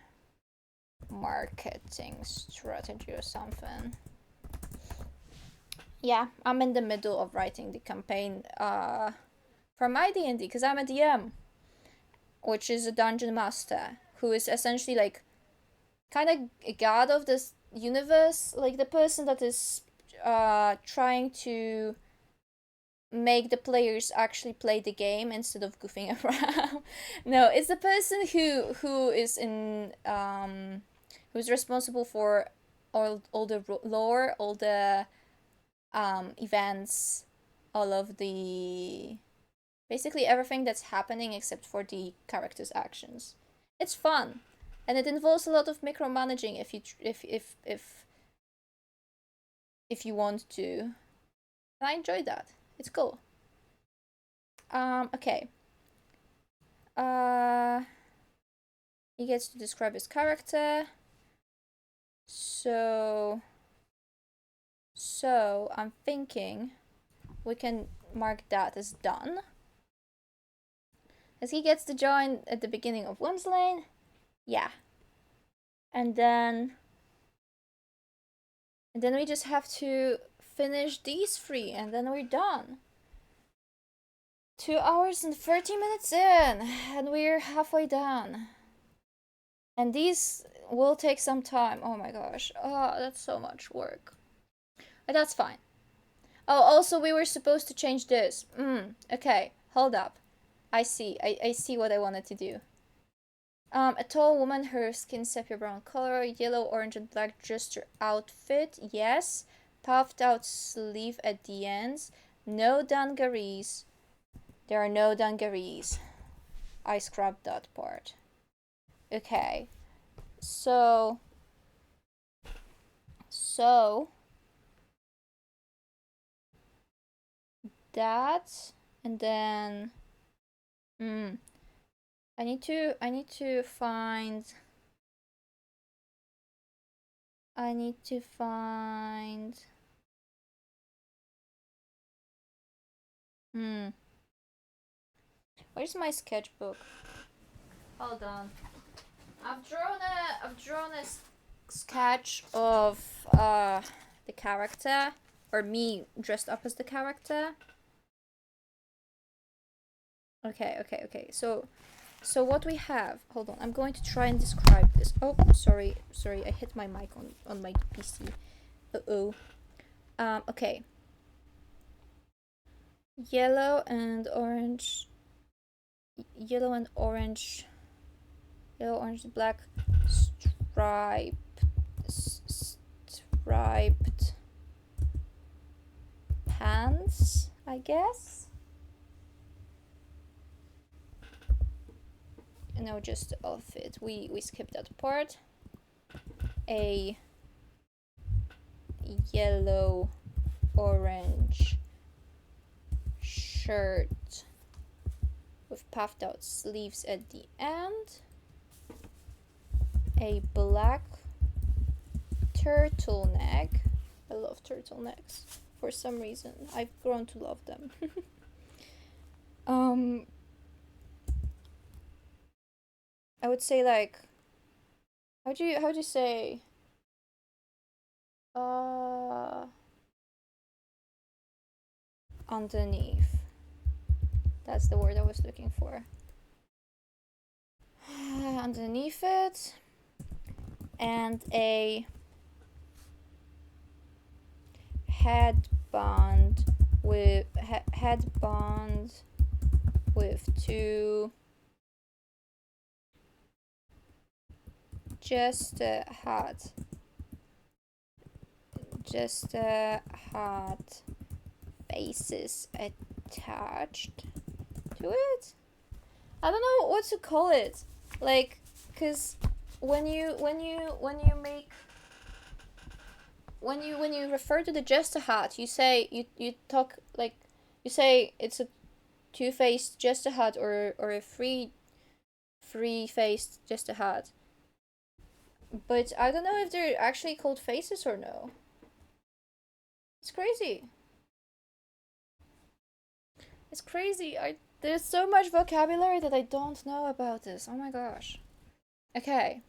S1: marketing strategy or something. Yeah, I'm in the middle of writing the campaign for my D&D because I'm a DM, which is a dungeon master who is essentially like kind of a god of this universe, like the person that is trying to make the players actually play the game instead of goofing around. No, it's the person who is in who's responsible for all the lore, all the events, all of the Basically everything that's happening except for the character's actions. It's fun, and it involves a lot of micromanaging if you want to. And I enjoy that. It's cool. Okay. He gets to describe his character. So I'm thinking we can mark that as done. As he gets to join at the beginning of Whimslane. Yeah. And then we just have to finish these 3 and then we're done. 2 hours and 30 minutes in, and we're halfway done. And these will take some time. Oh my gosh. Oh, that's so much work. But that's fine. Oh, also we were supposed to change this. Okay, hold up. I see. I see what I wanted to do. A tall woman, her skin sepia brown color, yellow, orange, and black gesture outfit. Yes. Puffed out sleeve at the ends. No dungarees. There are no dungarees. I scrubbed that part. Okay. So that, and then I need to find where's my sketchbook? Hold on. I've drawn a sketch of the character, or me dressed up as the character. Okay. So what we have, hold on, I'm going to try and describe this. Oh, sorry, I hit my mic on my PC. Okay. Yellow and orange, black striped pants, I guess. No, just the outfit. We skipped that part. A yellow orange shirt with puffed out sleeves at the end. A black turtleneck. I love turtlenecks for some reason. I've grown to love them. I would say, like, how do you say underneath? That's the word I was looking for. Underneath it, and a headband with 2 just a hat faces attached to it. I don't know what to call it, like, cause when you refer to the just a hat, you say you talk like, you say it's a 2-faced just a hat, or a three-faced just a hat. But I don't know if they're actually called faces or no. It's crazy. There's so much vocabulary that I don't know about this. Oh my gosh. Okay.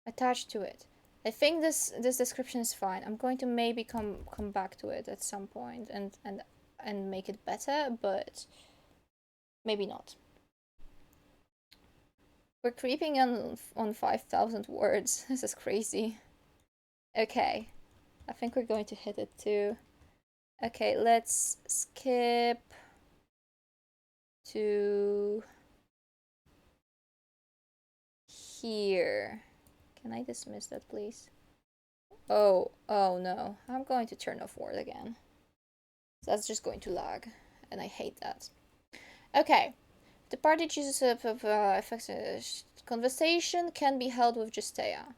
S1: Attached to it. I think this description is fine. I'm going to maybe come back to it at some point and make it better, but maybe not. We're creeping on 5,000 words. This is crazy. Okay. I think we're going to hit it too. Okay, let's skip to here. Can I dismiss that, please? Oh no. I'm going to turn off Word again. That's just going to lag, and I hate that. Okay. The party chooses conversation can be held with Justea.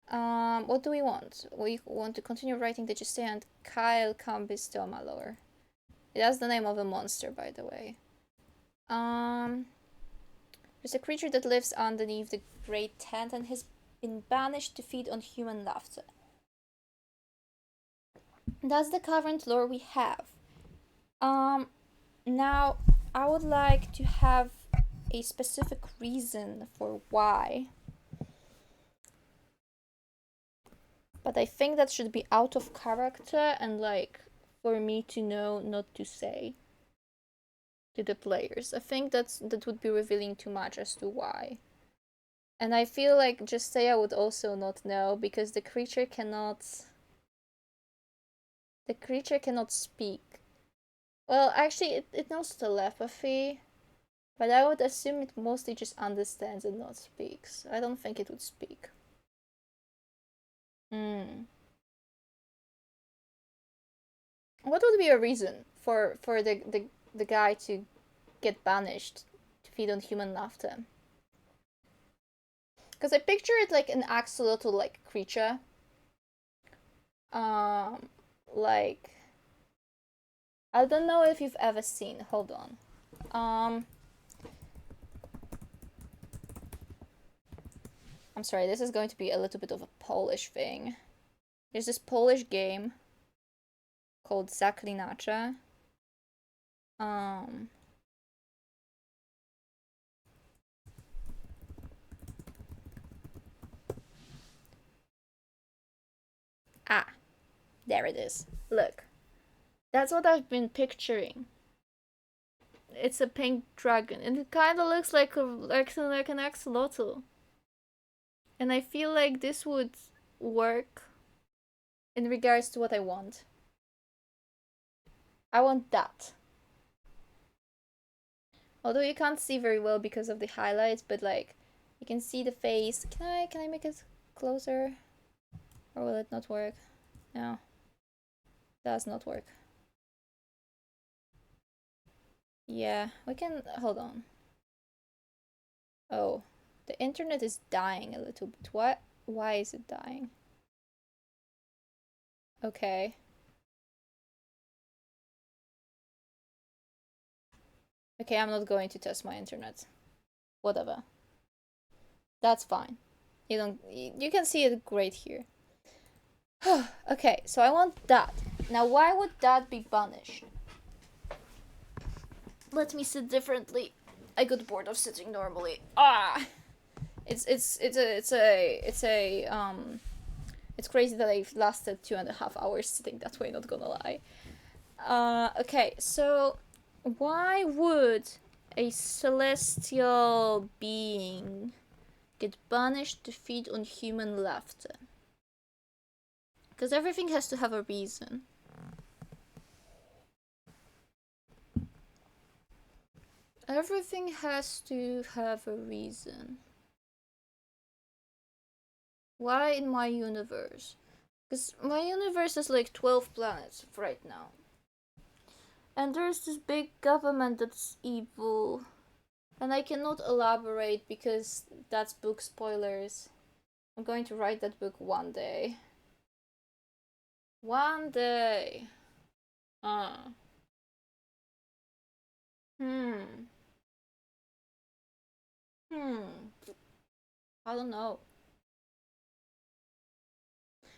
S1: What do we want? We want to continue writing the Justea and Kyle Cambistoma lore. That's the name of a monster, by the way. There's a creature that lives underneath the great tent and has been banished to feed on human laughter. That's the current lore we have. Now I would like to have a specific reason for why. But I think that should be out of character and like for me to know not to say to the players. I think that would be revealing too much as to why. And I feel like Justea would also not know because the creature cannot speak. Well, actually it knows telepathy, but I would assume it mostly just understands and not speaks. I don't think it would speak. What would be a reason for the guy to get banished to feed on human laughter? Because I picture it like an axolotl like creature. Like I don't know if you've ever seen. Hold on. I'm sorry, this is going to be a little bit of a Polish thing. There's this Polish game called Zaklinacze. There it is. Look. That's what I've been picturing. It's a pink dragon, and it kind of looks like an axolotl. And I feel like this would work in regards to what I want. I want that. Although you can't see very well because of the highlights, but like you can see the face. Can I make it closer? Or will it not work? No. Does not work. Yeah, we can hold on. Oh, the internet is dying a little bit. What? Why is it dying? Okay. Okay, I'm not going to test my internet. Whatever. That's fine. You can see it great here. Okay, so I want that. Now why would that be banished? Let me sit differently. I got bored of sitting normally. It's crazy that I've lasted 2.5 hours sitting that way, not gonna lie. Okay, so why would a celestial being get banished to feed on human laughter? Because everything has to have a reason. Everything has to have a reason. Why in my universe? Because my universe has like 12 planets right now. And there's this big government that's evil. And I cannot elaborate because that's book spoilers. I'm going to write that book one day. One day. I don't know.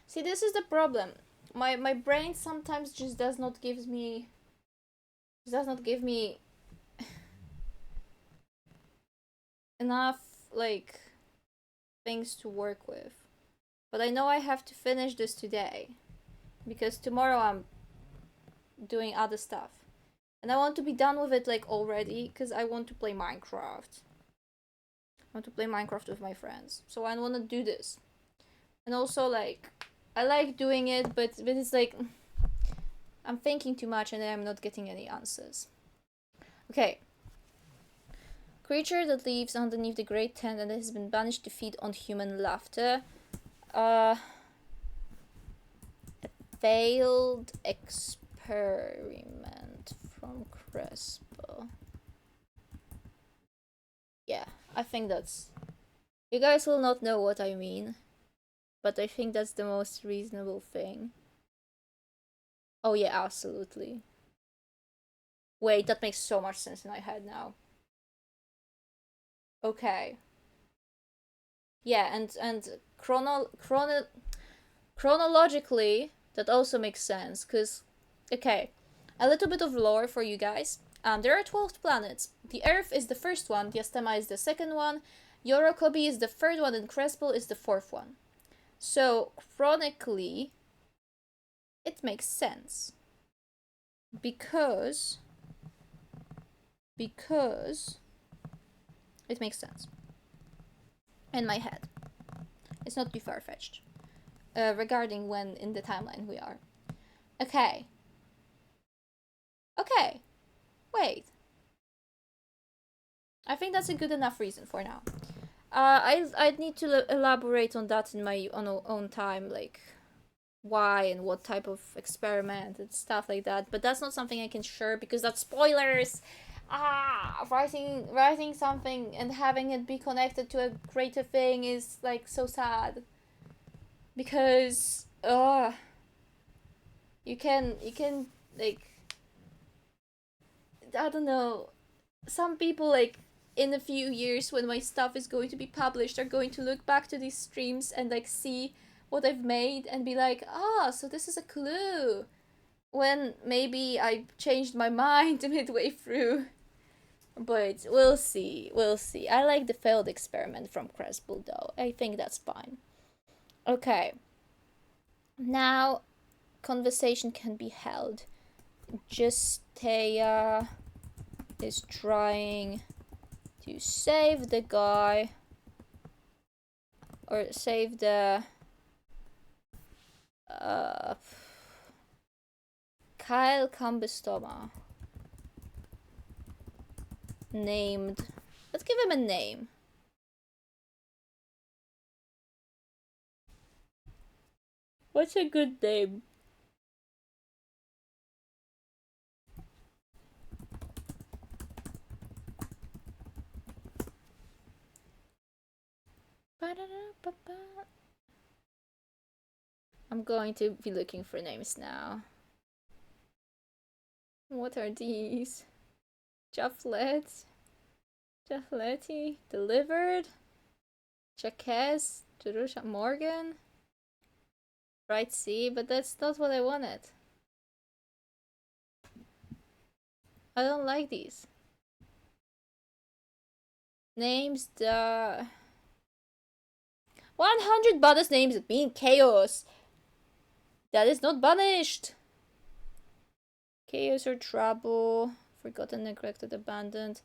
S1: See, this is the problem. My brain sometimes just does not give me enough like things to work with. But I know I have to finish this today because tomorrow I'm doing other stuff. And I want to be done with it like already because I want to play Minecraft. I want to play Minecraft with my friends. So I want to do this. And also like I like doing it, but it's like I'm thinking too much and I'm not getting any answers. Okay. Creature that lives underneath the great tent and has been banished to feed on human laughter. A failed experiment from Crespo. Yeah, I think that's... You guys will not know what I mean, but I think that's the most reasonable thing. Oh yeah, absolutely. Wait, that makes so much sense in my head now. Okay. Yeah, and chronologically, that also makes sense, because, okay, a little bit of lore for you guys. There are 12 planets. The Earth is the first one, Diastema is the second one, Yorokobi is the third one, and Crespel is the fourth one. So, chronically, it makes sense. Because it makes sense. In my head. It's not too far-fetched. Regarding when in the timeline we are. Okay. Okay. Wait. I think that's a good enough reason for now. I'd need to elaborate on that in my own time, like why and what type of experiment and stuff like that. But that's not something I can share because that's spoilers. Writing something and having it be connected to a greater thing is like so sad. Because you can like, I don't know, some people like in a few years when my stuff is going to be published are going to look back to these streams and like see what I've made and be like, so this is a clue, when maybe I changed my mind midway through. But we'll see. I like the failed experiment from Crespel though. I think that's fine. Okay. Now conversation can be held. Justeya is trying to save the guy, or save the Kyle Kambistoma, named, let's give him a name. What's a good name? I'm going to be looking for names now. What are these? Jafflet? Jaffletti? Delivered? Jacques? Jerusha Morgan? Right, see, but that's not what I wanted. I don't like these. Names the 100 baddest names that mean chaos. That is not banished. Chaos or trouble. Forgotten, neglected, abandoned.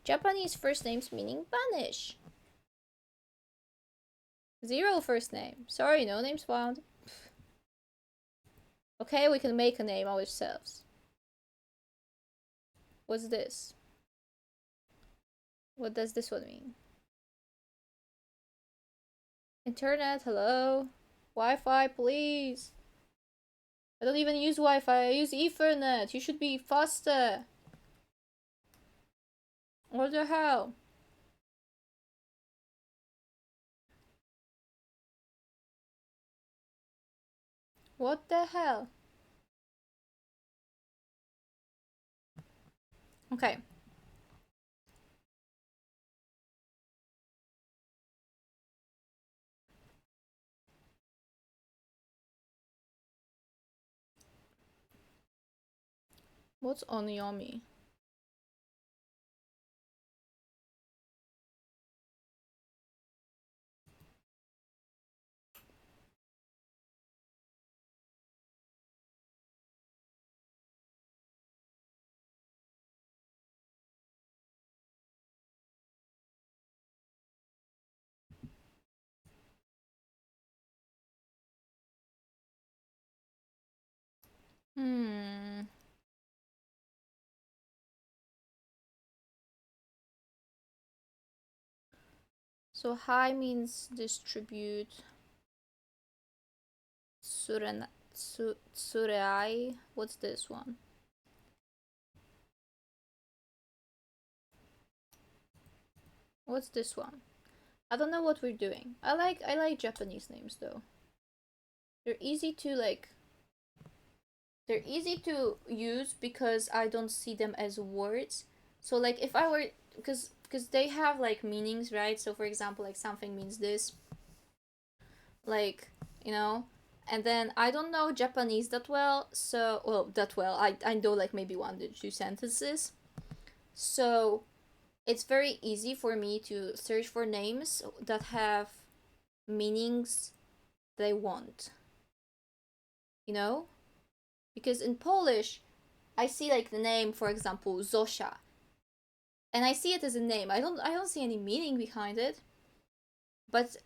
S1: Japanese first names meaning banish. 0 first name. Sorry, no names found. Okay, we can make a name ourselves. What's this? What does this one mean? Internet, hello? Wi-Fi, please. I don't even use Wi-Fi, I use Ethernet. You should be faster. What the hell? What the hell? Okay. What's Onyomi? So high means distribute. Tsurai. What's this one? What's this one? I don't know what we're doing. I like Japanese names though. They're easy to like. They're easy to use because I don't see them as words. So like if I were, because they have like meanings, right? So for example, like something means this, like, you know, and then I don't know Japanese that well, so well that well. I know like maybe one or two sentences. So it's very easy for me to search for names that have meanings that I want. You know? Because in Polish, I see like the name, for example, Zosia, and I see it as a name. I don't see any meaning behind it, but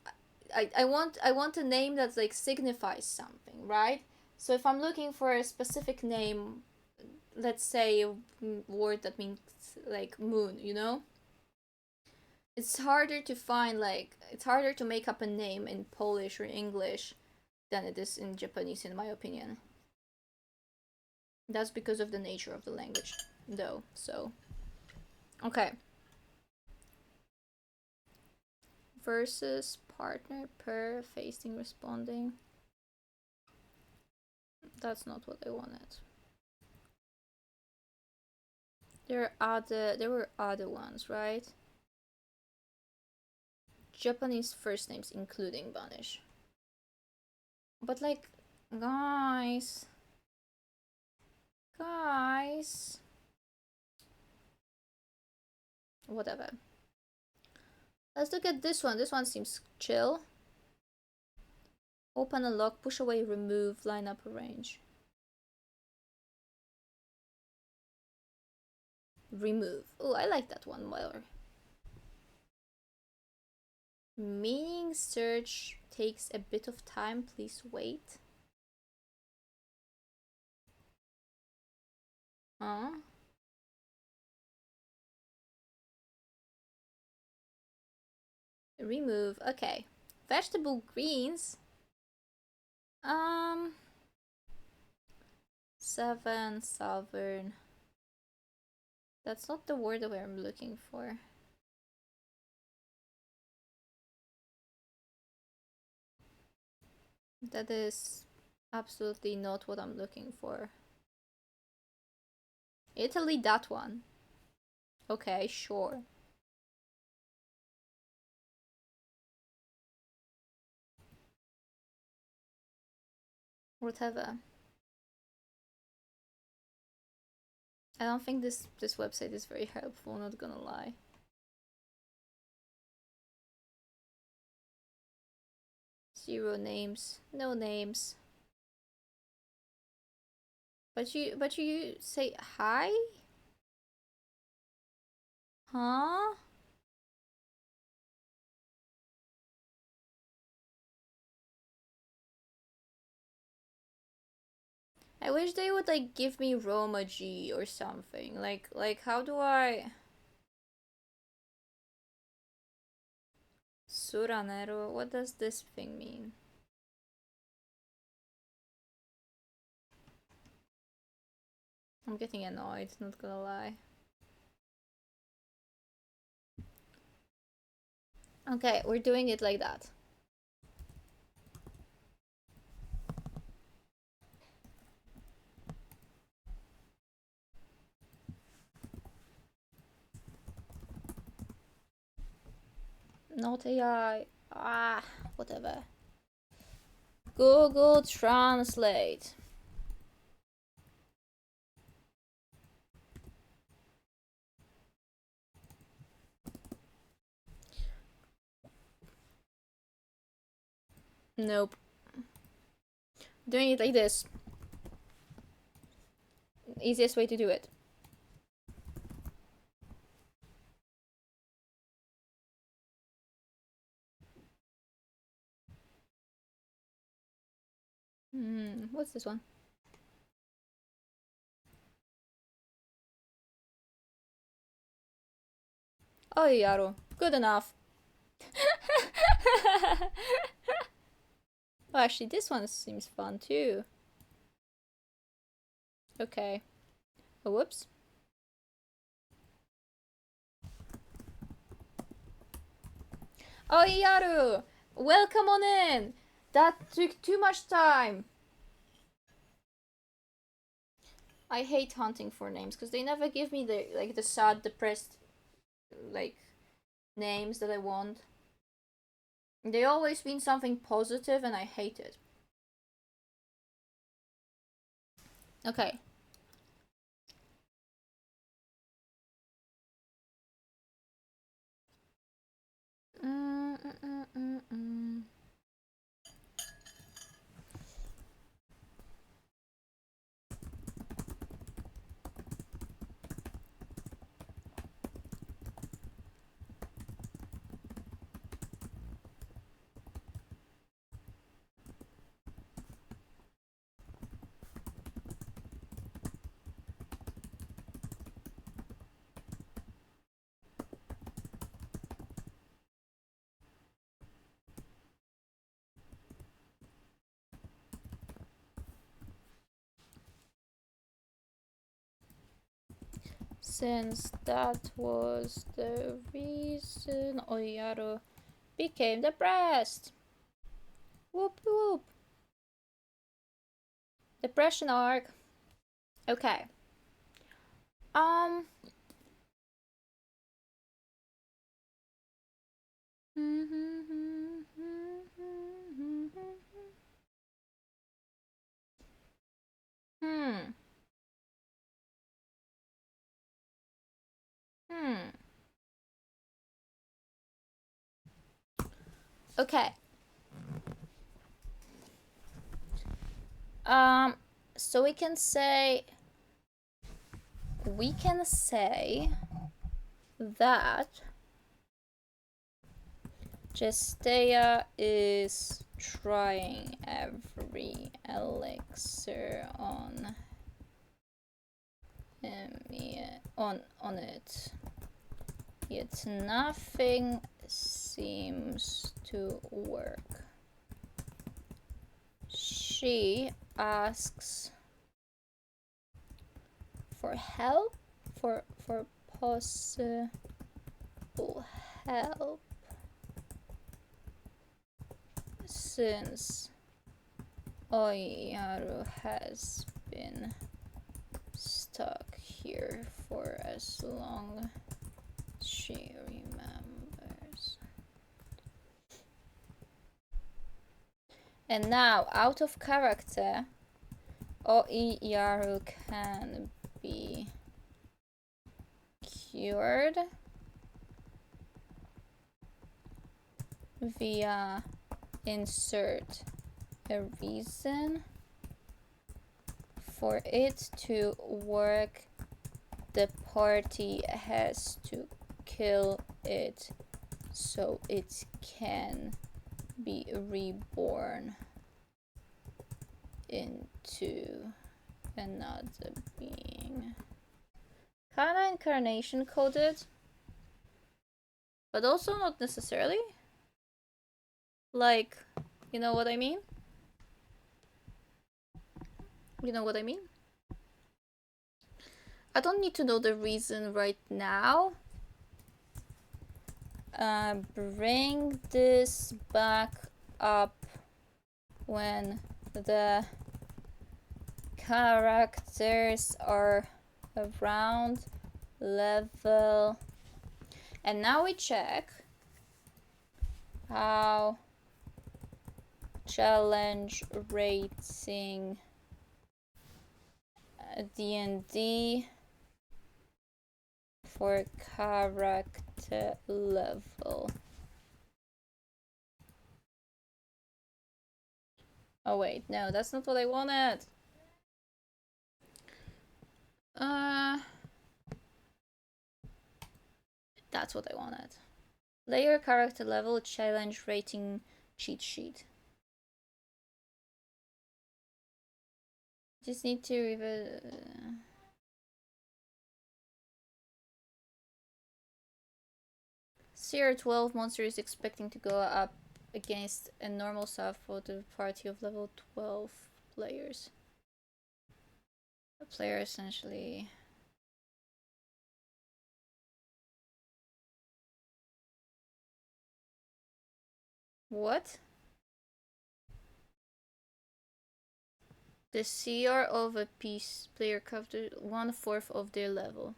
S1: I want a name that like signifies something, right? So if I'm looking for a specific name, let's say a word that means like moon, you know, it's harder to find, like it's harder to make up a name in Polish or English than it is in Japanese, in my opinion. That's because of the nature of the language, though. So okay. Versus partner per facing responding. That's not what I wanted. There were other ones, right? Japanese first names including Banish. But like, guys, guys, whatever. Let's look at this one. This one seems chill. Open and lock, push away, remove, line up, arrange. Remove. Oh, I like that one more. Meaning search takes a bit of time. Please wait. Huh? Remove. Okay. Vegetable greens. Um. 7, sovereign. That's not the word that I'm looking for. That is absolutely not what I'm looking for. Italy, that one. Okay, sure. Whatever. I don't think this website is very helpful, not gonna lie. Zero names, no names. But you say hi? Huh? I wish they would like give me Roma G or something. Like how do I Suranero? What does this thing mean? I'm getting annoyed, not gonna lie. Okay, we're doing it like that. Not AI. Ah, whatever. Google Translate. Nope. Doing it like this. Easiest way to do it. What's this one? Oh, Yaro. Good enough. Oh, actually, this one seems fun too. Okay. Oh, whoops. Oh, Yaru! Welcome on in! That took too much time! I hate hunting for names because they never give me the sad, depressed like names that I want. They always mean something positive and I hate it. Okay. Mm, mm, mm, mm. Since that was the reason Oyaru became depressed. Whoop whoop. Depression arc. Okay. Um. Hmm. Hmm. Okay. Um. So we can say that Gestea is trying every elixir on on it, yet nothing seems to work. She asks for help, for possible help, since Oyaru has been stuck here for as long as she remembers. And now, out of character, Oyaru can be cured via insert a reason. For it to work, the party has to kill it so it can be reborn into another being. Kinda incarnation coded, but also not necessarily. Like, you know what I mean? You know what I mean? I don't need to know the reason right now. Bring this back up when the characters are around level. And now we check how challenge rating D&D for character level. Oh wait, no, that's not what I wanted. That's what I wanted. Player character level challenge rating cheat sheet. Just need to Tier 12 monster is expecting to go up against a normal sub for the party of level 12 players. A player essentially What? The CR of a piece player covered 1/4 of their level.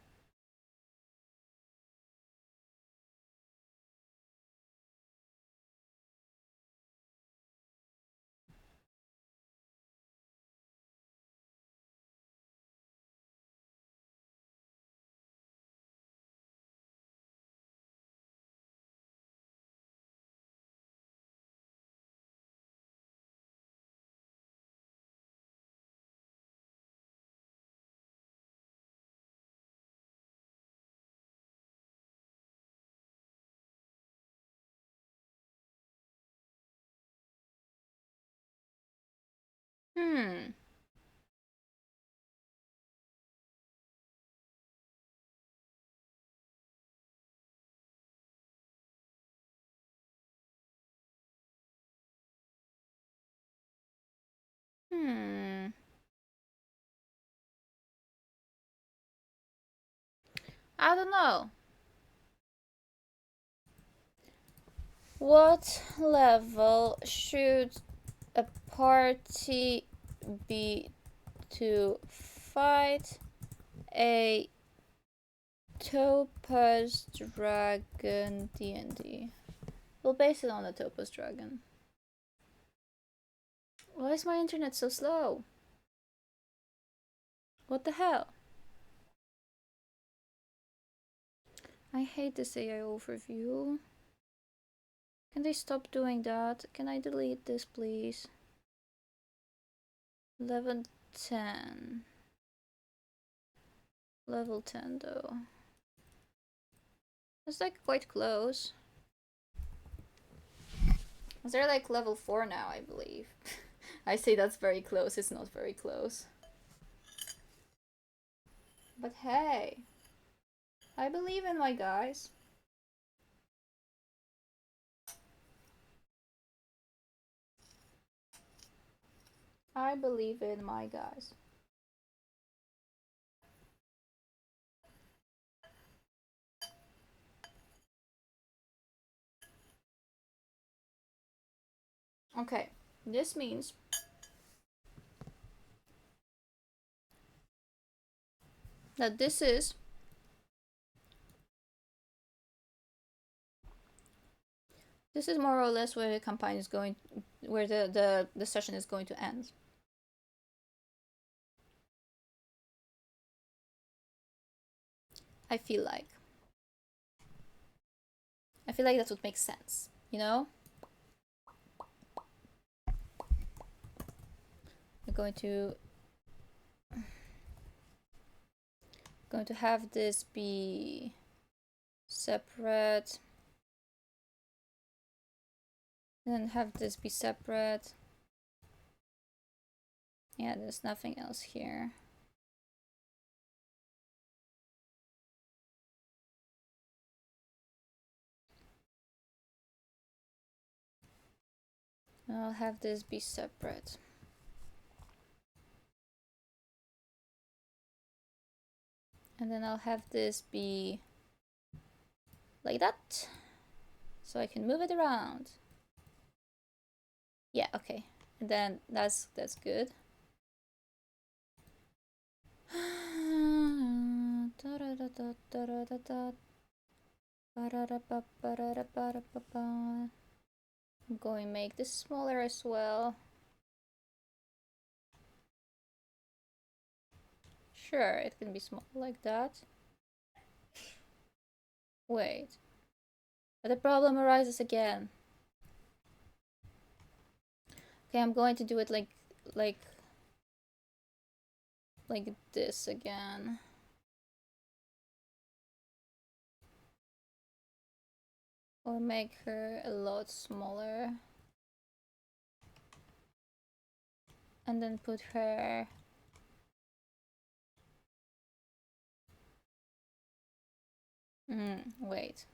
S1: Hmm. Hmm. I don't know. What level should a party be to fight a Topaz Dragon D&D? We'll base it on a Topaz Dragon. Why is my internet so slow? What the hell? I hate this AI overview. Can they stop doing that? Can I delete this, please? 1110. Level 10, though. It's like quite close. Is there like level 4 now, I believe? I say that's very close, it's not very close. But hey, I believe in my guys. I believe in my guys. Okay, this means that this is more or less where the campaign is going, where the session is going to end. I feel like that's what makes sense, you know? We're going to have this be separate, then have this be separate. Yeah, there's nothing else here. I'll have this be separate. And then I'll have this be like that, so I can move it around. Yeah, okay. And then that's good. I'm going to make this smaller as well. Sure, it can be small like that. Wait. But the problem arises again. Okay, I'm going to do it like this again. Or make her a lot smaller. And then put her... wait.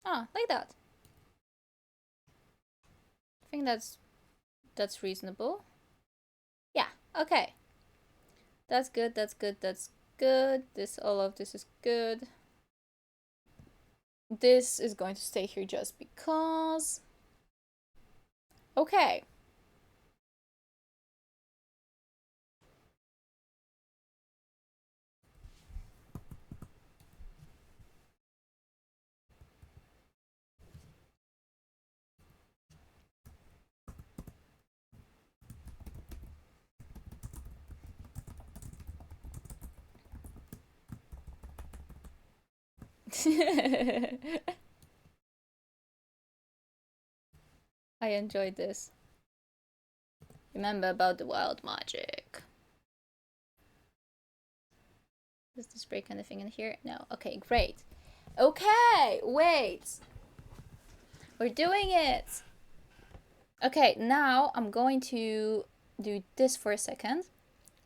S1: Ah, like that. I think that's reasonable. Yeah, okay. That's good, that's good, that's good. All of this is good. This is going to stay here just because. Okay. I enjoyed this. Remember about the wild magic. Does this break anything in here? No. Okay, great. Okay, wait. We're doing it. Okay, now I'm going to do this for a second.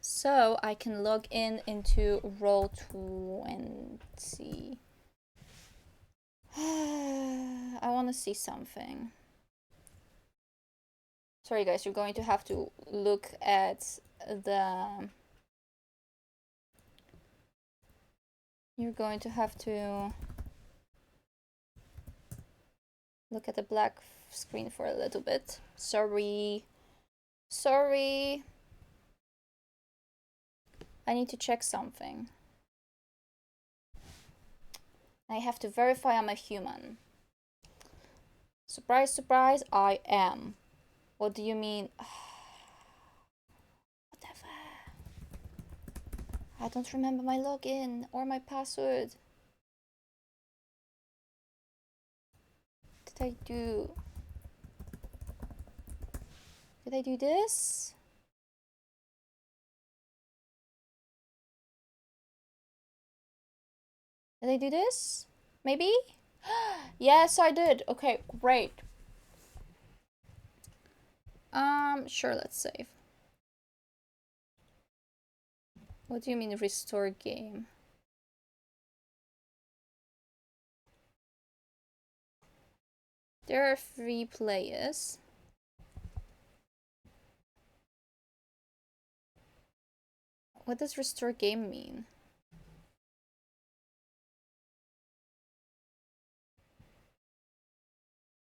S1: So I can log in into Roll20. I want to see something. Sorry guys, you're going to have to look at the... You're going to have to look at the black screen for a little bit. Sorry. Sorry. I need to check something. I have to verify I'm a human. Surprise, surprise, I am. What do you mean? Whatever. I don't remember my login or my password. Did I do... Did I do this? Did I do this? Maybe? Yes, I did. Okay, great. Sure, let's save. What do you mean restore game? There are 3 players. What does restore game mean?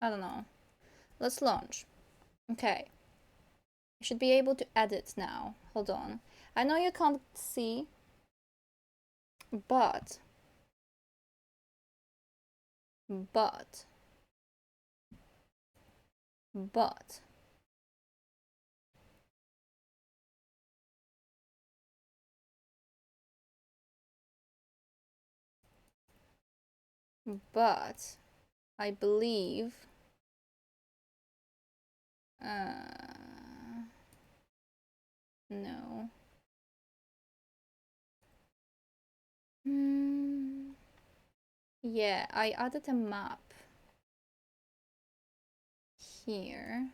S1: I don't know. Let's launch. Okay. I should be able to edit now. Hold on. I know you can't see, but but I believe no. Yeah, I added a map here.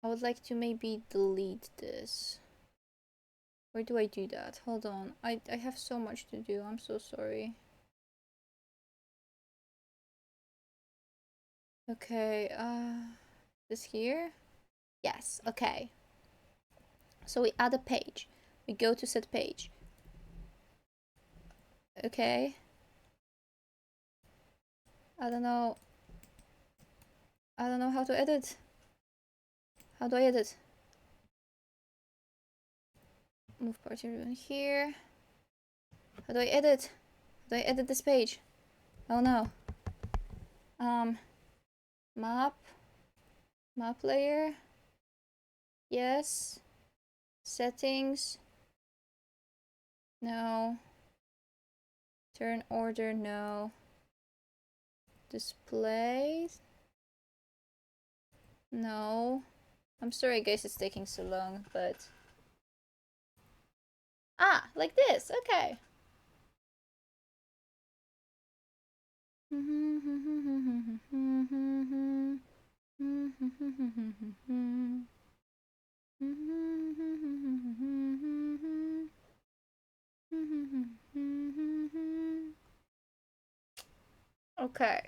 S1: I would like to maybe delete this. Where do I do that? Hold on. I have so much to do. I'm so sorry. Okay, this here? Yes, okay. So we add a page. We go to set page. Okay. I don't know how to edit. How do I edit? Move party ribbon here. How do I edit? How do I edit this page? Oh no. Map layer. Yes. Settings. No. Turn order, no. Display. No. I'm sorry guys it's taking so long, but... Ah, like this, okay. Okay.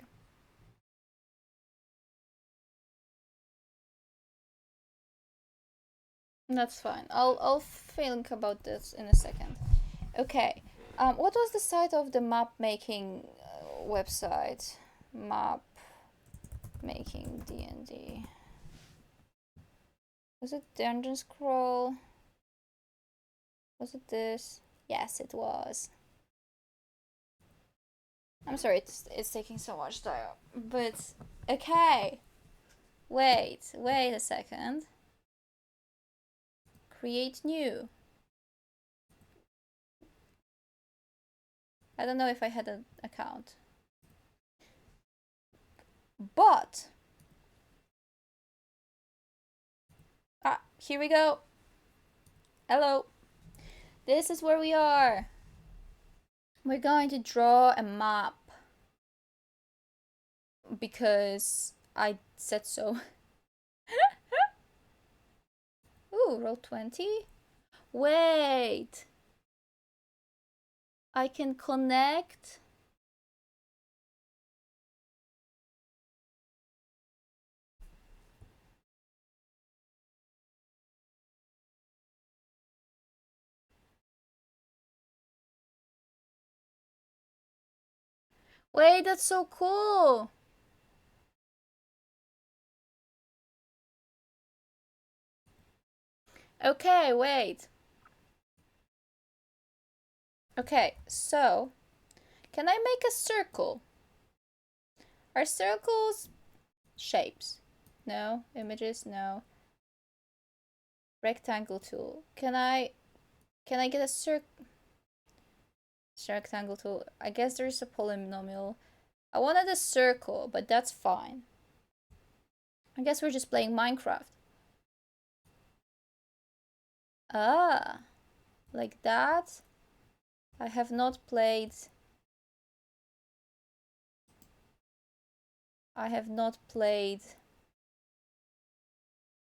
S1: That's fine. I'll think about this in a second. Okay. What was the site of the map making website? Map making D&D. Was it Dungeon Scroll? Was it this? Yes, it was. I'm sorry, it's taking so much time. But okay. Wait a second. Create new. I don't know if I had an account. But here we go. Hello. This is where we are. We're going to draw a map because I said so. Ooh, roll 20. Wait. I can connect. Wait, that's so cool. Okay, wait. Okay, so can I make a circle? Are circles shapes? No. Images? No. Rectangle tool. Can I get a rectangle tool? I guess there's a polynomial. I wanted a circle, but that's fine. I guess we're just playing Minecraft. Ah, like that? I have not played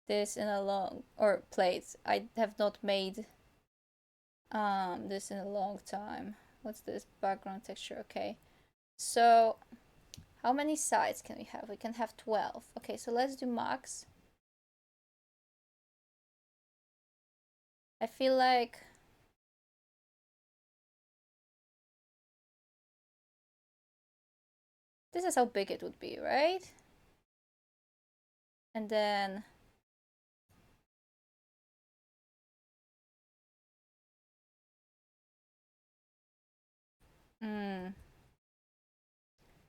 S1: this in a long, or played. I have not made this in a long time. What's this? Background texture. Okay. So how many sides can we have? We can have 12. Okay, so let's do max. I feel like this is how big it would be, right? And then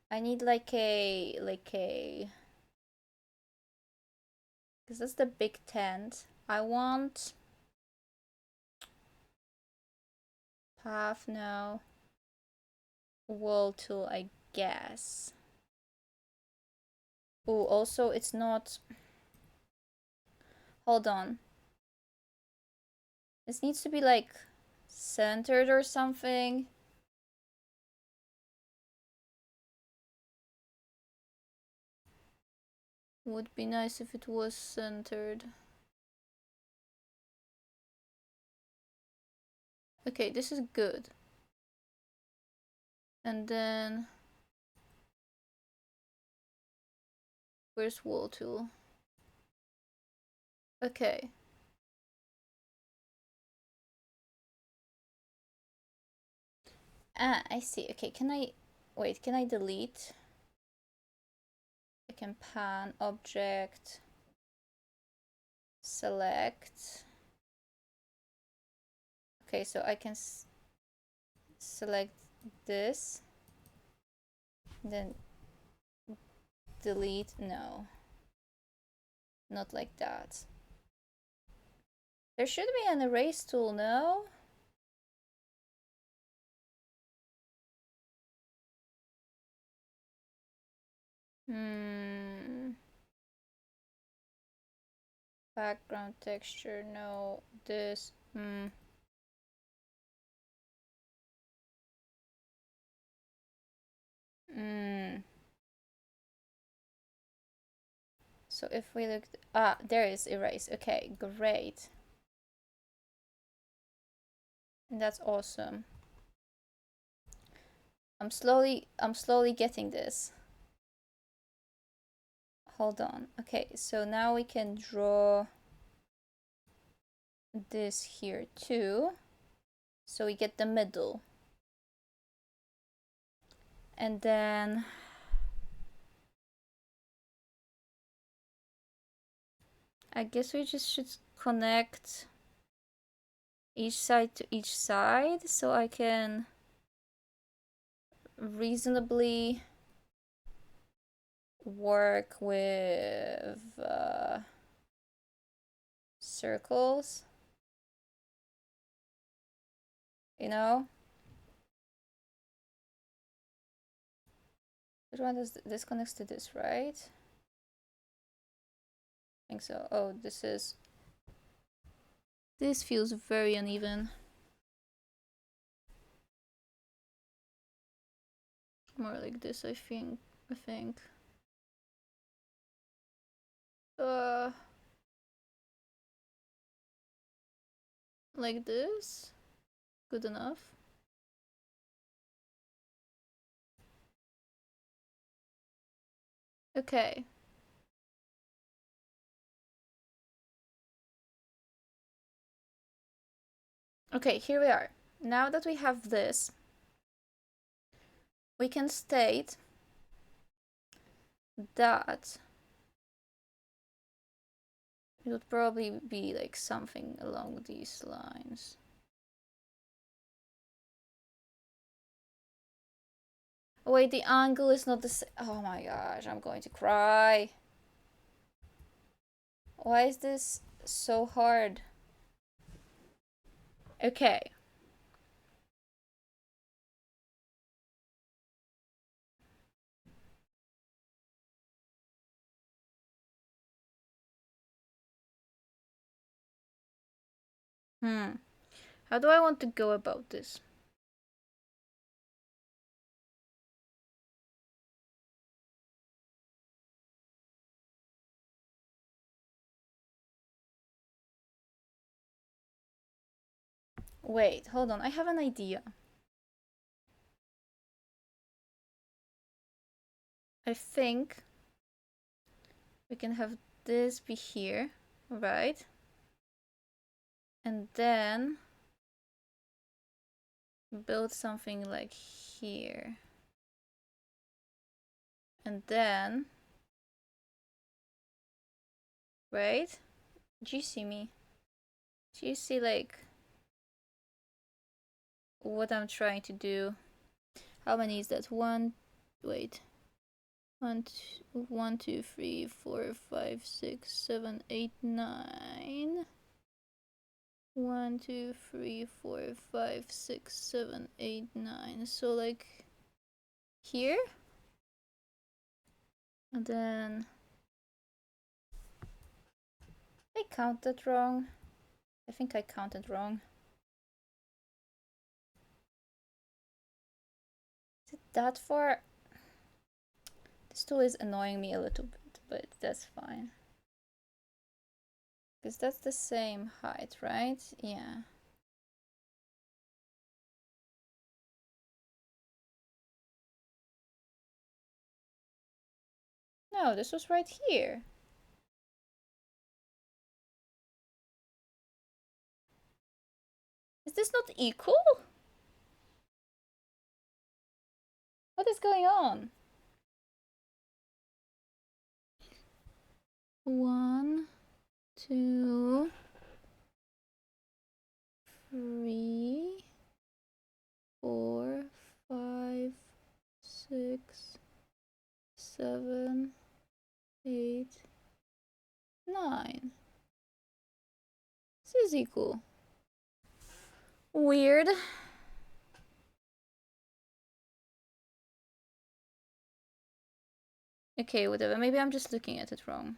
S1: I need like a because that's the big tent. I want path, no. Wall tool, I guess. Oh, also it's not. Hold on. This needs to be like centered or something. Would be nice if it was centered. Okay, this is good. And then where's wall tool? Okay. Ah, I see. Okay, can I wait, can I delete? I can pan object, select. Okay, so I can select this, then delete. No, not like that. There should be an erase tool, no? Background texture, no. This, So if we look, there is erase. Okay, great. And that's awesome. I'm slowly getting this. Hold on. Okay, so now we can draw this here too. So we get the middle. And then I guess we just should connect each side to each side so I can reasonably work with circles, you know? Which one does this connects to this, right? I think so. Oh, this feels very uneven. More like this, I think. Like this? Good enough. Okay. Okay, here we are. Now that we have this, we can state that it would probably be like something along these lines. Oh, wait, the angle is not the same. Oh my gosh, I'm going to cry. Why is this so hard? Okay. How do I want to go about this? Wait, hold on. I have an idea. I think we can have this be here, right? And then build something like here. And then, right? Do you see me? Do you see like what I'm trying to do? How many is that? Wait. 1, 2, 3, 4, 5, 6, 7, 8, 9. 1, 2, 3, 4, 5, 6, 7, 8, 9. So like here? And then I counted wrong. I think I counted wrong. Is it that far? This tool is annoying me a little bit, but that's fine. Because that's the same height, right? Yeah. No, this was right here. Is this not equal? What is going on? 1, 2, 3, 4, 5, 6, 7, 8, 9. This is equal. Weird. Okay, whatever. Maybe I'm just looking at it wrong.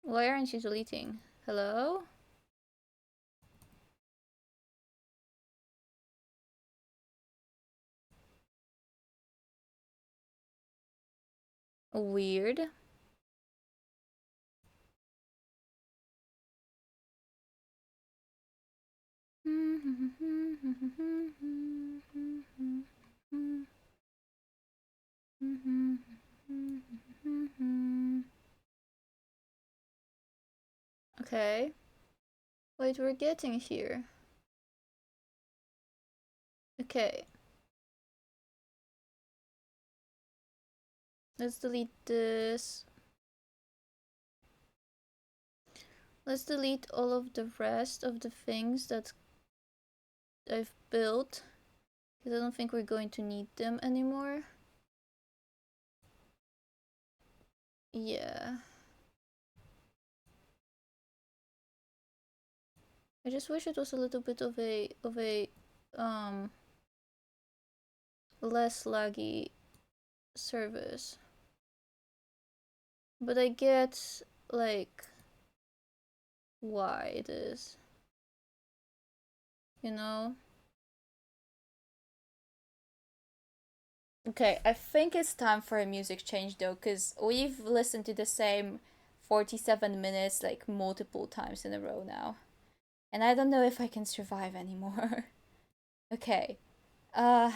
S1: Why aren't you deleting? Hello? weird. Okay. Wait, we're getting here. Okay. Let's delete this. Let's delete all of the rest of the things that I've built, because I don't think we're going to need them anymore. Yeah. I just wish it was a little bit of a less laggy service. But I get like why it is. You know? Okay, I think it's time for a music change though, because we've listened to the same 47 minutes like multiple times in a row now. And I don't know if I can survive anymore. Okay. Uh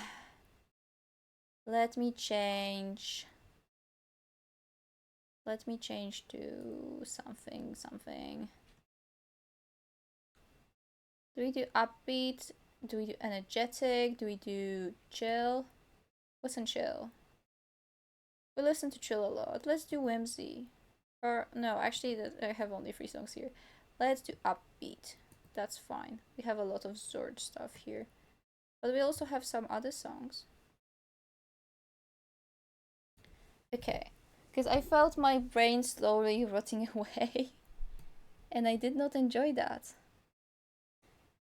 S1: let me change. Let me change to something. Do we do upbeat? Do we do energetic? Do we do chill? What's in chill? We listen to chill a lot. Let's do whimsy. Or no, actually I have only 3 songs here. Let's do upbeat. That's fine. We have a lot of Zord stuff here. But we also have some other songs. Okay. Because I felt my brain slowly rotting away. And I did not enjoy that.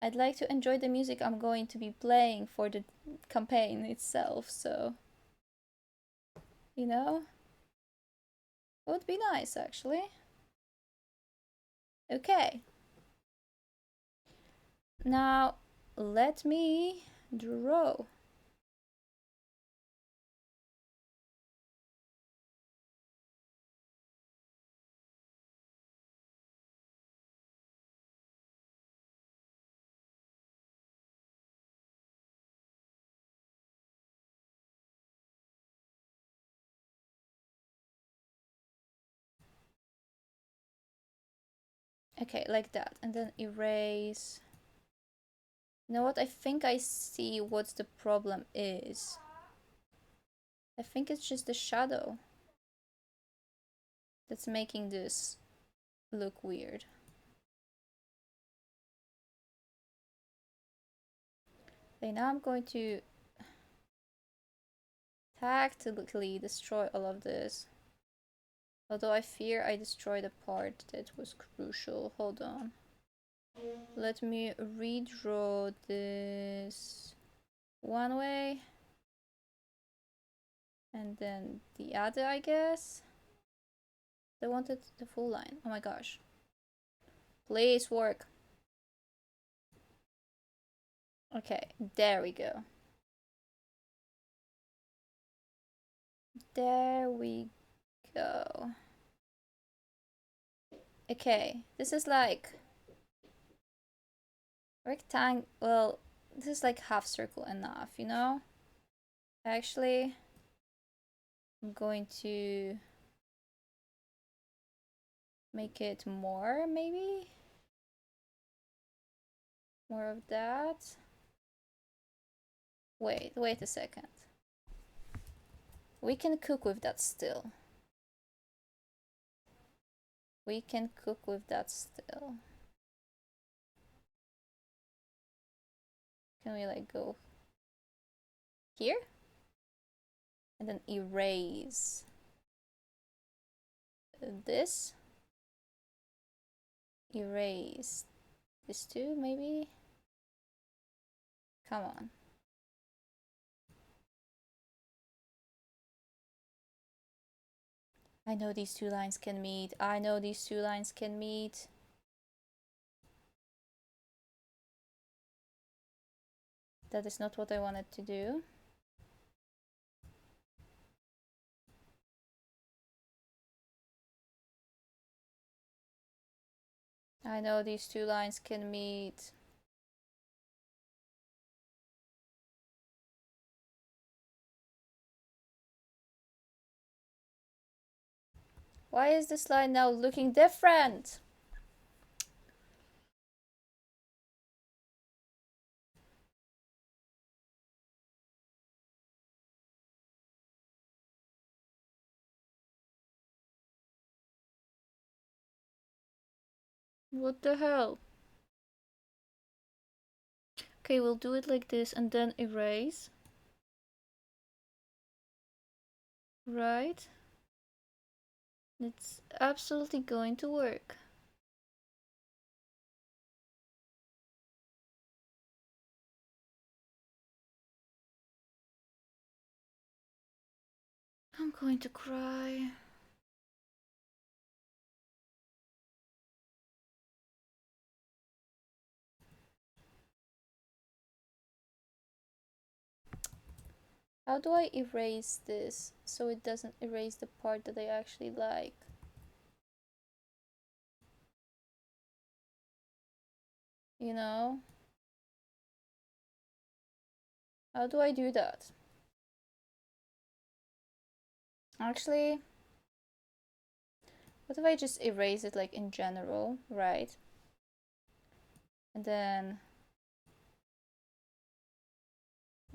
S1: I'd like to enjoy the music I'm going to be playing for the campaign itself, so... You know? It would be nice, actually. Okay. Now, let me draw. Okay, like that. And then erase. You know what? I think I see what the problem is. I think it's just the shadow that's making this look weird. Okay, now I'm going to tactically destroy all of this. Although I fear I destroyed a part that was crucial. Hold on. Let me redraw this one way. And then the other, I guess. They wanted the full line. Oh my gosh. Please work. Okay, there we go. There we go. Okay, this is like rectangle. Well, this is like half circle enough, you know? Actually, I'm going to make it more, maybe? More of that. Wait a second. We can cook with that still. We can cook with that still. Can we like go here? And then erase this. Erase this too, maybe? Come on. I know these 2 lines can meet. I know these 2 lines can meet. That is not what I wanted to do. I know these two lines can meet. Why is this line now looking different? What the hell? Okay, we'll do it like this and then erase. Right? It's absolutely going to work. I'm going to cry. How do I erase this so it doesn't erase the part that I actually like? You know? How do I do that? Actually, what if I just erase it like in general, right? And then...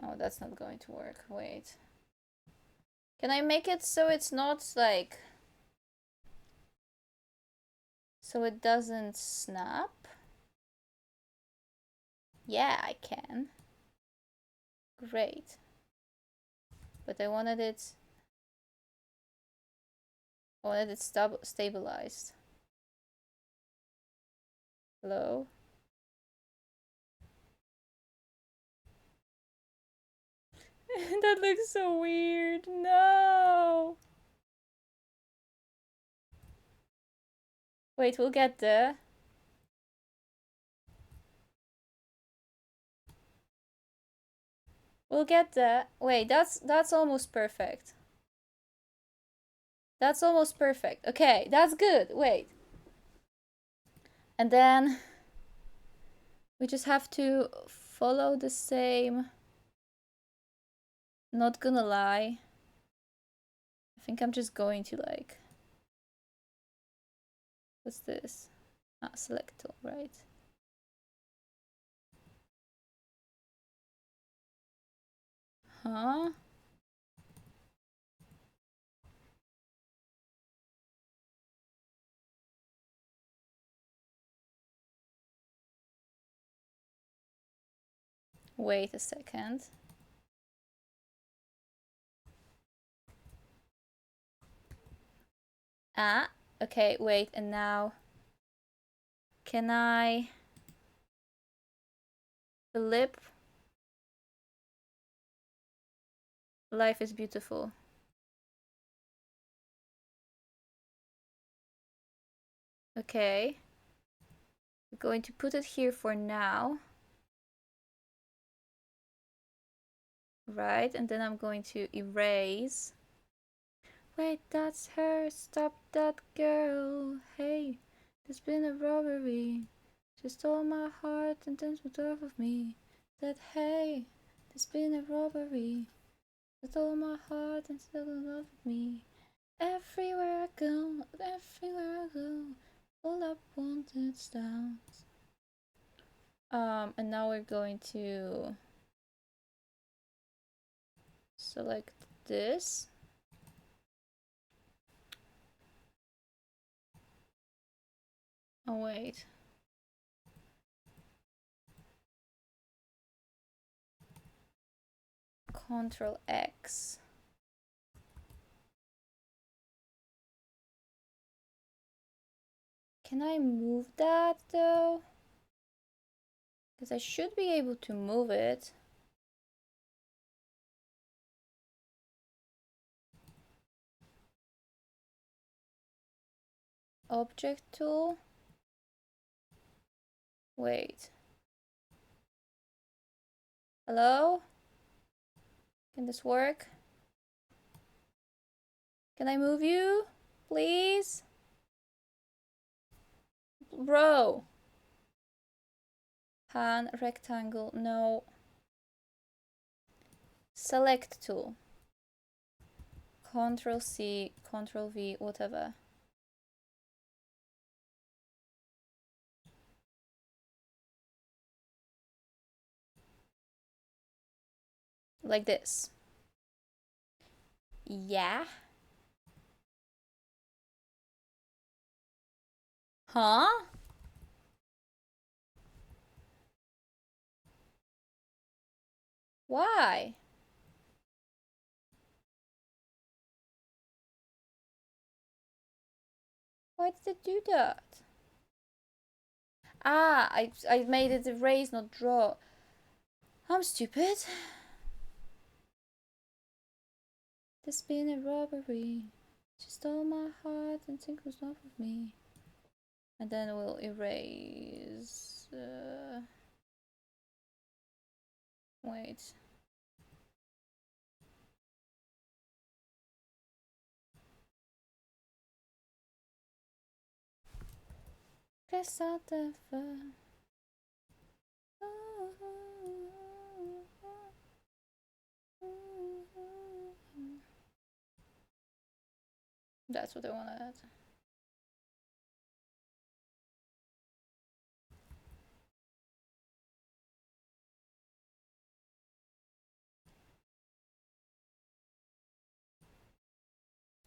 S1: Oh, that's not going to work. Wait. Can I make it so it's not like... So it doesn't snap? Yeah, I can. Great. But I wanted it stabilized. Hello? That looks so weird. No! Wait, we'll get there. We'll get there. Wait, that's almost perfect. That's almost perfect. Okay, that's good. Wait. And then we just have to follow the same. Not gonna lie. I think I'm just going to like... What's this? Ah, select all, right? Huh? Wait a second. Ah, okay, wait, and now... Can I... The lip... Life is beautiful. Okay. We're going to put it here for now. Right, and then I'm going to erase. Wait, that's her. Stop that girl. Hey, there's been a robbery. She stole my heart and then moved off of me. Said, hey, there's been a robbery. She stole my heart and still in love with me. Everywhere I go, all I wanted sounds. And now we're going to select this. Oh, wait. Control X. Can I move that though? Because I should be able to move it. Object tool. Wait. Hello? Can this work? Can I move you? Please? Bro. Pan, rectangle, no. Select tool. Control C, Control V, whatever. Like this. Yeah. Huh? Why? Why did it do that? Ah, I made it erase, not draw. I'm stupid. This been a robbery. She stole my heart and think was off of me. And then we'll erase. Wait. Press out the fur. That's what I wanted.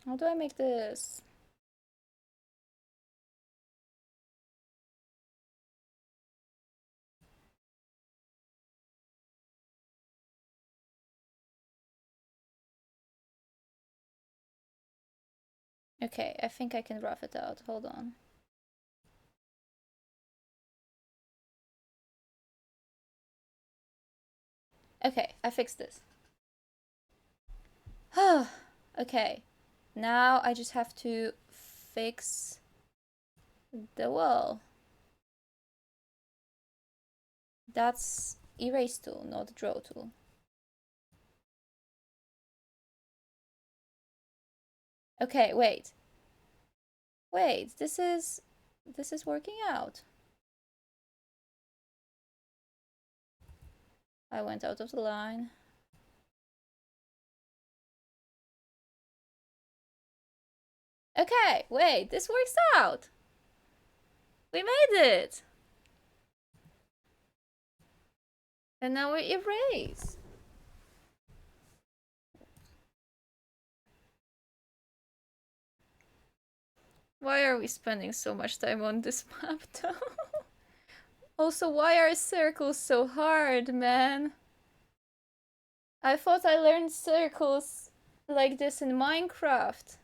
S1: How do I make this? Okay, I think I can rough it out. Hold on. Okay, I fixed this. Okay, now I just have to fix the wall. That's erase tool, not draw tool. Okay, wait. Wait, this is working out. I went out of the line. Okay, wait, this works out. We made it. And now we erase. Why are we spending so much time on this map though? Also, why are circles so hard, man? I thought I learned circles like this in Minecraft.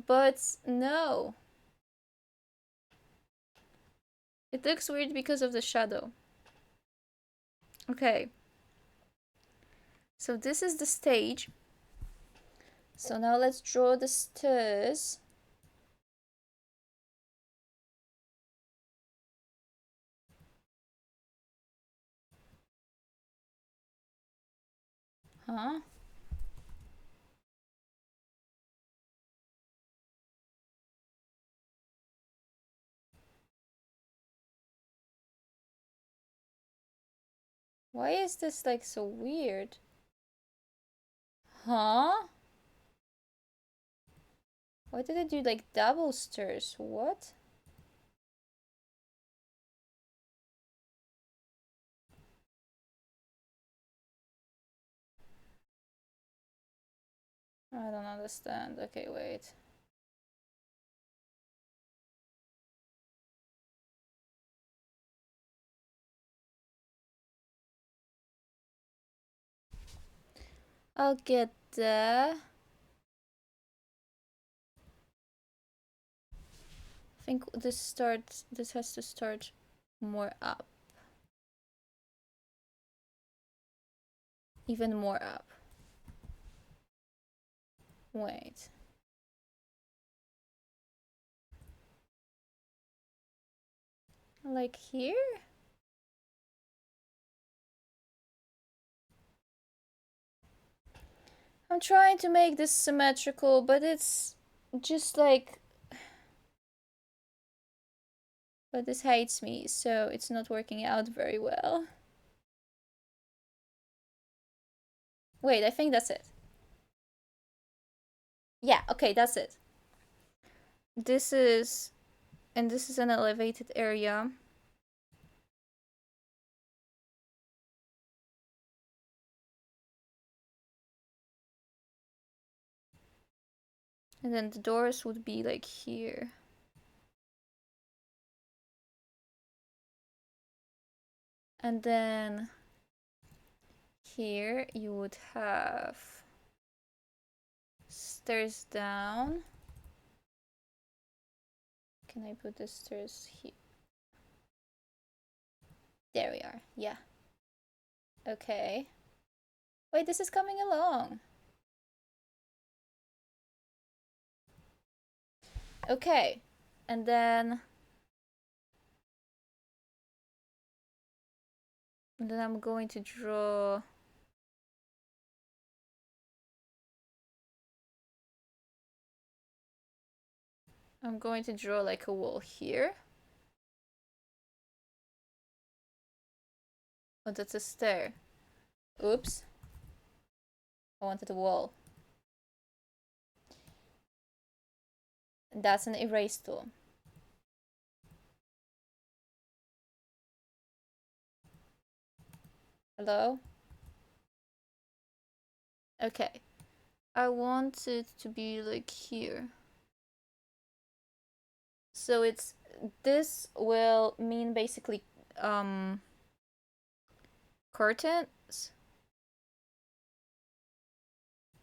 S1: But no. It looks weird because of the shadow. Okay. So this is the stage. So now let's draw the stairs. Huh? Why is this like so weird? Huh? Why did it do like double stairs? What? I don't understand. Okay, wait. I'll get there. I think this has to start more up. Even more up. Wait. Like here? I'm trying to make this symmetrical, but it's just like But this hates me, so it's not working out very well. Wait, I think that's it. Yeah, okay, that's it. This is an elevated area. And then the doors would be like here. And then here you would have stairs down. Can I put the stairs here? There we are. Yeah. Okay. Wait, this is coming along. Okay. And then I'm going to draw like a wall here. Oh, that's a stair. Oops. I wanted a wall. That's an erase tool. Hello? Okay. I want it to be like here. So this will mean basically curtains.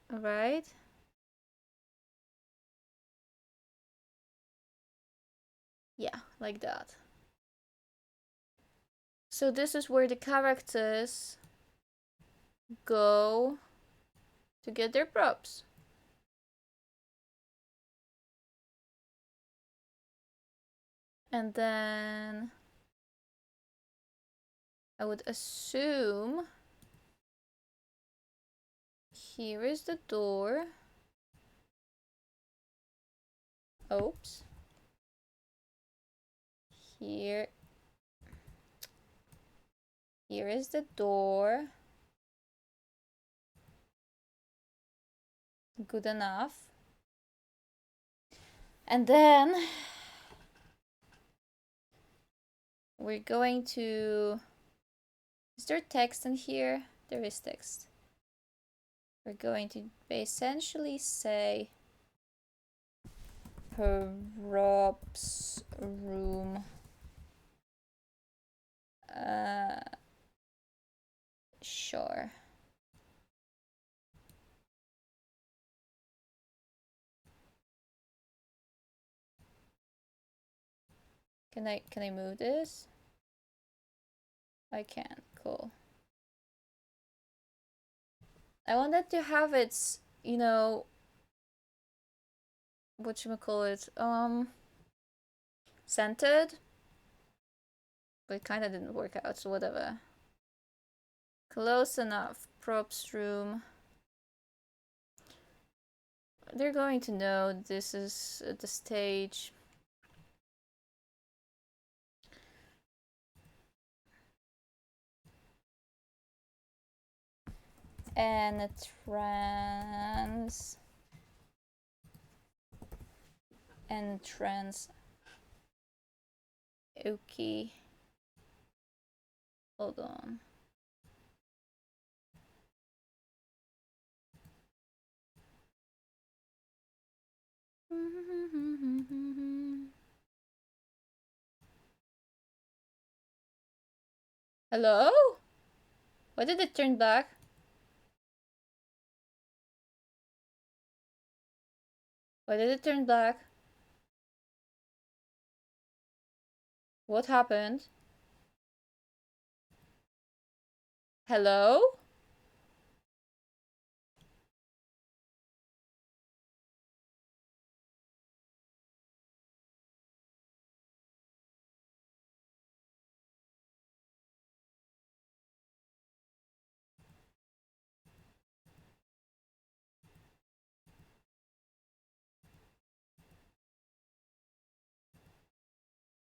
S1: Right? Yeah, like that. So this is where the characters go to get their props. And then I would assume here is the door. Oops. Here is the door. Good enough. And then we're going to... Is there text in here? There is text. We're going to essentially say props room. Sure. Can I move this? I can. Cool. I wanted to have its, you know, whatchamacallit, centered. But it kinda didn't work out, so whatever. Close enough. Props room. They're going to know this is the stage. Entrance. Okay. Hold on. Hello? Why did it turn black? Why did it turn black? What happened? Hello?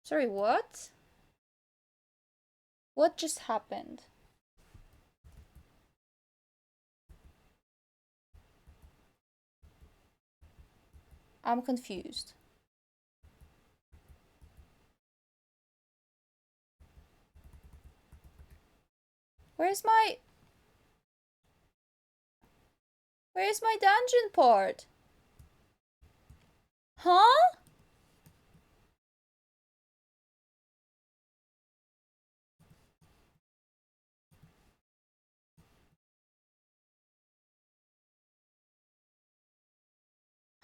S1: Sorry, what? What just happened? I'm confused. Where's my dungeon part? Huh?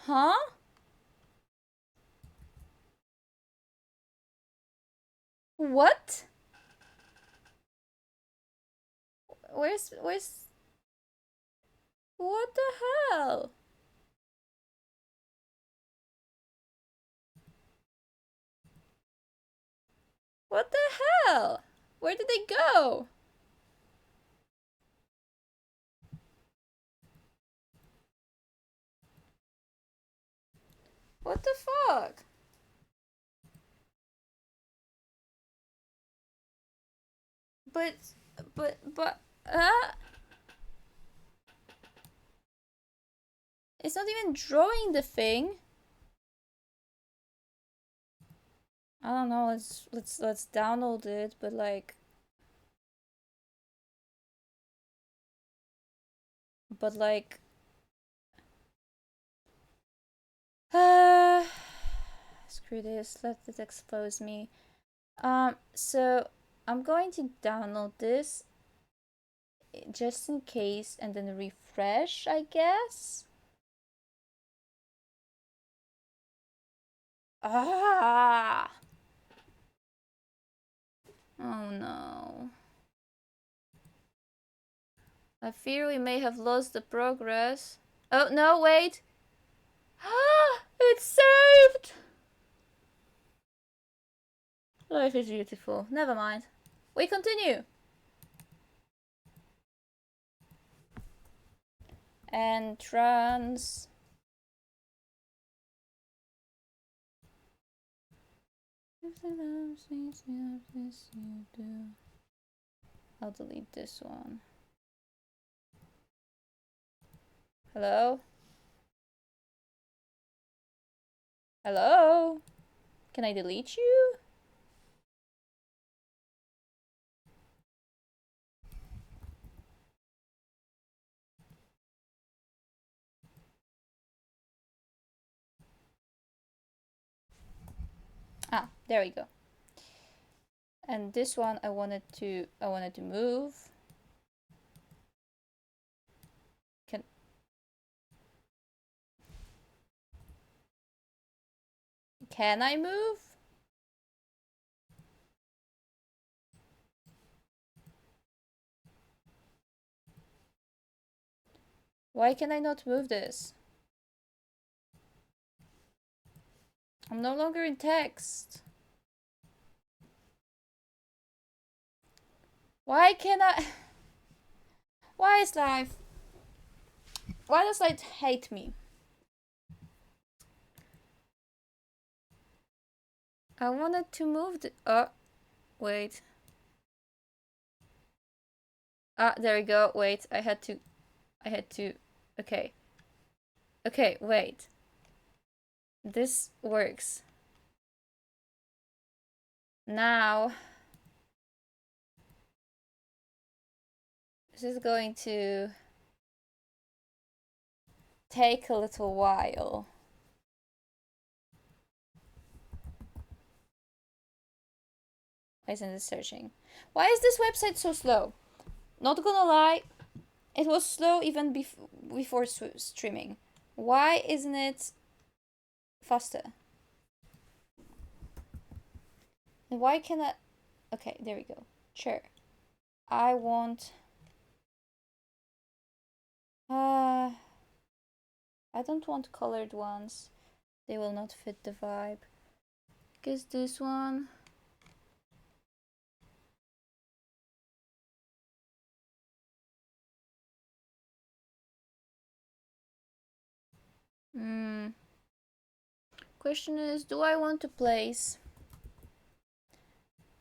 S1: Huh? What? Where's what the hell? What the hell? Where did they go? What the fuck? But, it's not even drawing the thing. I don't know. Let's download it, but like, uh, screw this. Let it expose me. So I'm going to download this just in case, and then refresh, I guess. Ah! Oh no. I fear we may have lost the progress. Oh no, wait! Ah! It's saved! Life is beautiful. Never mind. We continue. Entrance. I'll delete this one. Hello? Hello? Can I delete you? Ah, there we go. And this one I wanted to move. Can I move? Why can I not move this? I'm no longer in text. Why can I? Why is life? Why does life hate me? I wanted to move the. Oh, wait. Ah, there we go. Wait, I had to. Okay. Okay, wait. This works. Now. This is going to take a little while. Why isn't it searching? Why is this website so slow? Not gonna lie, it was slow even before streaming. Why isn't it faster? And why can I... Okay, there we go. Sure. I want... I don't want colored ones. They will not fit the vibe. Guess this one... Question is, do I want to place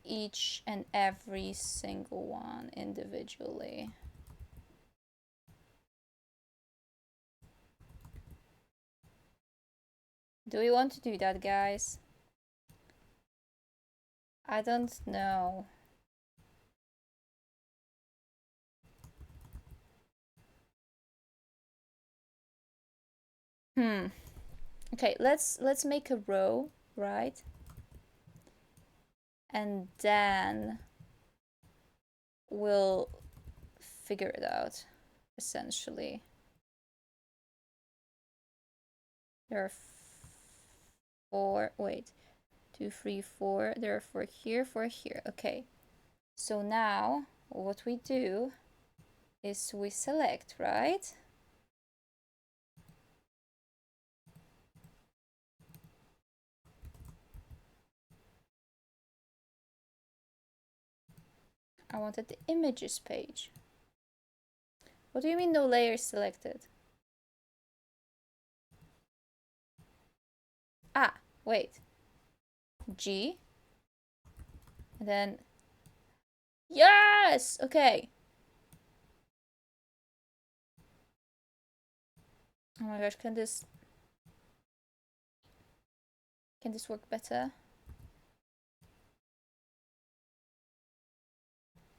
S1: each and every single one individually. Do we want to do that, guys? I don't know. Okay, let's make a row, right? And then we'll figure it out, essentially. There are 4, wait, 2, 3, 4. There are 4 here, 4 here. Okay. So now what we do is we select, right? I wanted the images page. What do you mean no layers selected? Ah, wait. G. And then... Yes! Okay. Oh my gosh, can this work better?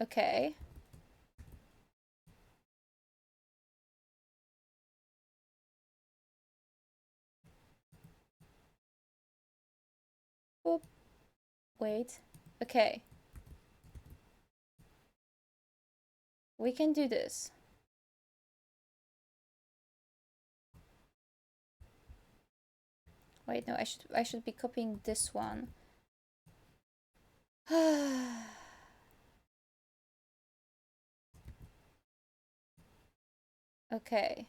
S1: Okay. Boop. Wait. Okay. We can do this. Wait, no, I should be copying this one. Okay.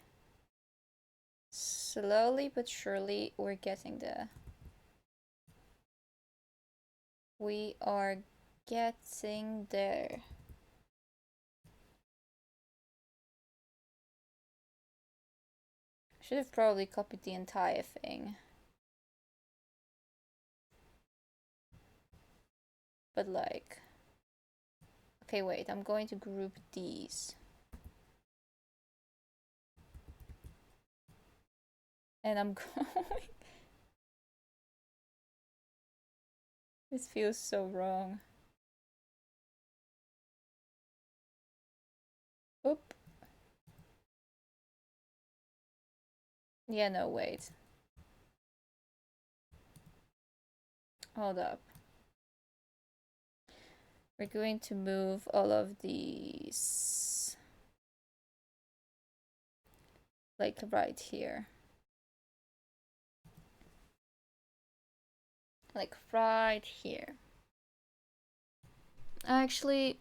S1: Slowly but surely we're getting there. We are getting there. Should have probably copied the entire thing. But like... Okay, wait, I'm going to group these. And I'm going... This feels so wrong. Oop. Yeah, no, wait. Hold up. We're going to move all of these like right here. Like right here. Actually,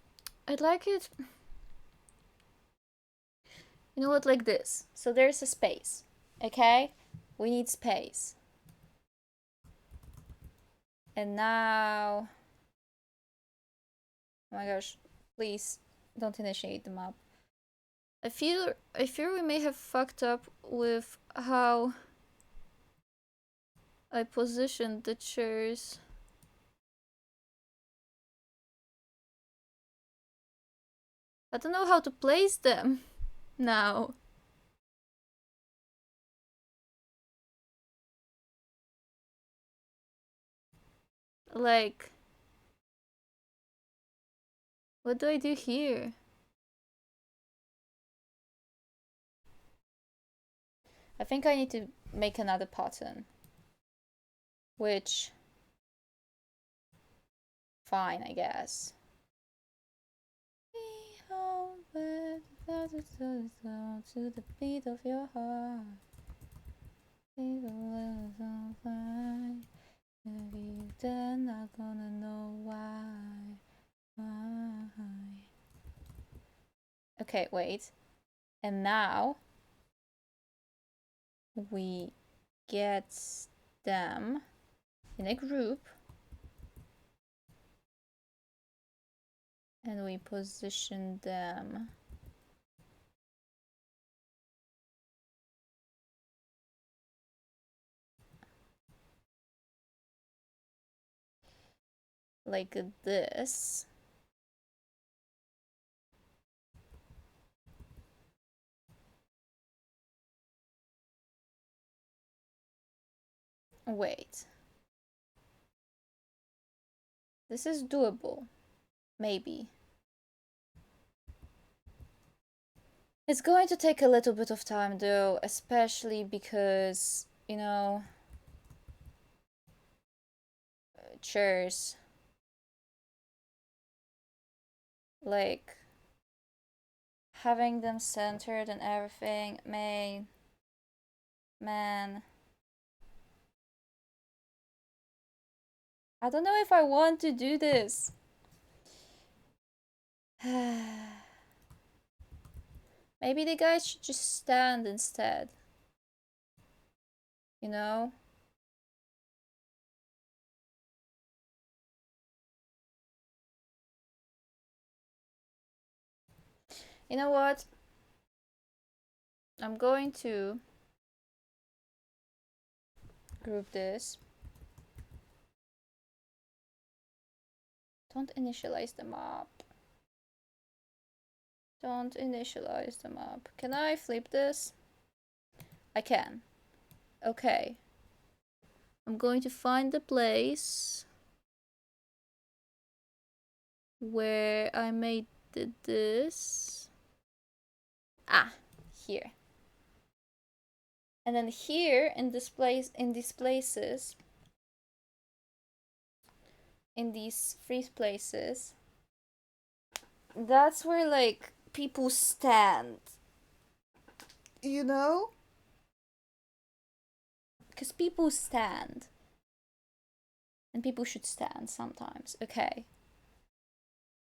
S1: I'd like it... You know what, like this. So there's a space, okay? We need space. And now... Oh my gosh, please don't initiate the map. I fear we may have fucked up with how I positioned the chairs. I don't know how to place them now. Like, what do I do here? I think I need to make another pattern. Which... Fine, I guess. To the beat of your heart. They're not gonna know why. Okay, wait. And now we get them in a group and we position them like this. Wait. This is doable. Maybe. It's going to take a little bit of time though, especially because, you know, chairs. Like, having them centered and everything, man. I don't know if I want to do this. Maybe the guys should just stand instead. You know? You know what? I'm going to group this. Don't initialize them up. Don't initialize them up. Can I flip this? I can. Okay. I'm going to find the place where I made this. Ah, here. And then here in this place, in these places, in these free places, that's where like people stand. You know? Because people stand. And people should stand sometimes. Okay.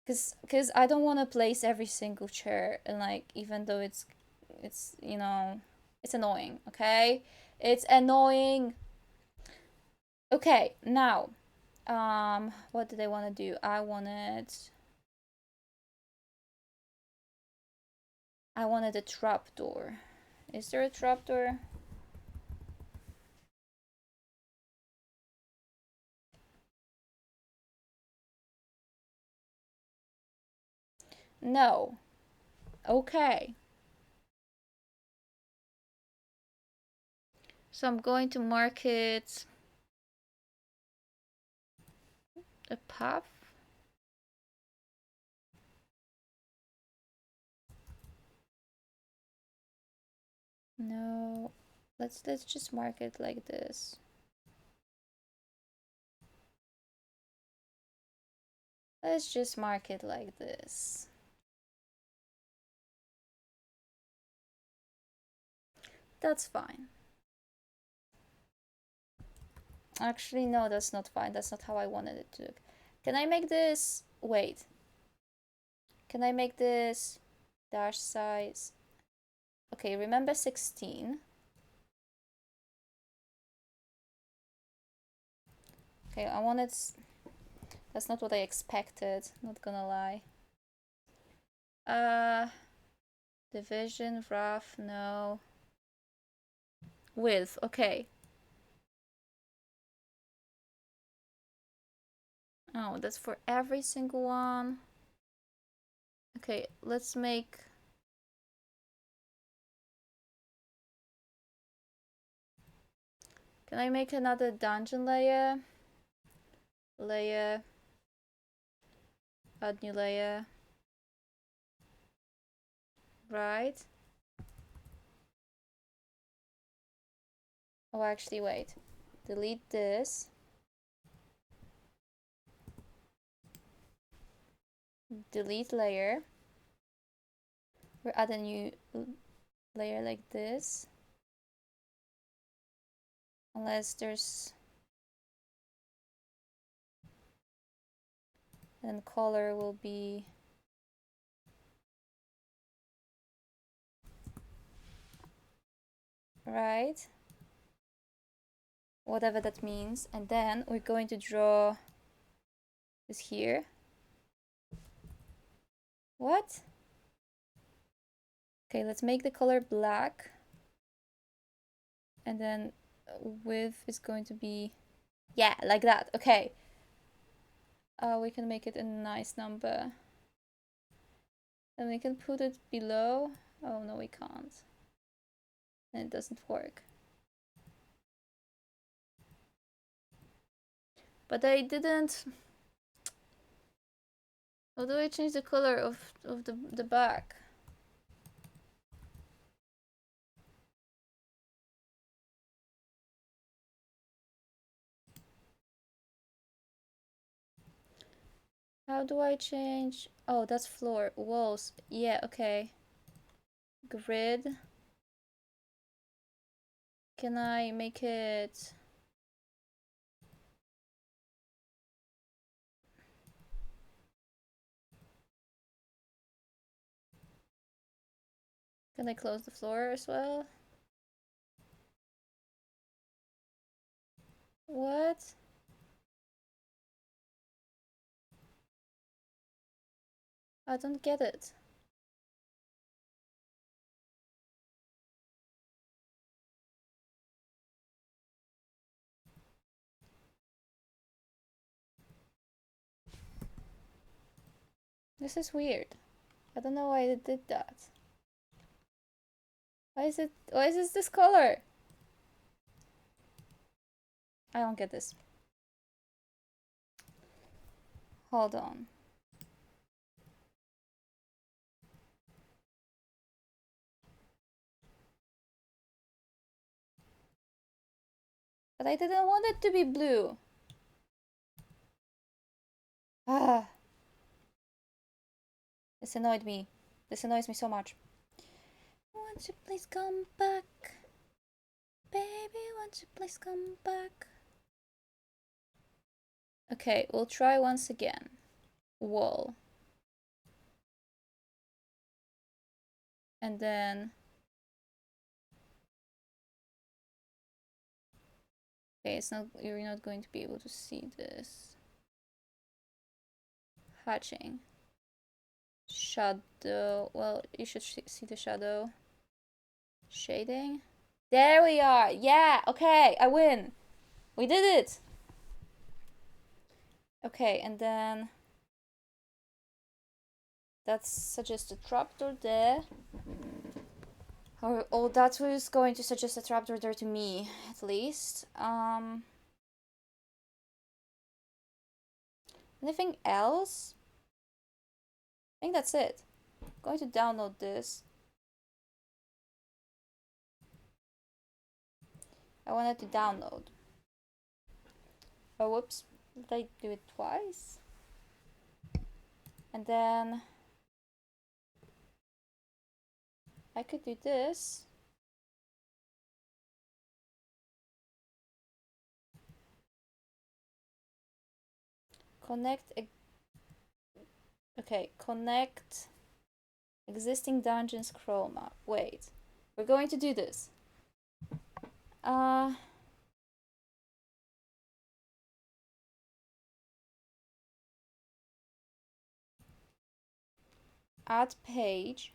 S1: Because I don't want to place every single chair, and like, even though it's you know, it's annoying. Okay, it's annoying. Okay, now, what did I want to do? I wanted a trapdoor. Is there a trapdoor? No. Okay. So I'm going to mark it a path. No. Let's just mark it like this. Let's just mark it like this. That's fine. Actually, no, that's not fine. That's not how I wanted it to look. Can I make this... Wait. Can I make this dash size? Okay, remember 16. Okay, I wanted... That's not what I expected, not gonna lie. Division, rough, no. Width, okay. Oh, that's for every single one. Okay, let's make... Can I make another dungeon layer? Layer. Add new layer. Right. Oh, actually, wait. Delete this. Delete layer. We'll add a new layer like this. Unless there's... And color will be... Right? Whatever that means. And then we're going to draw this here. What? Okay, let's make the color black. And then width is going to be... Yeah, like that. Okay. We can make it a nice number. And we can put it below. Oh no, we can't. And it doesn't work. But I didn't. How do I change the color of the back? How do I change? Oh, that's floor. Walls. Yeah, okay. Grid. Can I make it... Can I close the floor as well? What? I don't get it. This is weird. I don't know why it did that. Why is this color? I don't get this. Hold on. But I didn't want it to be blue. Ah. This annoyed me. This annoys me so much. Won't you please come back? Baby, won't you please come back? Okay, we'll try once again. Wall. And then... Okay, it's not, you're not going to be able to see this. Hatching. Shadow. Well, you should see the shadow. Shading. There we are. Yeah, okay, I win. We did it. Okay, and then that suggests a trapdoor there. Oh, that was going to suggest a trapdoor there to me, at least. Anything else? I think that's it. I'm going to download this. I wanted to download. Oh, whoops. Did I do it twice? And then I could do this. Connect. Okay, connect existing dungeon scroll map. Wait, we're going to do this. Add page.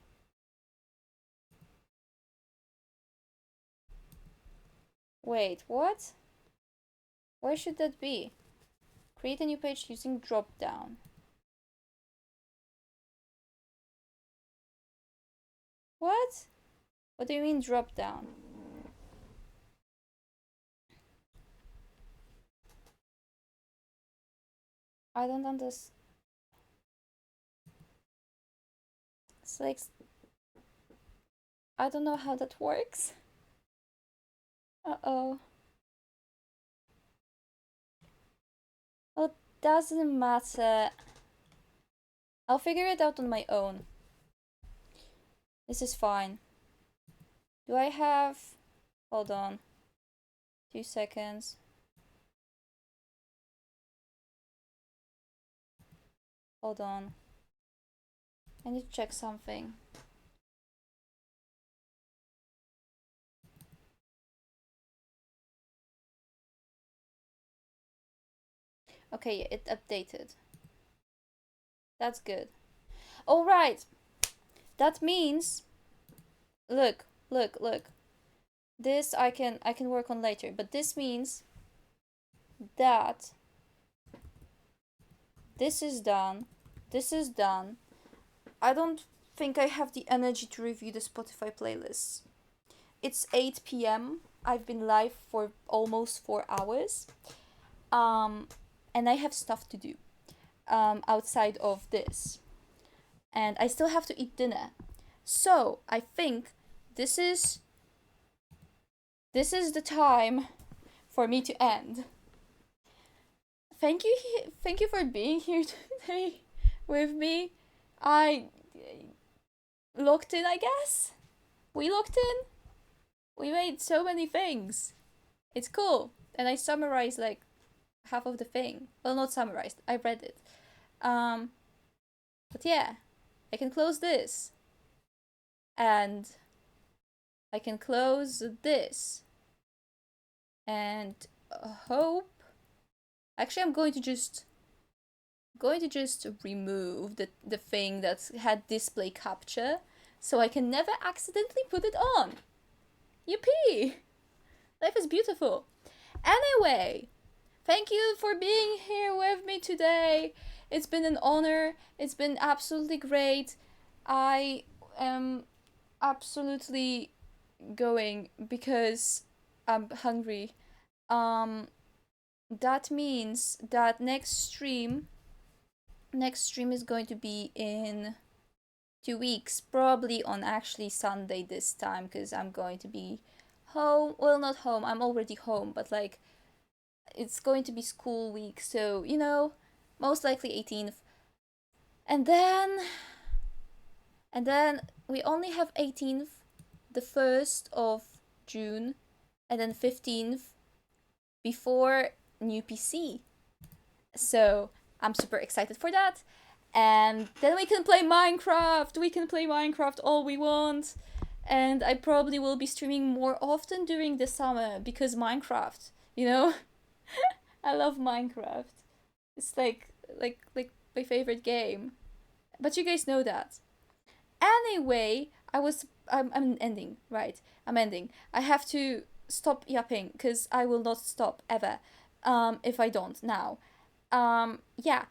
S1: Wait, what? Where should that be? Create a new page using drop down. What? What do you mean drop down? I don't understand. It's like... I don't know how that works. Uh-oh. Well, it doesn't matter. I'll figure it out on my own. This is fine. Do I have... Hold on. 2 seconds. Hold on. I need to check something. Okay, it updated. That's good. All right. That means... Look. This I can work on later, but this means that This is done. This is done. I don't think I have the energy to review the Spotify playlists. It's 8 p.m. I've been live for almost 4 hours. And I have stuff to do outside of this. And I still have to eat dinner. So I think this is the time for me to end. Thank you for being here today with me. I locked in, I guess. We locked in. We made so many things. It's cool. And I summarized like half of the thing. Well, not summarized. I read it. But yeah, I can close this. And I can close this. And hope. Actually, I'm going to just remove the thing that had display capture, so I can never accidentally put it on. Yippee! Life is beautiful. Anyway, thank you for being here with me today. It's been an honor. It's been absolutely great. I am absolutely going because I'm hungry. That means that next stream is going to be in 2 weeks, probably on actually Sunday this time, because I'm going to be home. Well, not home, I'm already home, but like it's going to be school week, so you know, most likely 18th. And then we only have 18th, the 1st of June, and then 15th before new PC. So I'm super excited for that. And then we can play Minecraft. We can play Minecraft all we want. And I probably will be streaming more often during the summer because Minecraft, you know? I love Minecraft. It's like my favorite game. But you guys know that. Anyway, I'm ending, right? I'm ending. I have to stop yapping because I will not stop ever. If I don't now. Yeah,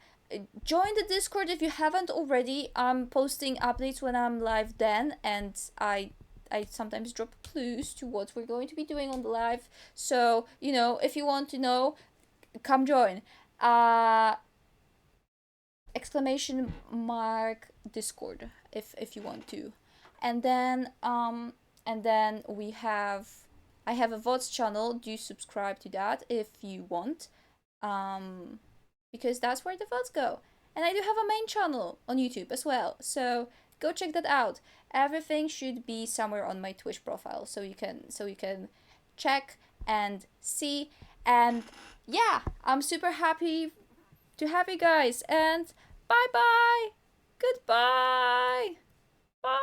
S1: join the Discord if you haven't already. I'm posting updates when I'm live then, and I sometimes drop clues to what we're going to be doing on the live. So, you know, if you want to know, come join. Exclamation mark Discord if you want to. And then I have a VODs channel. Do subscribe to that if you want. Because that's where the VODs go. And I do have a main channel on YouTube as well. So go check that out. Everything should be somewhere on my Twitch profile, so you can check and see. And yeah, I'm super happy to have you guys. And bye bye. Goodbye. Bye.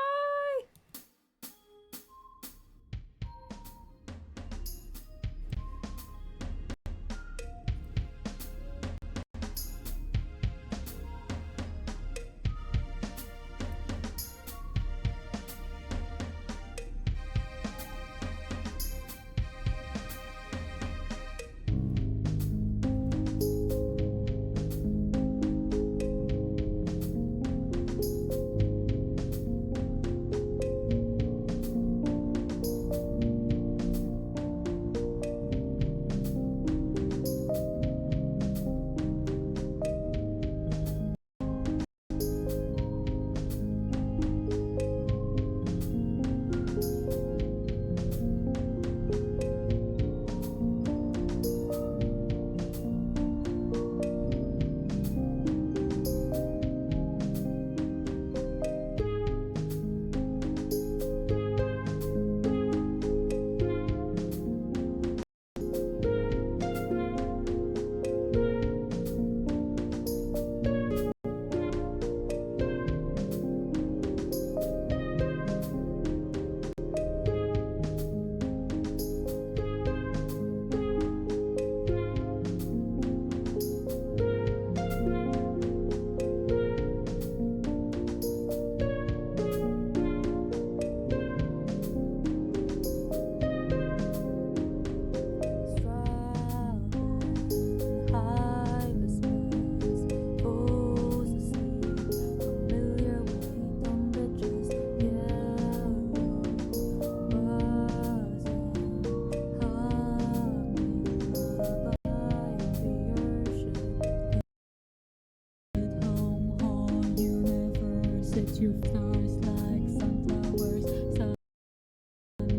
S3: light your stars like sunflowers. Sun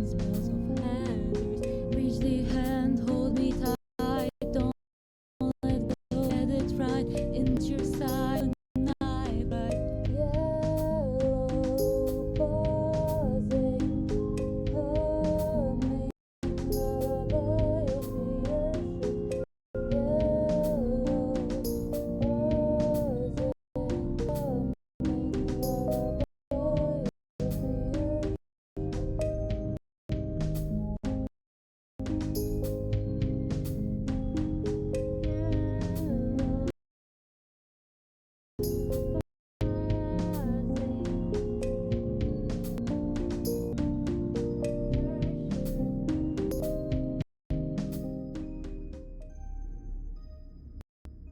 S3: smells of heathers. Reach the hand, hold me tight. Don't let go. Let it right into your side. Night, but yellow buzzing, humming, lullaby of the ocean.